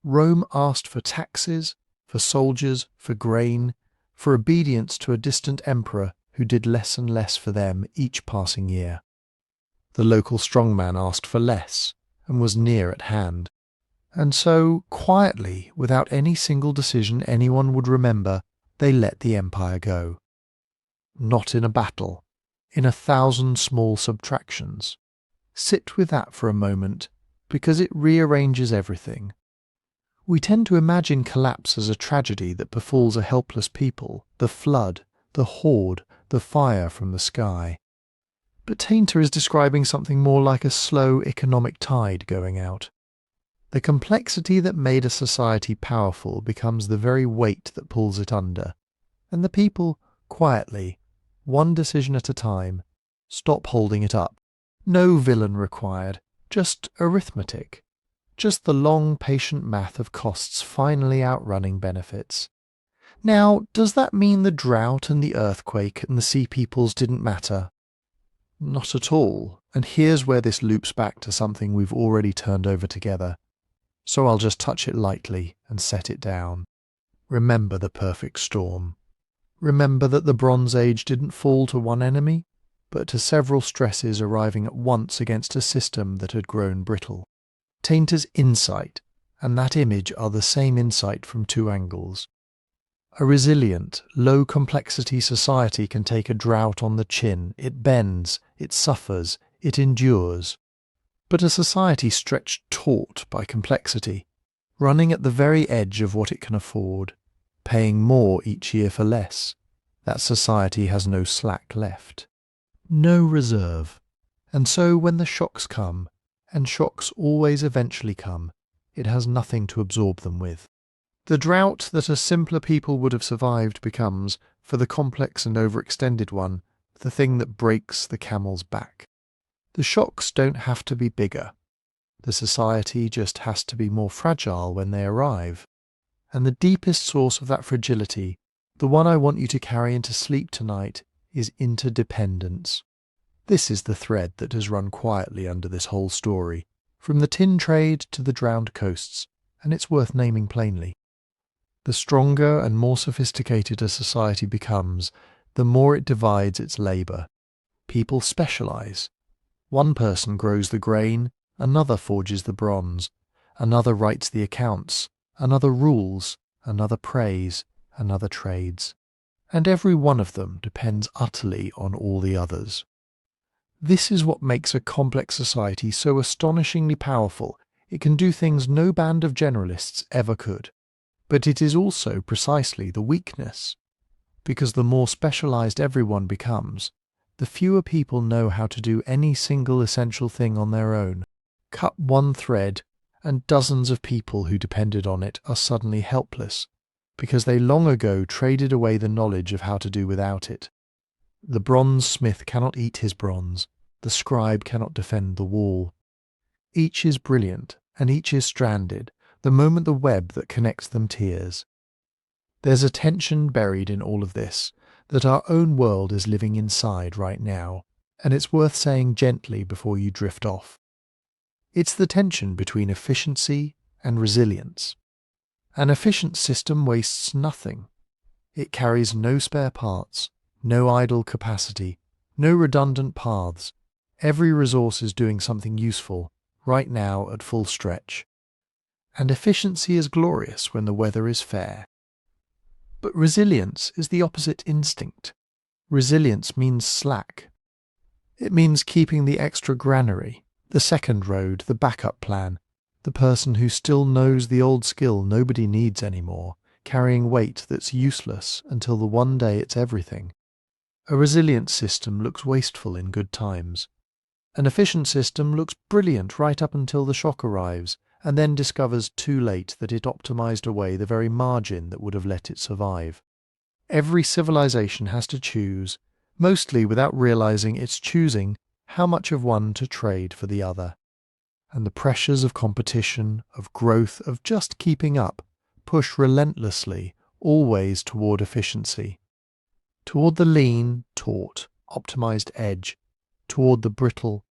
Rome asked for taxes, for soldiers, for grain, for obedience to a distant emperor who did less and less for them each passing year. The local strongman asked for less and was near at hand. And so, quietly, without any single decision anyone would remember, they let the empire go. Not in a battle, in 1,000 small subtractions. Sit with that for a moment, because it rearranges everything. We tend to imagine collapse as a tragedy that befalls a helpless people, the flood, the horde, the fire from the sky. But Tainter is describing something more like a slow economic tide going out. The complexity that made a society powerful becomes the very weight that pulls it under, and the people, quietly, one decision at a time, stop holding it up. No villain required, just arithmetic, just the long, patient math of costs finally outrunning benefits. Now, does that mean the drought and the earthquake and the sea peoples didn't matter? Not at all, and here's where this loops back to something we've already turned over together. So I'll just touch it lightly and set it down. Remember the perfect storm. Remember that the Bronze Age didn't fall to one enemy, but to several stresses arriving at once against a system that had grown brittle. Tainter's insight and that image are the same insight from two angles. A resilient, low-complexity society can take a drought on the chin. It bends, it suffers, it endures. But a society stretched taut by complexity, running at the very edge of what it can afford, paying more each year for less, that society has no slack left. No reserve. And so when the shocks come, and shocks always eventually come, it has nothing to absorb them with. The drought that a simpler people would have survived becomes, for the complex and overextended one, the thing that breaks the camel's back. The shocks don't have to be bigger. The society just has to be more fragile when they arrive. And the deepest source of that fragility, the one I want you to carry into sleep tonight, is interdependence. This is the thread that has run quietly under this whole story, from the tin trade to the drowned coasts, and it's worth naming plainly. The stronger and more sophisticated a society becomes, the more it divides its labour. People specialise. One person grows the grain, another forges the bronze, another writes the accounts, another rules, another prays, another trades. And every one of them depends utterly on all the others. This is what makes a complex society so astonishingly powerful. It can do things no band of generalists ever could. But it is also precisely the weakness, because the more specialised everyone becomes, the fewer people know how to do any single essential thing on their own. Cut one thread, and dozens of people who depended on it are suddenly helpless, because they long ago traded away the knowledge of how to do without it. The bronze smith cannot eat his bronze, the scribe cannot defend the wall. Each is brilliant, and each is stranded, the moment the web that connects them tears. There's a tension buried in all of this, that our own world is living inside right now, and it's worth saying gently before you drift off. It's the tension between efficiency and resilience. An efficient system wastes nothing. It carries no spare parts, no idle capacity, no redundant paths. Every resource is doing something useful, right now at full stretch. And efficiency is glorious when the weather is fair. But resilience is the opposite instinct. Resilience means slack. It means keeping the extra granary, the second road, the backup plan, the person who still knows the old skill nobody needs anymore, carrying weight that's useless until the one day it's everything. A resilient system looks wasteful in good times. An efficient system looks brilliant right up until the shock arrives, and then discovers too late that it optimized away the very margin that would have let it survive. Every civilization has to choose, mostly without realizing it's choosing, how much of one to trade for the other. And the pressures of competition, of growth, of just keeping up, push relentlessly, always toward efficiency. Toward the lean, taut, optimized edge, toward the brittle,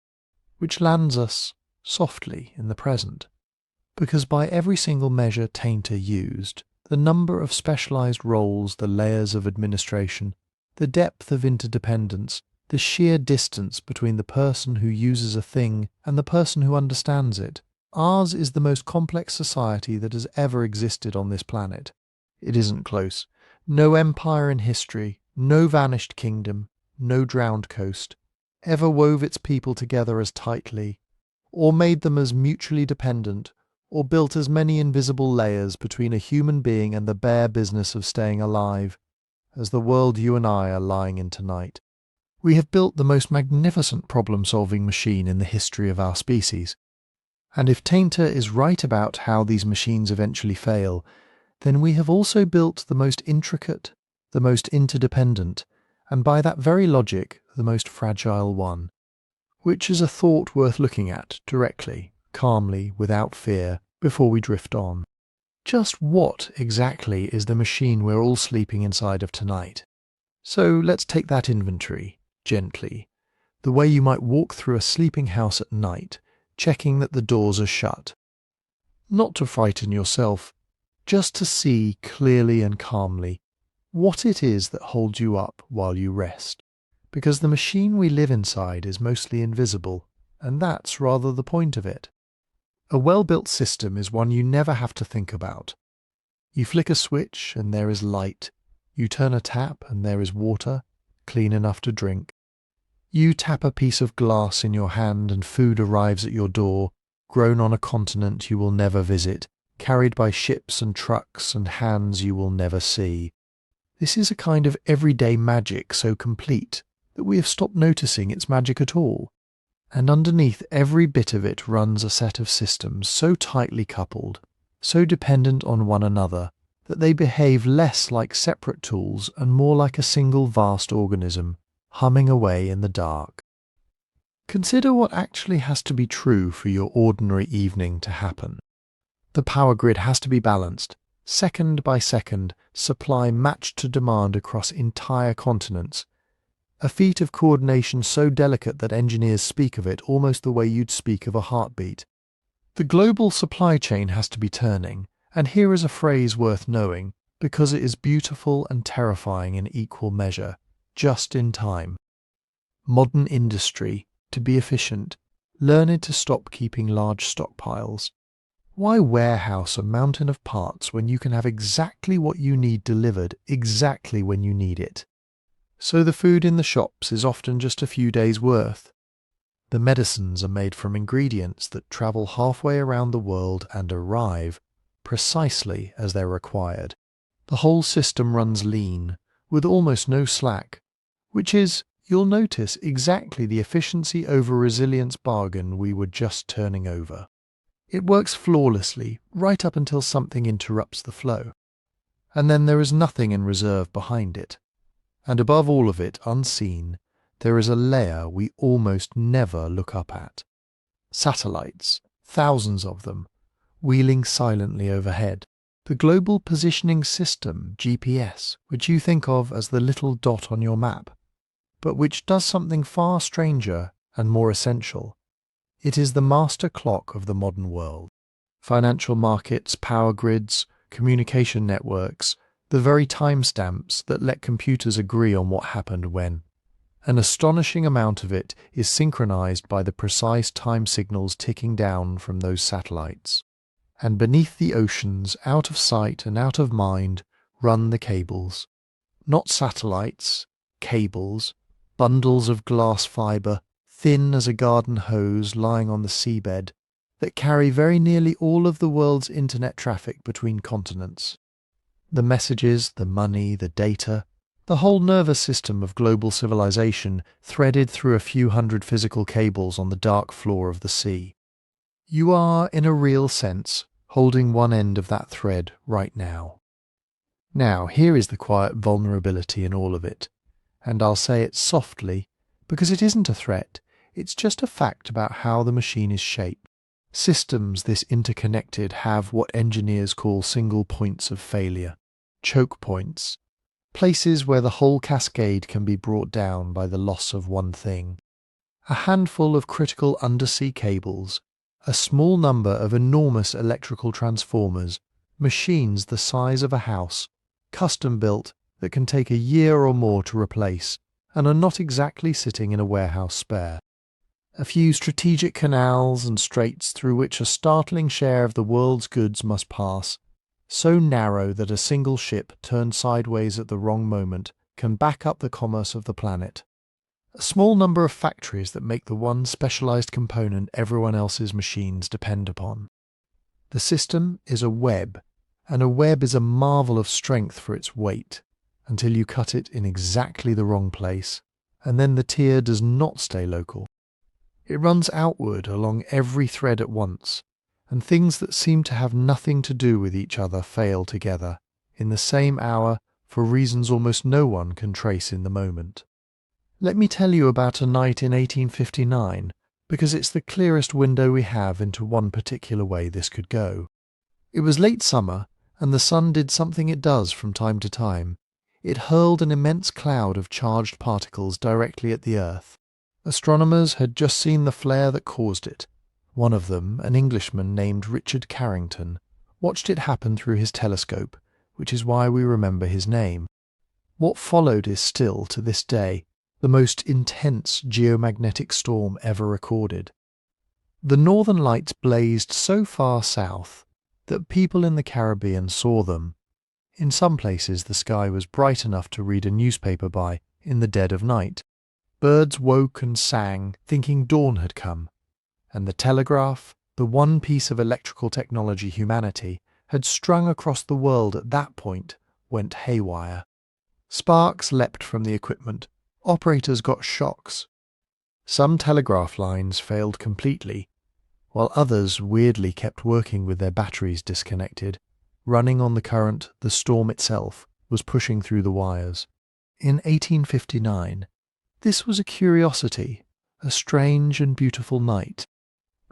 which lands us, softly, in the present. Because by every single measure Tainter used, the number of specialized roles, the layers of administration, the depth of interdependence, the sheer distance between the person who uses a thing and the person who understands it, ours is the most complex society that has ever existed on this planet. It isn't close. No empire in history, no vanished kingdom, no drowned coast, ever wove its people together as tightly, or made them as mutually dependent, or built as many invisible layers between a human being and the bare business of staying alive, as the world you and I are lying in tonight. We have built the most magnificent problem-solving machine in the history of our species. And if Tainter is right about how these machines eventually fail, then we have also built the most intricate, the most interdependent, and by that very logic, the most fragile one. Which is a thought worth looking at directly, calmly, without fear, before we drift on. Just what exactly is the machine we're all sleeping inside of tonight? So let's take that inventory, gently, the way you might walk through a sleeping house at night, checking that the doors are shut. Not to frighten yourself, just to see clearly and calmly what it is that holds you up while you rest, because the machine we live inside is mostly invisible, and that's rather the point of it. A well-built system is one you never have to think about. You flick a switch and there is light. You turn a tap and there is water, clean enough to drink. You tap a piece of glass in your hand and food arrives at your door, grown on a continent you will never visit, carried by ships and trucks and hands you will never see. This is a kind of everyday magic so complete that we have stopped noticing its magic at all. And underneath every bit of it runs a set of systems so tightly coupled, so dependent on one another, that they behave less like separate tools and more like a single vast organism, humming away in the dark. Consider what actually has to be true for your ordinary evening to happen. The power grid has to be balanced, second by second, supply matched to demand across entire continents, a feat of coordination so delicate that engineers speak of it almost the way you'd speak of a heartbeat. The global supply chain has to be turning, and here is a phrase worth knowing, because it is beautiful and terrifying in equal measure, just in time. Modern industry, to be efficient, learned to stop keeping large stockpiles. Why warehouse a mountain of parts when you can have exactly what you need delivered exactly when you need it? So the food in the shops is often just a few days' worth. The medicines are made from ingredients that travel halfway around the world and arrive precisely as they're required. The whole system runs lean, with almost no slack, which is, you'll notice, exactly the efficiency over resilience bargain we were just turning over. It works flawlessly right up until something interrupts the flow. And then there is nothing in reserve behind it. And above all of it, unseen, there is a layer we almost never look up at. Satellites, thousands of them, wheeling silently overhead. The Global Positioning System, GPS, which you think of as the little dot on your map, but which does something far stranger and more essential. It is the master clock of the modern world. Financial markets, power grids, communication networks, the very timestamps that let computers agree on what happened when. An astonishing amount of it is synchronized by the precise time signals ticking down from those satellites. And beneath the oceans, out of sight and out of mind, run the cables. Not satellites, cables, bundles of glass fibre, thin as a garden hose lying on the seabed, that carry very nearly all of the world's internet traffic between continents. The messages, the money, the data, the whole nervous system of global civilization threaded through a few hundred physical cables on the dark floor of the sea. You are, in a real sense, holding one end of that thread right now. Now, here is the quiet vulnerability in all of it, and I'll say it softly, because it isn't a threat, it's just a fact about how the machine is shaped. Systems this interconnected have what engineers call single points of failure, choke points, places where the whole cascade can be brought down by the loss of one thing. A handful of critical undersea cables, a small number of enormous electrical transformers, machines the size of a house, custom-built, that can take a year or more to replace, and are not exactly sitting in a warehouse spare. A few strategic canals and straits through which a startling share of the world's goods must pass, so narrow that a single ship turned sideways at the wrong moment can back up the commerce of the planet. A small number of factories that make the one specialized component everyone else's machines depend upon. The system is a web, and a web is a marvel of strength for its weight, until you cut it in exactly the wrong place, and then the tier does not stay local. It runs outward along every thread at once, and things that seem to have nothing to do with each other fail together, in the same hour, for reasons almost no one can trace in the moment. Let me tell you about a night in 1859, because it's the clearest window we have into one particular way this could go. It was late summer, and the sun did something it does from time to time. It hurled an immense cloud of charged particles directly at the earth. Astronomers had just seen the flare that caused it. One of them, an Englishman named Richard Carrington, watched it happen through his telescope, which is why we remember his name. What followed is still, to this day, the most intense geomagnetic storm ever recorded. The northern lights blazed so far south that people in the Caribbean saw them. In some places the sky was bright enough to read a newspaper by in the dead of night. Birds woke and sang, thinking dawn had come, and the telegraph, the one piece of electrical technology humanity had strung across the world at that point, went haywire. Sparks leapt from the equipment. Operators got shocks. Some telegraph lines failed completely, while others weirdly kept working with their batteries disconnected. Running on the current, the storm itself was pushing through the wires. In 1859, this was a curiosity, a strange and beautiful night,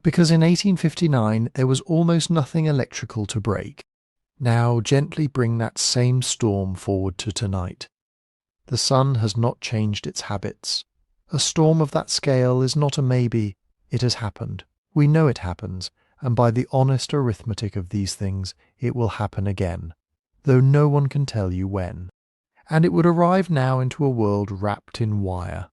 because in 1859 there was almost nothing electrical to break. Now gently bring that same storm forward to tonight. The sun has not changed its habits. A storm of that scale is not a maybe. It has happened. We know it happens, and by the honest arithmetic of these things, it will happen again, though no one can tell you when. And it would arrive now into a world wrapped in wire.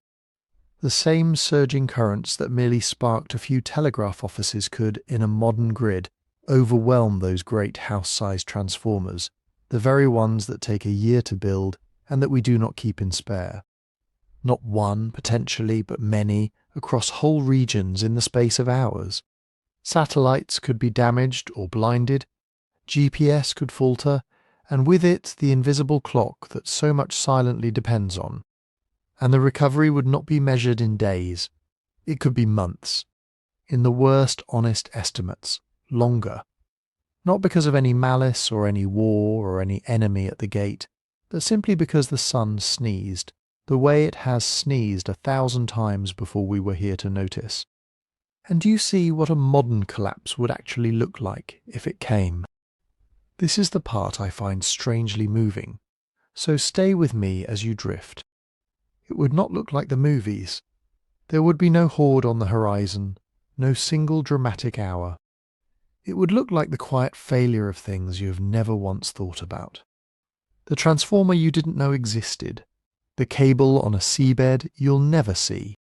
The same surging currents that merely sparked a few telegraph offices could, in a modern grid, overwhelm those great house-sized transformers, the very ones that take a year to build and that we do not keep in spare. Not one, potentially, but many, across whole regions in the space of hours. Satellites could be damaged or blinded, GPS could falter, and with it the invisible clock that so much silently depends on. And the recovery would not be measured in days. It could be months. In the worst honest estimates, longer. Not because of any malice or any war or any enemy at the gate, but simply because the sun sneezed, the way it has sneezed 1,000 times before we were here to notice. And do you see what a modern collapse would actually look like if it came? This is the part I find strangely moving, so stay with me as you drift. It would not look like the movies. There would be no horde on the horizon, no single dramatic hour. It would look like the quiet failure of things you have never once thought about. The transformer you didn't know existed, the cable on a seabed you'll never see,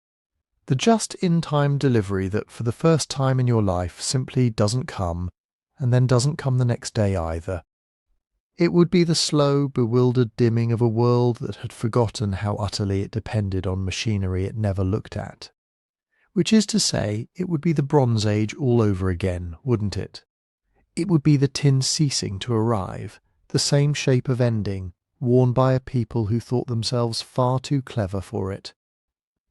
the just-in-time delivery that for the first time in your life simply doesn't come, and then doesn't come the next day either. It would be the slow, bewildered dimming of a world that had forgotten how utterly it depended on machinery it never looked at. Which is to say, it would be the Bronze Age all over again, wouldn't it? It would be the tin ceasing to arrive, the same shape of ending, worn by a people who thought themselves far too clever for it.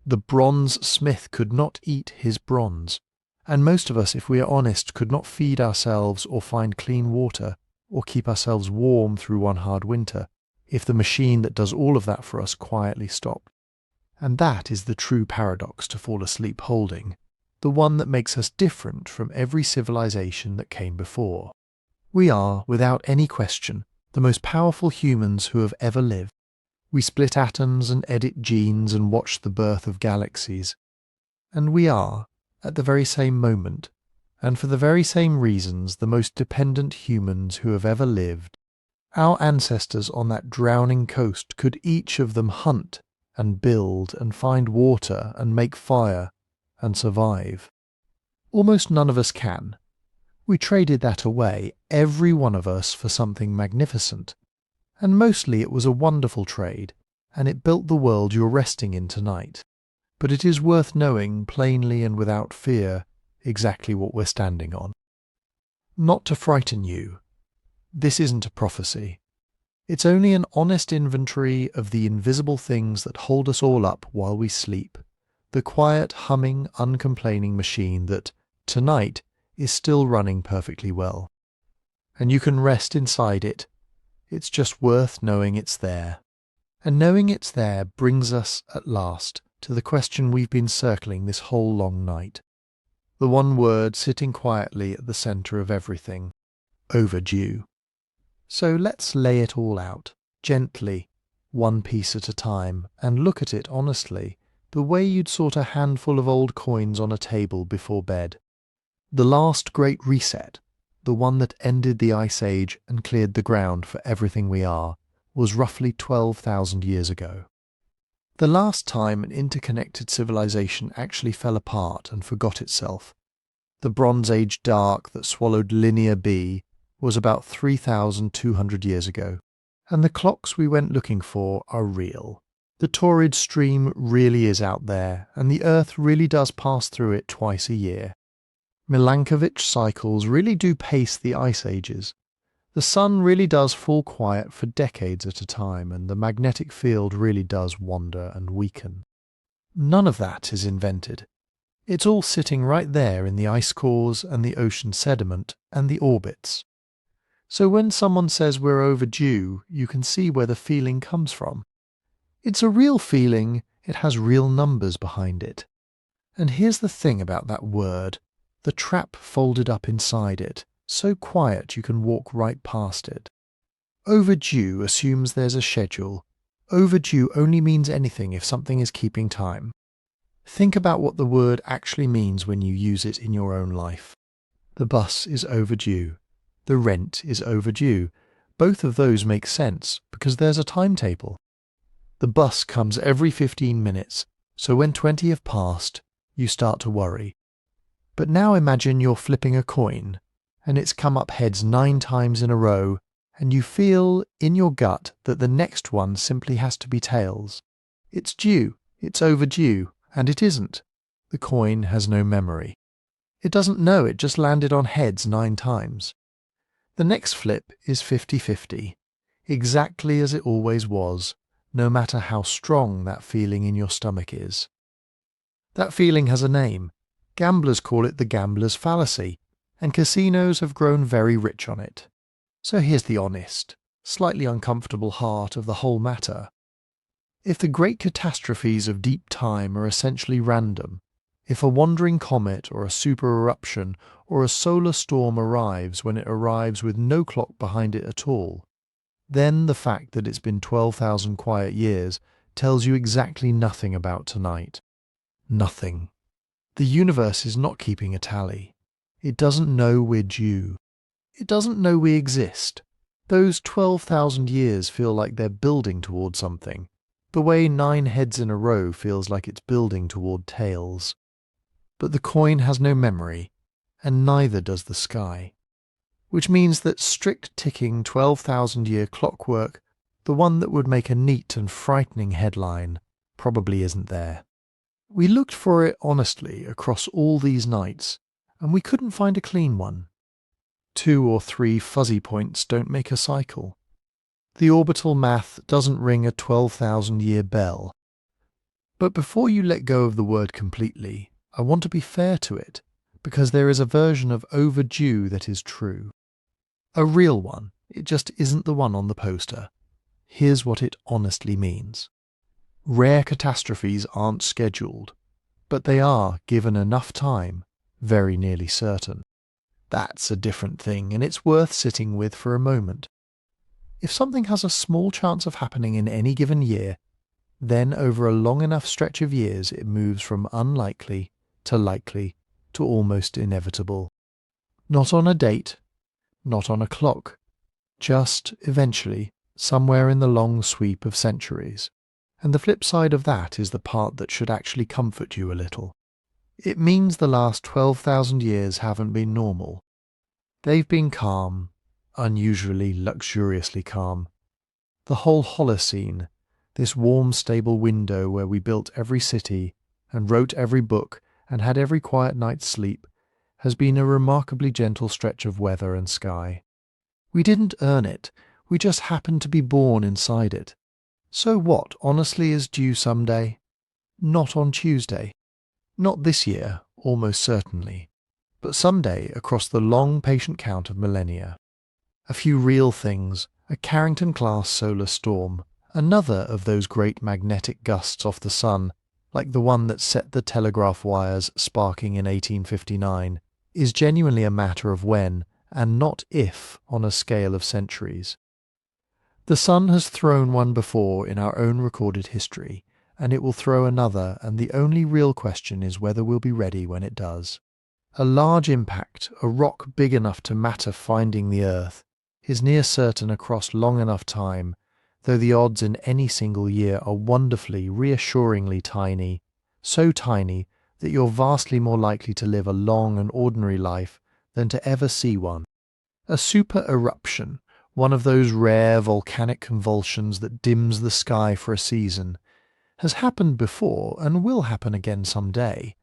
The bronze smith could not eat his bronze, and most of us, if we are honest, could not feed ourselves or find clean water, or keep ourselves warm through one hard winter, if the machine that does all of that for us quietly stopped. And that is the true paradox to fall asleep holding, the one that makes us different from every civilization that came before. We are, without any question, the most powerful humans who have ever lived. We split atoms and edit genes and watch the birth of galaxies. And we are, at the very same moment, and for the very same reasons, the most dependent humans who have ever lived. Our ancestors on that drowning coast could each of them hunt and build and find water and make fire and survive. Almost none of us can. We traded that away, every one of us, for something magnificent. And mostly it was a wonderful trade, and it built the world you're resting in tonight. But it is worth knowing, plainly and without fear, exactly what we're standing on. Not to frighten you. This isn't a prophecy. It's only an honest inventory of the invisible things that hold us all up while we sleep, the quiet, humming, uncomplaining machine that, tonight, is still running perfectly well. And you can rest inside it. It's just worth knowing it's there. And knowing it's there brings us, at last, to the question we've been circling this whole long night. The one word sitting quietly at the centre of everything. Overdue. So let's lay it all out, gently, one piece at a time, and look at it honestly, the way you'd sort a handful of old coins on a table before bed. The last great reset, the one that ended the Ice Age and cleared the ground for everything we are, was roughly 12,000 years ago. The last time an interconnected civilization actually fell apart and forgot itself, the Bronze Age dark that swallowed Linear B, was about 3,200 years ago, and the clocks we went looking for are real. The Taurid stream really is out there, and the Earth really does pass through it twice a year. Milankovitch cycles really do pace the ice ages. The sun really does fall quiet for decades at a time, and the magnetic field really does wander and weaken. None of that is invented. It's all sitting right there in the ice cores and the ocean sediment and the orbits. So when someone says we're overdue, you can see where the feeling comes from. It's a real feeling, it has real numbers behind it. And here's the thing about that word, the trap folded up inside it, so quiet you can walk right past it. Overdue assumes there's a schedule. Overdue only means anything if something is keeping time. Think about what the word actually means when you use it in your own life. The bus is overdue. The rent is overdue. Both of those make sense because there's a timetable. The bus comes every 15 minutes, so when 20 have passed, you start to worry. But now imagine you're flipping a coin, and it's come up heads 9 times in a row, and you feel in your gut that the next one simply has to be tails. It's due, it's overdue, and it isn't. The coin has no memory. It doesn't know it just landed on heads 9 times. The next flip is 50-50, exactly as it always was, no matter how strong that feeling in your stomach is. That feeling has a name. Gamblers call it the gambler's fallacy, and casinos have grown very rich on it. So here's the honest, slightly uncomfortable heart of the whole matter. If the great catastrophes of deep time are essentially random, if a wandering comet or a super-eruption or a solar storm arrives when it arrives with no clock behind it at all, then the fact that it's been 12,000 quiet years tells you exactly nothing about tonight. Nothing. The universe is not keeping a tally. It doesn't know we're due. It doesn't know we exist. Those 12,000 years feel like they're building toward something, the way 9 heads in a row feels like it's building toward tails. But the coin has no memory, and neither does the sky. Which means that strict ticking 12,000-year clockwork, the one that would make a neat and frightening headline, probably isn't there. We looked for it honestly across all these nights, and we couldn't find a clean one. 2 or 3 fuzzy points don't make a cycle. The orbital math doesn't ring a 12,000-year bell. But before you let go of the word completely, I want to be fair to it, because there is a version of overdue that is true. A real one, it just isn't the one on the poster. Here's what it honestly means. Rare catastrophes aren't scheduled, but they are, given enough time, very nearly certain. That's a different thing, and it's worth sitting with for a moment. If something has a small chance of happening in any given year, then over a long enough stretch of years it moves from unlikely to likely to almost inevitable. Not on a date, not on a clock, just, eventually, somewhere in the long sweep of centuries. And the flip side of that is the part that should actually comfort you a little. It means the last 12,000 years haven't been normal. They've been calm, unusually luxuriously calm. The whole Holocene, this warm, stable window where we built every city and wrote every book and had every quiet night's sleep, has been a remarkably gentle stretch of weather and sky. We didn't earn it, we just happened to be born inside it. So what, honestly, is due someday? Not on Tuesday. Not this year, almost certainly, but someday across the long, patient count of millennia. A few real things, a Carrington-class solar storm, another of those great magnetic gusts off the sun, like the one that set the telegraph wires sparking in 1859, is genuinely a matter of when, and not if, on a scale of centuries. The sun has thrown one before in our own recorded history, and it will throw another, and the only real question is whether we'll be ready when it does. A large impact, a rock big enough to matter finding the Earth, is near certain across long enough time, though the odds in any single year are wonderfully, reassuringly tiny, so tiny that you're vastly more likely to live a long and ordinary life than to ever see one. A super eruption, one of those rare volcanic convulsions that dims the sky for a season, has happened before and will happen again someday,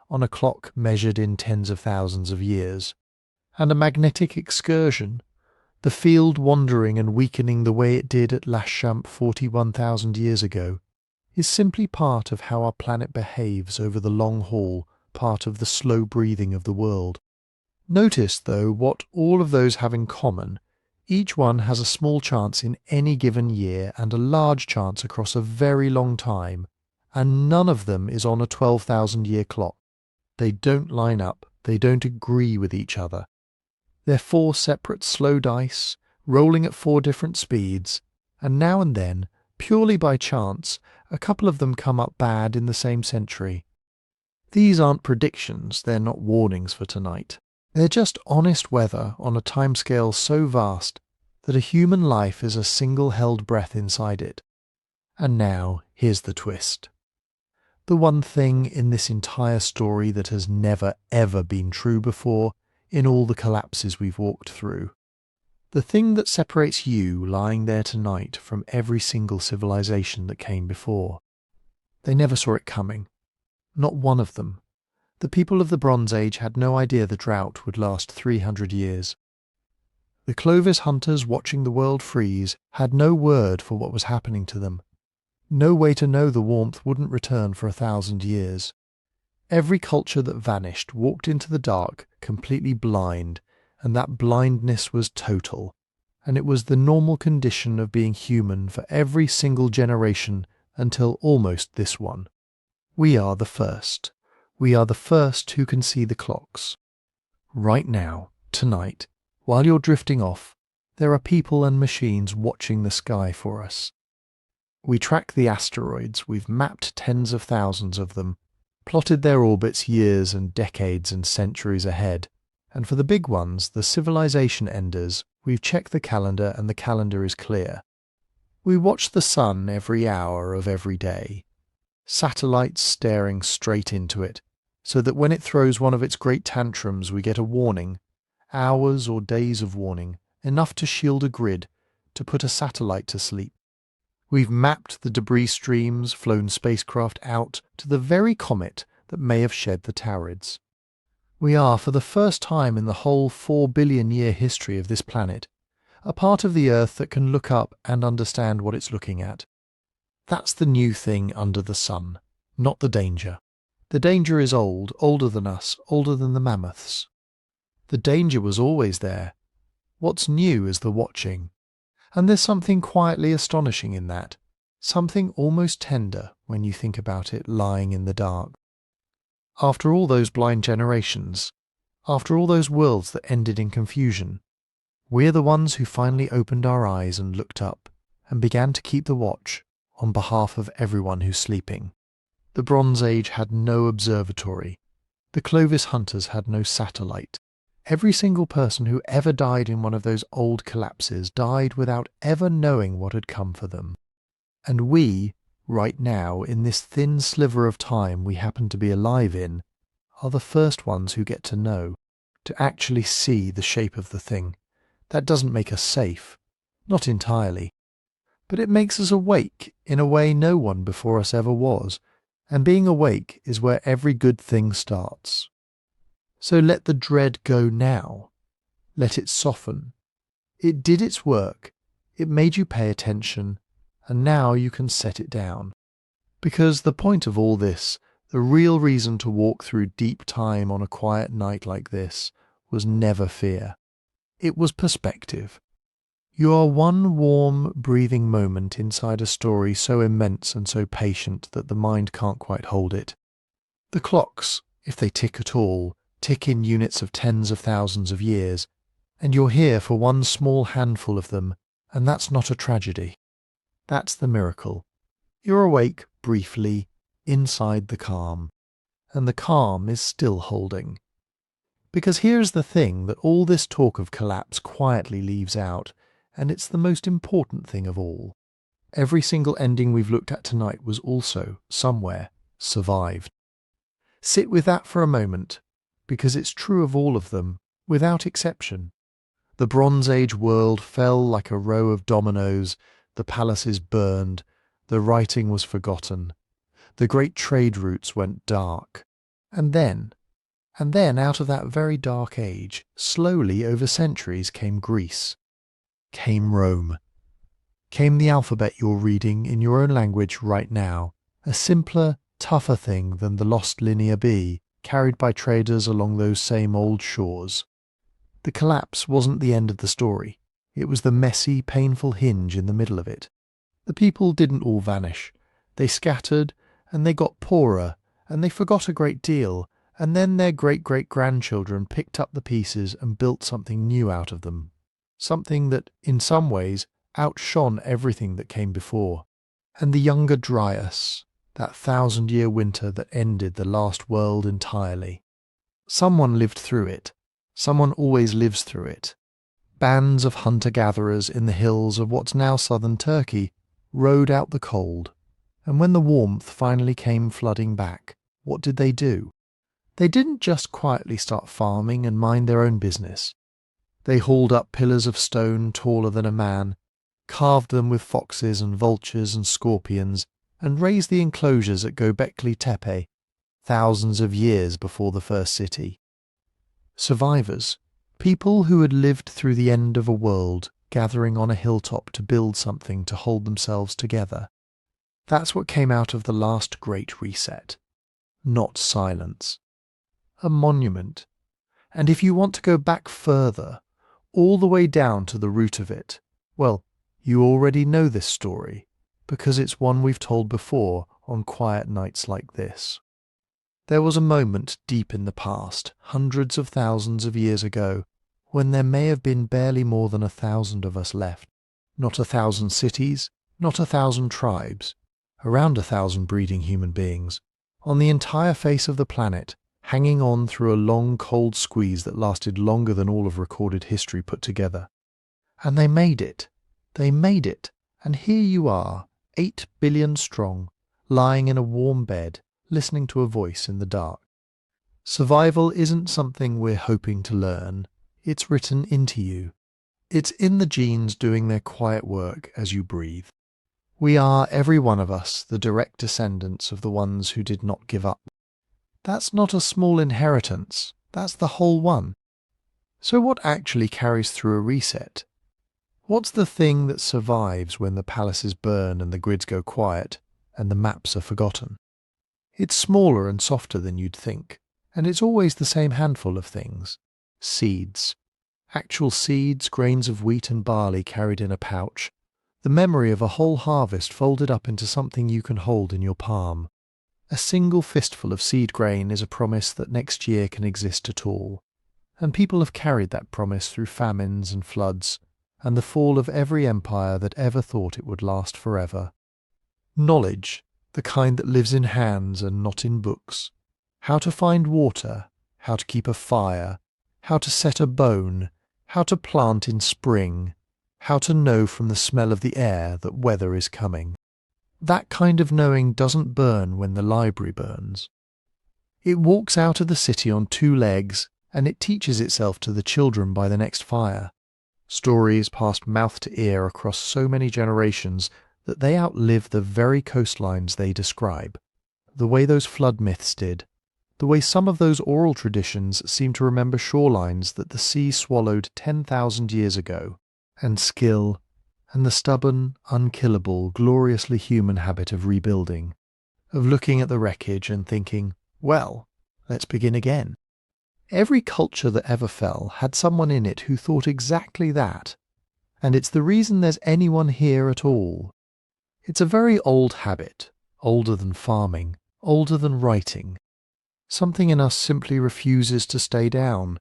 on a clock measured in tens of thousands of years. And a magnetic excursion, the field wandering and weakening the way it did at Lashchamp 41,000 years ago, is simply part of how our planet behaves over the long haul, part of the slow breathing of the world. Notice, though, what all of those have in common. Each one has a small chance in any given year and a large chance across a very long time, and none of them is on a 12,000-year clock. They don't line up, they don't agree with each other. They're four separate slow dice, rolling at four different speeds, and now and then, purely by chance, a couple of them come up bad in the same century. These aren't predictions, they're not warnings for tonight. They're just honest weather on a timescale so vast that a human life is a single held breath inside it. And now, here's the twist. The one thing in this entire story that has never ever been true before in all the collapses we've walked through. The thing that separates you lying there tonight from every single civilization that came before. They never saw it coming. Not one of them. The people of the Bronze Age had no idea the drought would last 300 years. The Clovis hunters watching the world freeze had no word for what was happening to them. No way to know the warmth wouldn't return for 1,000 years. Every culture that vanished walked into the dark completely blind, and that blindness was total. And it was the normal condition of being human for every single generation until almost this one. We are the first. We are the first who can see the clocks. Right now, tonight, while you're drifting off, there are people and machines watching the sky for us. We track the asteroids, we've mapped tens of thousands of them, plotted their orbits years and decades and centuries ahead, and for the big ones, the civilization enders, we've checked the calendar and the calendar is clear. We watch the sun every hour of every day, satellites staring straight into it, so that when it throws one of its great tantrums we get a warning, hours or days of warning, enough to shield a grid, to put a satellite to sleep. We've mapped the debris streams, flown spacecraft out to the very comet that may have shed the Taurids. We are, for the first time in the whole 4 billion year history of this planet, a part of the Earth that can look up and understand what it's looking at. That's the new thing under the sun, not the danger. The danger is old, older than us, older than the mammoths. The danger was always there. What's new is the watching. And there's something quietly astonishing in that, something almost tender when you think about it lying in the dark. After all those blind generations, after all those worlds that ended in confusion, we're the ones who finally opened our eyes and looked up and began to keep the watch on behalf of everyone who's sleeping. The Bronze Age had no observatory. The Clovis hunters had no satellite. Every single person who ever died in one of those old collapses died without ever knowing what had come for them. And we, right now, in this thin sliver of time we happen to be alive in, are the first ones who get to know, to actually see the shape of the thing. That doesn't make us safe. Not entirely. But it makes us awake in a way no one before us ever was. And being awake is where every good thing starts. So let the dread go now. Let it soften. It did its work. It made you pay attention, and now you can set it down. Because the point of all this, the real reason to walk through deep time on a quiet night like this, was never fear. It was perspective. You are one warm, breathing moment inside a story so immense and so patient that the mind can't quite hold it. The clocks, if they tick at all, tick in units of tens of thousands of years, and you're here for one small handful of them, and that's not a tragedy. That's the miracle. You're awake, briefly, inside the calm, and the calm is still holding. Because here's the thing that all this talk of collapse quietly leaves out, and it's the most important thing of all. Every single ending we've looked at tonight was also, somewhere, survived. Sit with that for a moment, because it's true of all of them, without exception. The Bronze Age world fell like a row of dominoes, the palaces burned, the writing was forgotten, the great trade routes went dark, and then out of that very dark age, slowly over centuries came Greece, came Rome, came the alphabet you're reading in your own language right now, a simpler, tougher thing than the lost Linear B, carried by traders along those same old shores. The collapse wasn't the end of the story. It was the messy, painful hinge in the middle of it. The people didn't all vanish. They scattered, and they got poorer, and they forgot a great deal, and then their great-great-grandchildren picked up the pieces and built something new out of them. Something that, in some ways, outshone everything that came before. And the Younger Dryas, that 1,000-year winter that ended the last world entirely. Someone lived through it. Someone always lives through it. Bands of hunter-gatherers in the hills of what's now southern Turkey rode out the cold. And when the warmth finally came flooding back, what did they do? They didn't just quietly start farming and mind their own business. They hauled up pillars of stone taller than a man, carved them with foxes and vultures and scorpions, and raised the enclosures at Göbekli Tepe, thousands of years before the first city. Survivors, people who had lived through the end of a world, gathering on a hilltop to build something to hold themselves together. That's what came out of the last great reset. Not silence. A monument. And if you want to go back further, all the way down to the root of it, well, you already know this story, because it's one we've told before on quiet nights like this. There was a moment deep in the past, hundreds of thousands of years ago, when there may have been barely more than 1,000 of us left. Not 1,000 cities, not 1,000 tribes, around 1,000 breeding human beings, on the entire face of the planet, hanging on through a long cold squeeze that lasted longer than all of recorded history put together. And they made it. They made it. And here you are, 8 billion strong, lying in a warm bed, listening to a voice in the dark. Survival isn't something we're hoping to learn. It's written into you. It's in the genes doing their quiet work as you breathe. We are, every one of us, the direct descendants of the ones who did not give up. That's not a small inheritance. That's the whole one. So what actually carries through a reset? What's the thing that survives when the palaces burn and the grids go quiet and the maps are forgotten? It's smaller and softer than you'd think, and it's always the same handful of things. Seeds. Actual seeds, grains of wheat and barley carried in a pouch. The memory of a whole harvest folded up into something you can hold in your palm. A single fistful of seed grain is a promise that next year can exist at all. And people have carried that promise through famines and floods, and the fall of every empire that ever thought it would last forever. Knowledge, the kind that lives in hands and not in books. How to find water, how to keep a fire, how to set a bone, how to plant in spring, how to know from the smell of the air that weather is coming. That kind of knowing doesn't burn when the library burns. It walks out of the city on 2 legs, and it teaches itself to the children by the next fire. Stories passed mouth to ear across so many generations that they outlive the very coastlines they describe, the way those flood myths did, the way some of those oral traditions seem to remember shorelines that the sea swallowed 10,000 years ago, and skill, and the stubborn, unkillable, gloriously human habit of rebuilding, of looking at the wreckage and thinking, well, let's begin again. Every culture that ever fell had someone in it who thought exactly that, and it's the reason there's anyone here at all. It's a very old habit, older than farming, older than writing. Something in us simply refuses to stay down.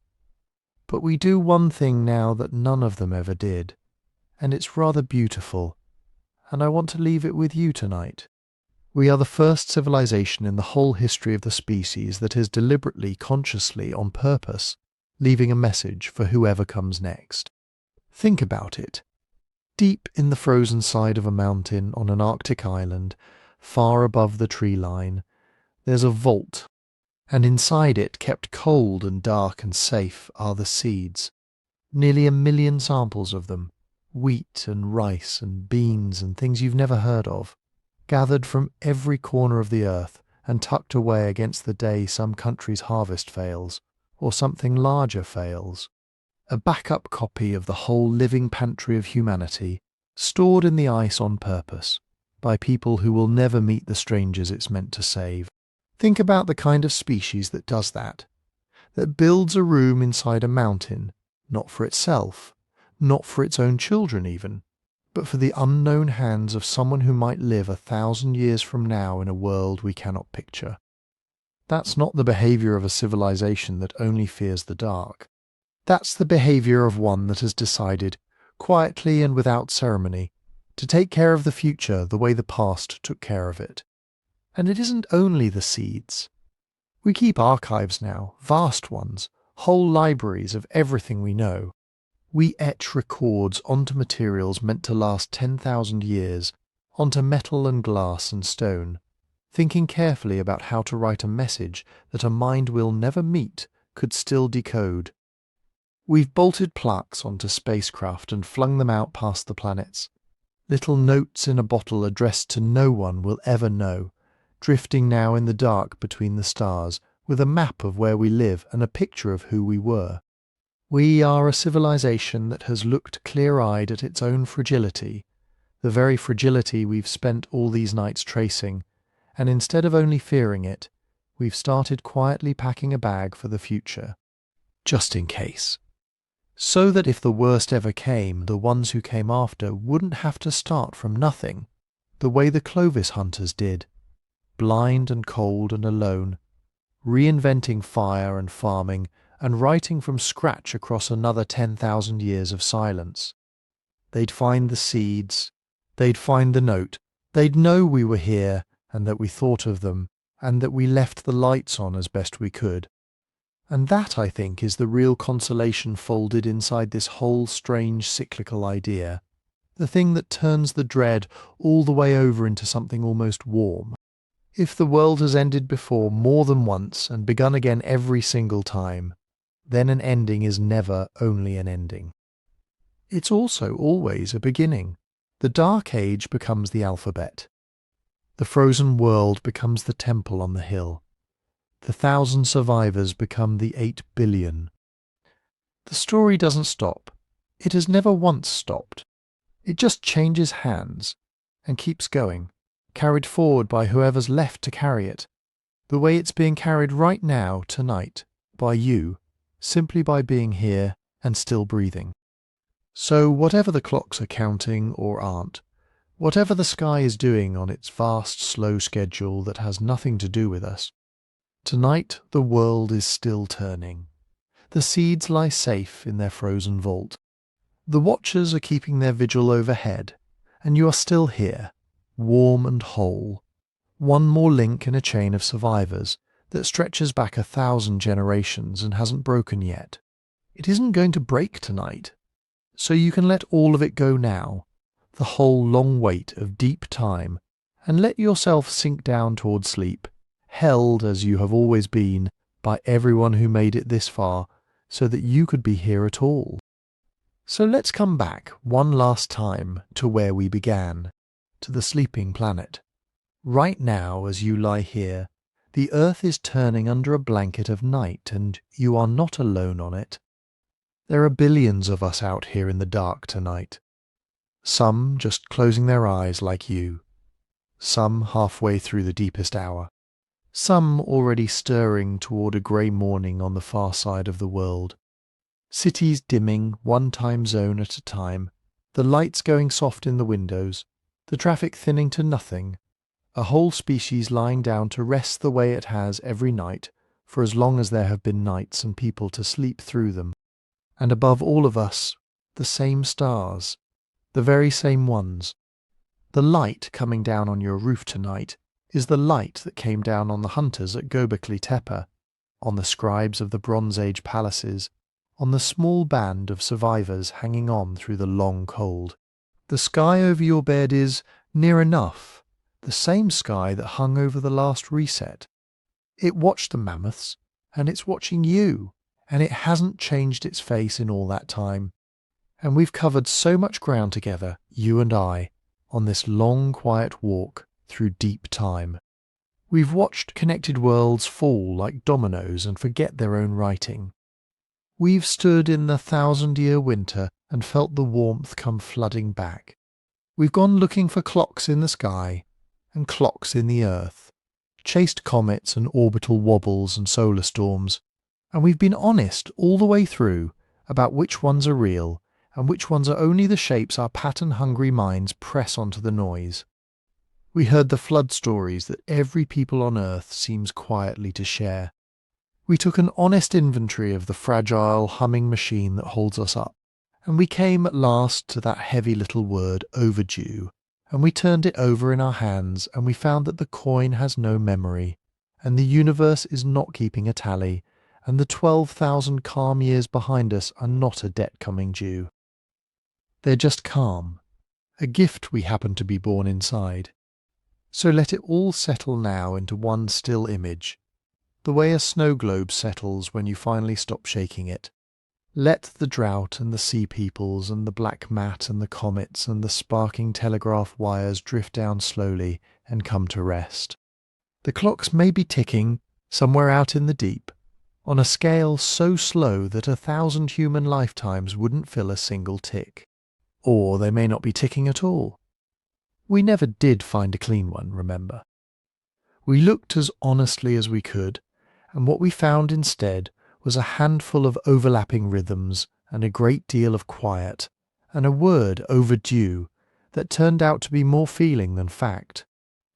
But we do one thing now that none of them ever did, and it's rather beautiful, and I want to leave it with you tonight. We are the first civilization in the whole history of the species that has deliberately, consciously, on purpose, leaving a message for whoever comes next. Think about it. Deep in the frozen side of a mountain on an Arctic island, far above the tree line, there's a vault, and inside it, kept cold and dark and safe, are the seeds. Nearly 1 million samples of them, wheat and rice and beans and things you've never heard of, gathered from every corner of the earth and tucked away against the day some country's harvest fails, or something larger fails. A backup copy of the whole living pantry of humanity, stored in the ice on purpose, by people who will never meet the strangers it's meant to save. Think about the kind of species that does that builds a room inside a mountain, not for itself, not for its own children even, but for the unknown hands of someone who might live 1,000 years from now in a world we cannot picture. That's not the behaviour of a civilization that only fears the dark. That's the behaviour of one that has decided, quietly and without ceremony, to take care of the future the way the past took care of it. And it isn't only the seeds. We keep archives now, vast ones, whole libraries of everything we know. We etch records onto materials meant to last 10,000 years, onto metal and glass and stone, thinking carefully about how to write a message that a mind we'll never meet could still decode. We've bolted plaques onto spacecraft and flung them out past the planets. Little notes in a bottle addressed to no one we'll ever know, drifting now in the dark between the stars, with a map of where we live and a picture of who we were. We are a civilization that has looked clear-eyed at its own fragility, the very fragility we've spent all these nights tracing, and instead of only fearing it, we've started quietly packing a bag for the future, just in case. So that if the worst ever came, the ones who came after wouldn't have to start from nothing, the way the Clovis hunters did, blind and cold and alone, reinventing fire and farming and writing from scratch across another 10,000 years of silence. They'd find the seeds, they'd find the note, they'd know we were here and that we thought of them and that we left the lights on as best we could. And that, I think, is the real consolation folded inside this whole strange cyclical idea, the thing that turns the dread all the way over into something almost warm. If the world has ended before more than once and begun again every single time, then an ending is never only an ending. It's also always a beginning. The Dark Age becomes the alphabet. The frozen world becomes the temple on the hill. The 1,000 survivors become the 8 billion. The story doesn't stop. It has never once stopped. It just changes hands and keeps going, carried forward by whoever's left to carry it, the way it's being carried right now, tonight, by you, simply by being here and still breathing. So whatever the clocks are counting or aren't, whatever the sky is doing on its vast, slow schedule that has nothing to do with us, tonight the world is still turning. The seeds lie safe in their frozen vault. The watchers are keeping their vigil overhead, and you are still here, warm and whole, one more link in a chain of survivors that stretches back 1,000 generations and hasn't broken yet. It isn't going to break tonight, so you can let all of it go now, the whole long weight of deep time, and let yourself sink down toward sleep, held as you have always been by everyone who made it this far so that you could be here at all. So let's come back one last time to where we began, to the sleeping planet. Right now, as you lie here, the Earth is turning under a blanket of night, and you are not alone on it. There are billions of us out here in the dark tonight. Some just closing their eyes like you. Some halfway through the deepest hour. Some already stirring toward a grey morning on the far side of the world. Cities dimming one time zone at a time, the lights going soft in the windows, the traffic thinning to nothing, a whole species lying down to rest the way it has every night for as long as there have been nights and people to sleep through them. And above all of us, the same stars, the very same ones. The light coming down on your roof tonight is the light that came down on the hunters at Göbekli Tepe, on the scribes of the Bronze Age palaces, on the small band of survivors hanging on through the long cold. The sky over your bed is, near enough, the same sky that hung over the last reset. It watched the mammoths, and it's watching you, and it hasn't changed its face in all that time. And we've covered so much ground together, you and I, on this long, quiet walk through deep time. We've watched connected worlds fall like dominoes and forget their own writing. We've stood in the 1,000-year winter and felt the warmth come flooding back. We've gone looking for clocks in the sky and clocks in the earth, chased comets and orbital wobbles and solar storms, and we've been honest all the way through about which ones are real and which ones are only the shapes our pattern-hungry minds press onto the noise. We heard the flood stories that every people on Earth seems quietly to share. We took an honest inventory of the fragile, humming machine that holds us up, and we came at last to that heavy little word overdue, and we turned it over in our hands, and we found that the coin has no memory, and the universe is not keeping a tally, and the 12,000 calm years behind us are not a debt coming due. They're just calm, a gift we happen to be born inside. So let it all settle now into one still image, the way a snow globe settles when you finally stop shaking it. Let the drought and the sea peoples and the black mat and the comets and the sparking telegraph wires drift down slowly and come to rest. The clocks may be ticking somewhere out in the deep, on a scale so slow that 1,000 human lifetimes wouldn't fill a single tick. Or they may not be ticking at all. We never did find a clean one, remember. We looked as honestly as we could, and what we found instead was a handful of overlapping rhythms and a great deal of quiet, and a word overdue that turned out to be more feeling than fact.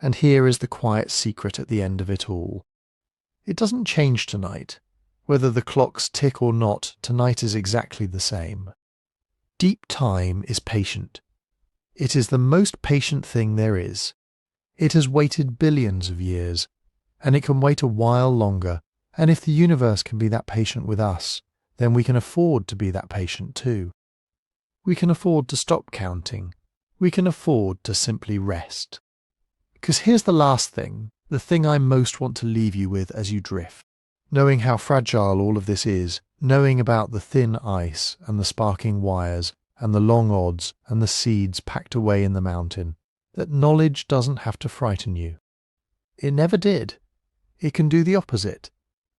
And here is the quiet secret at the end of it all. It doesn't change tonight. Whether the clocks tick or not, tonight is exactly the same. Deep time is patient. It is the most patient thing there is. It has waited billions of years, and it can wait a while longer, and if the universe can be that patient with us, then we can afford to be that patient too. We can afford to stop counting. We can afford to simply rest. Because here's the last thing, the thing I most want to leave you with as you drift. Knowing how fragile all of this is, knowing about the thin ice and the sparking wires and the long odds and the seeds packed away in the mountain, that knowledge doesn't have to frighten you. It never did. It can do the opposite.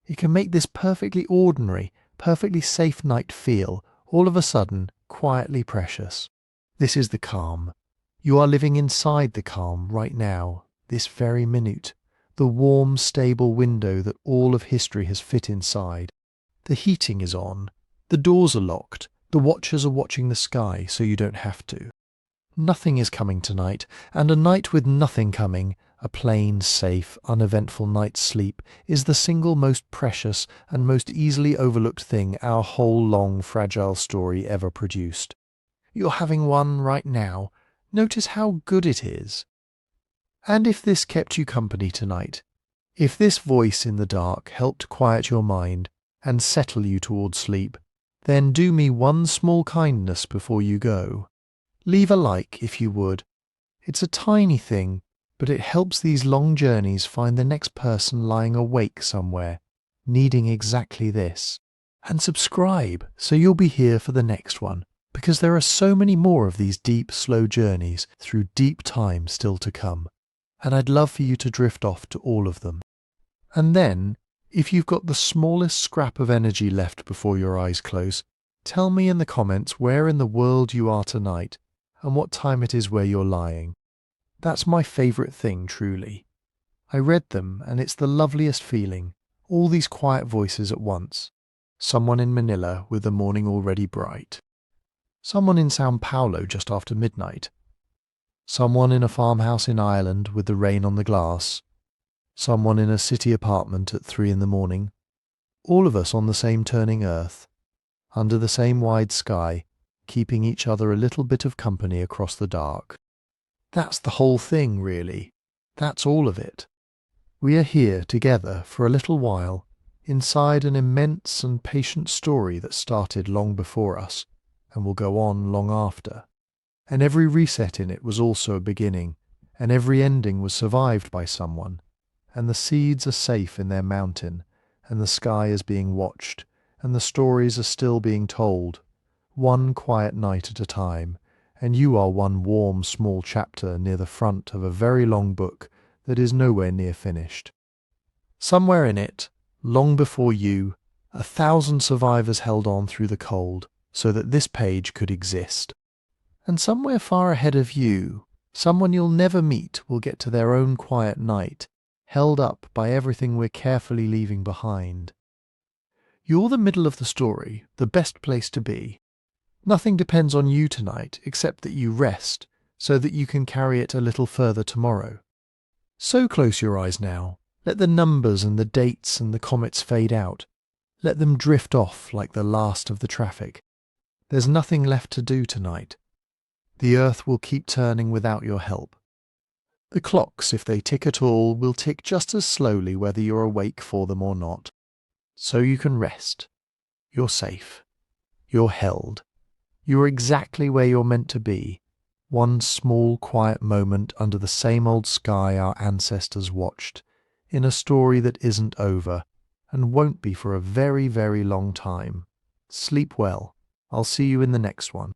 It can make this perfectly ordinary, perfectly safe night feel, all of a sudden, quietly precious. This is the calm. You are living inside the calm right now, this very minute. The warm, stable window that all of history has fit inside. The heating is on. The doors are locked. The watchers are watching the sky so you don't have to. Nothing is coming tonight, and a night with nothing coming, a plain, safe, uneventful night's sleep, is the single most precious and most easily overlooked thing our whole long, fragile story ever produced. You're having one right now. Notice how good it is. And if this kept you company tonight, if this voice in the dark helped quiet your mind and settle you toward sleep, then do me one small kindness before you go. Leave a like if you would. It's a tiny thing, but it helps these long journeys find the next person lying awake somewhere, needing exactly this. And subscribe so you'll be here for the next one, because there are so many more of these deep, slow journeys through deep time still to come. And I'd love for you to drift off to all of them. And then, if you've got the smallest scrap of energy left before your eyes close, tell me in the comments where in the world you are tonight and what time it is where you're lying. That's my favourite thing, truly. I read them and it's the loveliest feeling, all these quiet voices at once. Someone in Manila with the morning already bright. Someone in Sao Paulo just after midnight. Someone in a farmhouse in Ireland with the rain on the glass. Someone in a city apartment at 3 a.m. All of us on the same turning earth, under the same wide sky, keeping each other a little bit of company across the dark. That's the whole thing, really. That's all of it. We are here together for a little while, inside an immense and patient story that started long before us and will go on long after. And every reset in it was also a beginning, and every ending was survived by someone, and the seeds are safe in their mountain, and the sky is being watched, and the stories are still being told, one quiet night at a time, and you are one warm small chapter near the front of a very long book that is nowhere near finished. Somewhere in it, long before you, 1,000 survivors held on through the cold so that this page could exist. And somewhere far ahead of you, someone you'll never meet will get to their own quiet night, held up by everything we're carefully leaving behind. You're the middle of the story, the best place to be. Nothing depends on you tonight except that you rest so that you can carry it a little further tomorrow. So close your eyes now. Let the numbers and the dates and the comets fade out. Let them drift off like the last of the traffic. There's nothing left to do tonight. The earth will keep turning without your help. The clocks, if they tick at all, will tick just as slowly whether you're awake for them or not. So you can rest. You're safe. You're held. You're exactly where you're meant to be. One small quiet moment under the same old sky our ancestors watched, in a story that isn't over, and won't be for a very, very long time. Sleep well. I'll see you in the next one.